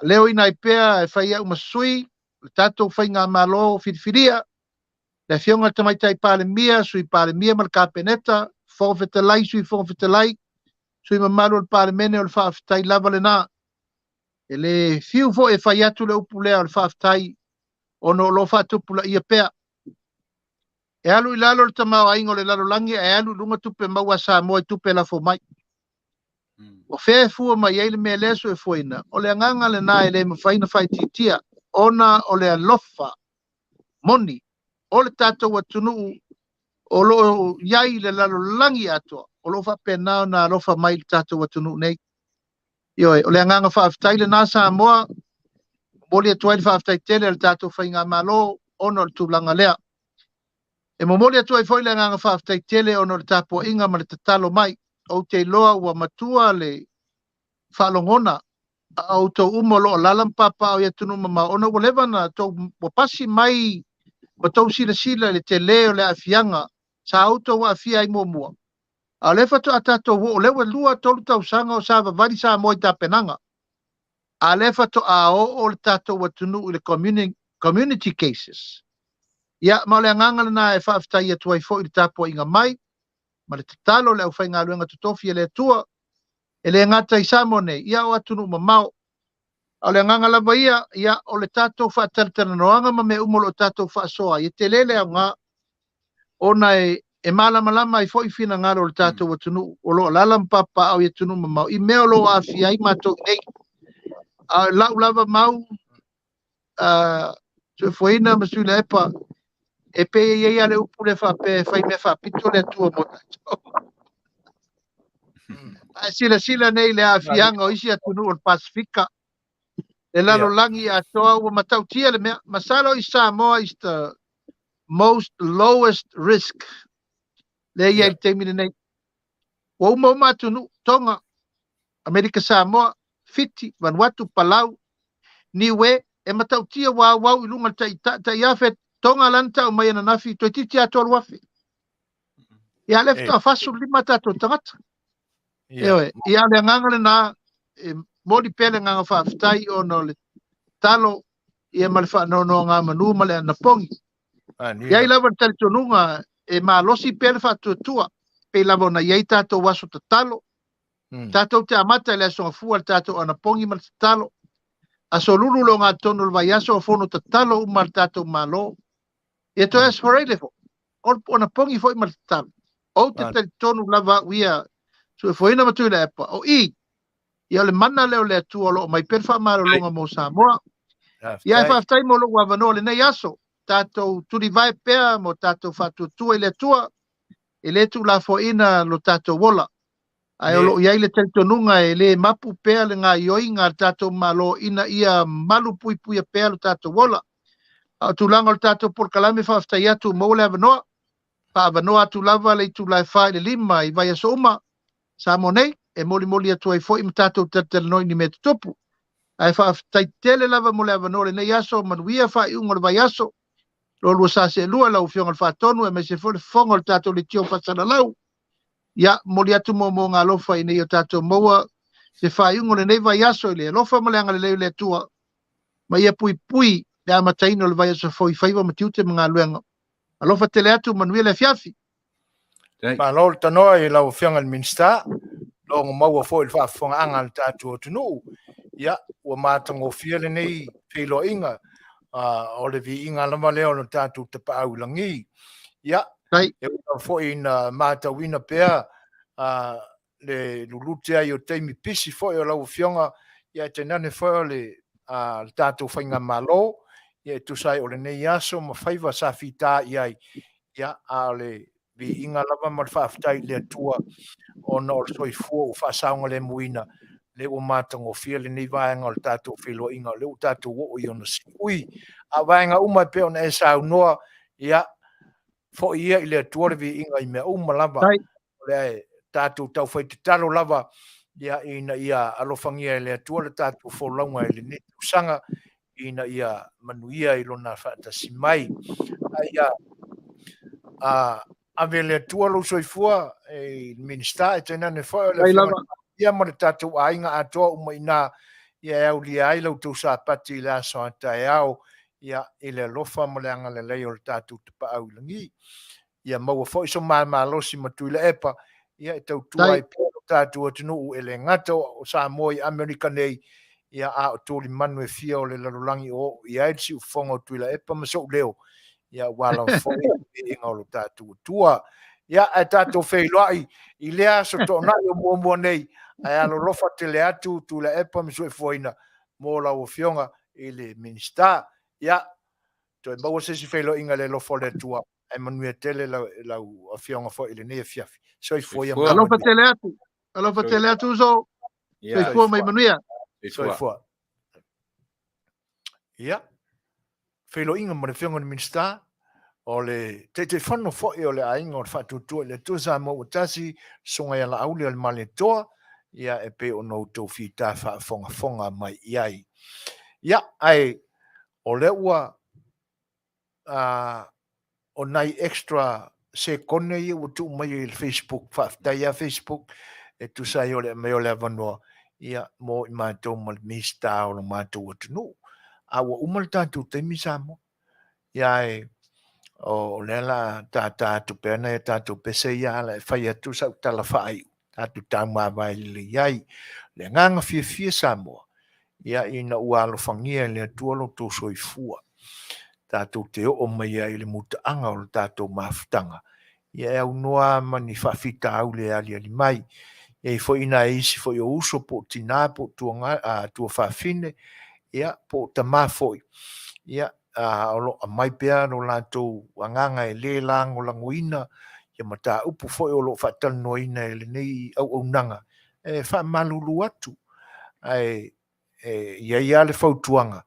G: leo ina i pea e whaia umasui, le tātou whainga malo whiriwhiria, le fionga tamaitai pale mia, sui pale mia mal kapeneta, Fetalai sui Fetalai, sui mamalo le pale mene o le whaafitai lava le nā. E le fiu fo e whai atu le upulea o le whaafitai, ono lo whaatupula ia pea. E alu i lalo le tamau aingo le lalo langi, e alu lunga tupe maua sa moe tupe la fo mai. O fea fua mai eile mea leso e fuina, o le anganga le nā e le mawhaina whai titia, ona o le alofa, moni, o le tātou atunu, o lo iai le lalo langi atoa, o lo whapena na alofa mai le tātou atunu nei. Ioe, o le anganga whaafitai le nā sa moa, moli atua i le whaafitai tele le tātou whainga malo, ono le tūlanga lea. E momoli atua i foi le anganga whaafitai tele, ono le tāpua inga ma le tatalo mai, o te loa ua matua le whalongona, au tau umo lo lalampapa o iatunu mama, ono ua levana, tau wapasi mai, ma tau sila le te leo le afianga, sa auto wa afia i mua. A lefa to atato wo, o lewa lua tolu tau sanga o sa vavali sa moi ta penanga. a le fatoa o le tatou atunu i le community cases. Ia ma le anganga na e whaafetai atu ai fo i le tapo inga mai, ma le tatalo le au whainga luenga tutofi e le atua, e le ngata i samone, ia o atunu mamao. O le anganga lava ia o le tatou whaatalanoaga ma me umolo o tatou whaasoa. Ia te lele au ngā, ona e malama i fo i fina ngaro le tatou atunu, o lo lala mpapa au i atunu mamao. I mea lo a fia i mato nei, lau lava mau, so foina masu le epa, e pe ia le upu le whape, whai me whapito le atua mota. Sila nei le a fianga o isi atunu o le Pasifika. Le lalo langi a toa ua matautia le mea. Masalo i Samoa is the most lowest risk. Le ia i teimine nei. Wa uma atunu, Tonga, Amerika Samoa, Fiti, Vanuatu, Palau, Niue, e matautia wau i lunga ta iafe Tonga lanta o mai ananafi, toi titi ato alwafi. Ia lefto a fasu lima tato tangata. Ewe, ia le ngangale na, modi pele nganga whaafetai o no le talo, ia male whaanono ngā manu male anapongi. Ia i lava tali tonunga, e losi pele whaatuatua, pe lava na iei tato waso ta talo, tato te amata le aso ngafua tato anapongi male ta talo, aso lulu lo ngā tono le vai aso fono ta talo umar tato malo. Ia to as for level. Ona pongi foi mal talo. O te tali tonu lava uia, so foi na matu le epa. O ia le mana leo le atua lo mai perfa maro longa mo Samoa. Ia e whaftai mo lo wavano le nei aso. Tato turi vai pea mo tato fatu tua i le atua. E le tu la fo ina lo tato wola. Ai o lo ia i le tali tonunga e le mapu pea le ngā ioi ngā tato malo ina ia malu pui pui a pea lo tato wola. A tulanga o tato por kalame whaftai atu mo le avanoa. Pa avanoa atu lava le tu lai whai le lima i vai aso uma. Samonei, e moli atu ai fo i mtato tatalanoa ni me tutopu. Ai whaftai tele lava mo le avanoa le nei aso manuia whai unga le vai aso. Lo lua sa se lua lau fionga le whatonu e me se fo fonga le tato le tio whasana lau. Ia, moli atu mo ngā lofa i nei o tato maua. Se whai unga le nei vai aso i le lofa mo le anga le leo le atua. Ma ia pui pui le amataino le vai aso fo i Faiva matiute mga luenga. Alofa tele atu manuia le fiafi.
A: Ma lo tanoa i lau fianga le Minisita, lo maua fo i whaafonga anga le tatu o tunu. Ia, ua mātango fia le nei pelo inga, o le vi inga lama leo no tatu te paau langi. Ia, e ua fo i na mātawina pea, le lulutea i o teimi pisi fo i o lau fianga, ia te nane fo i le tatu whainga malo, ia tu sai o le nei aso ma Faiva sa fita iai ia a le vi inga lava ma whaftai le atua o no le soifua o whasaunga le muina le o mātango fia le nei vaenga o le tātou whilo inga le o tātou o i ona si ui a vaenga umai pe ona e sau noa ia fo ia i le atua le vi inga i mea uma lava le tātou tau whai te talo lava ia ina ia alofangia le atua le tātou wholaunga i le ne usanga ina ia manuia i lona whaatasi mai. Ia, avele tua lo soifua e Minisita e tēnā ne whae le whianga. Ia ma le tātou ainga atoa uma ina ia au lia ai lau tau sa pati le aso ata e au ia i le lofa ma le anga le lei o le tātou te pa au langi. Ia maua fo iso maa losi matui le epa ia e tau tua i pia o tātou atinu e le ngata o Samoa i Amerika nei ia a o tōli manu e fia o le larolangi o ia e si ufonga o tuila e pa masou leo ia wala fōi e inga o lo tātou tua ia e tātou whailoai i lea so tōna i o mua nei ai alo lofa te le atu tuila e pa masou e fōina mō lau o fionga i le Minisita ia to e maua sesi whailo inga le lofa le tua e manuia tele lau a fionga fōi i le nea fiafi so i fōia
G: alofa tele atu so so i fōa mai manuia
A: soifua. Ia. Whailo inga mo le whionga ni Minisita, o le te whano fwoi o le ainga o le whatutua le tuza mo utasi, songa ia la auli o le male toa, ia e pe o nou tau whita whafonga mai iai. Ia, ai, o le ua, o nai extra se kone ia utu mai i Facebook, whaftai a Facebook, e tu sai o le me o le avanua, ia mo I mātou ma le Minisita o le mātou atunu. Awa uma le tātou taimi sa mo. Ia o lela tātou pēna e tātou pese ia la e whai atu sa utala whai. Tātou tau mawai le iai. Le nganga fia sa mo. Ia ina ualo whangia le atualo tō soifua. Tātou te o mai ia le mutaanga o le tātou mawhutanga. Ia e au noa mani whawhita au le ali mai. Ia I fo ina isi fo I o uso po tina po tua whawhine. Ia po ta mafoi. Ia o mai pea no lātou anganga e le lango langoina. Ia mata upu fo o lo whatalanoina e le nei au nanga. E wha malulu atu. Ia le whautuanga.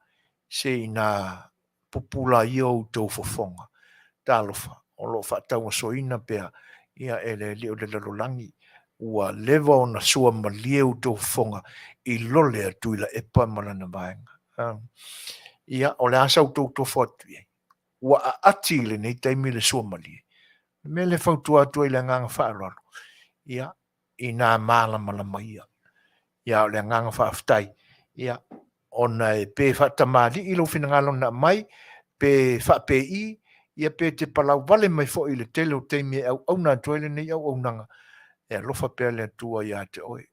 A: Se ina popula I o tau fofonga. Talofa. O lo whatau soina pea. Ia e le leo le lalolangi. Ua lewa o na sua ma lieu tau fofonga. I lole atu ila epa malana vaenga. Ia o le asau tau tau whatu ia. Ua ati le nei taimi le sua ma lie. Me le whautua atu i le nganga whaararo. Ia I nā māla malama ia. Ia o le nganga whaaftai. Ia ona e pe whatamari I lo whinangalo na mai. Pe whape I. Ia pe te palau wale mai fo I le tele o teimi au nā tuele nei au nanga. E lofa pea le atua ia te oe.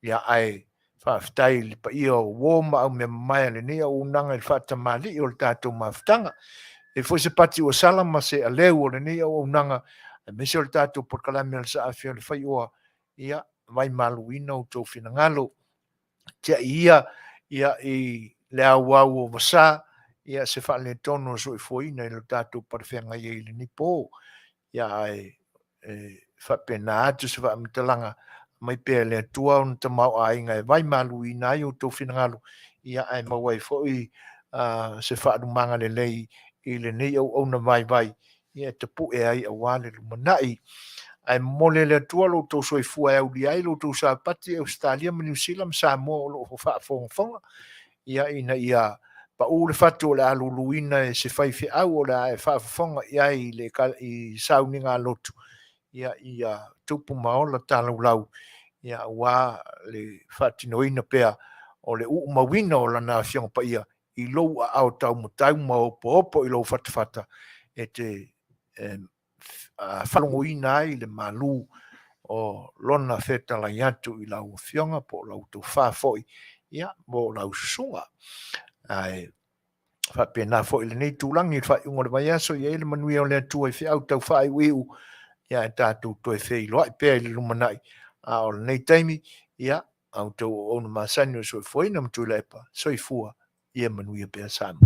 A: Ia ai whaaftai li pa ia o woma au me mai le nei au nanga I whatamari o le tātou mawhtanga. E foi se pati o sala ma se aleu o le nei au nanga. E mese o le tātou porkalame al sa afia le Faiva. Ia vai maluina o tau whinangalo. Tia ia I le au o wasa. Ia se wha le tono so I foina I le tātou parwhenga I le nipo. Ia ai whapena atu se wha mitalanga mai pēr le atua on ta mau a inga e vai maluina ai o tau whinangalo. Ia ai mawai foi se wha rumanga le lei I le nei au na vai. Ia te pu e ai a wale lumanai. Ai mole le atua lo tau soifua e Aoauli ai lo tau sa pati Australia ma New Zealand sa mo lo wha fonga. Ia ina ia pa o le fatu o le aluluina e se whaiwhi au o le e whaafonga ia I sauninga lotu. Ia tupu maola tālau lau. Ia wā le whatinoina pea o le mawina o lana whianga pa ia I lou a au tau matau ma opo I lou whatawhata e te whalongoina ai le malu o lona Fetalaiga atu I lau whianga po lau tau whafoi. Ia mo lau Susuga. Ai whapena fo I le nei tūlangi I whaiunga le vai aso I ele manui o le atua I whiau tau whai wiu. Ia e tātou toi whei loa I pēr I lumanai. A o le nei taimi, ia au tau o na masani o soi fwoi na mtu la epa. Soi fua, ia manui a pēr samu.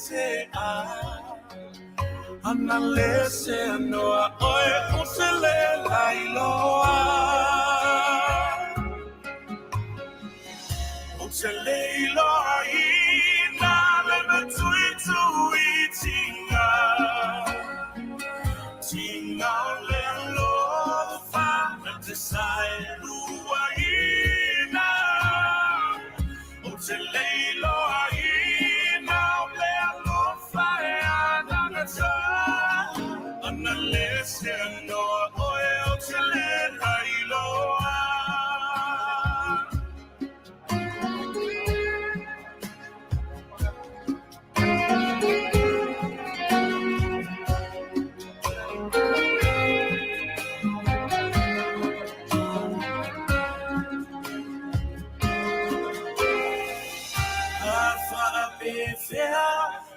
C: te analese noa oe usele lailoa usele iloa ina lebe tui tinga tinga lelo fa te sai lua ina usele iloa ina lea lo fa unless you know oil to let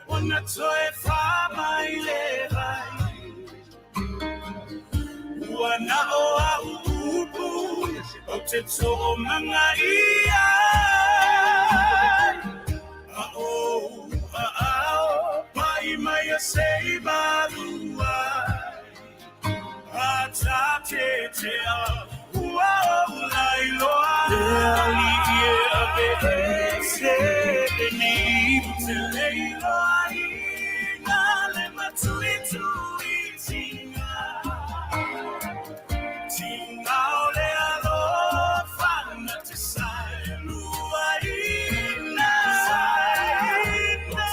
C: wanna toy for my life. Wana oa upu o te tō manga ia mai mai a sei barua a ta te ua lai loa li a ve se ni te lei loa i na le matui tui tinga Tingaole alo fana te sai lua ina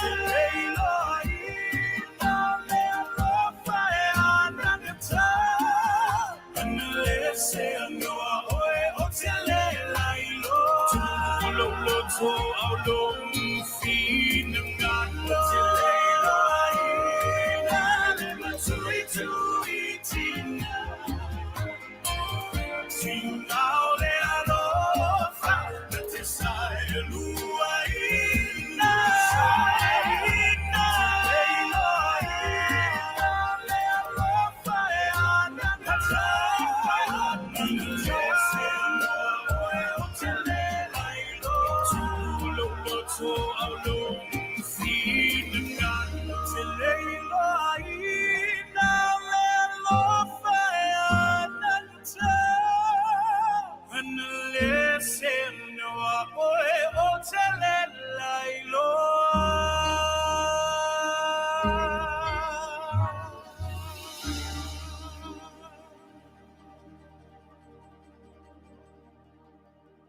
C: te leilo ina le alo fae anangata anelese anoa oe o te ale lailo tulo loto au lo fina ngano te leilo ina le matui tui tinga Tinga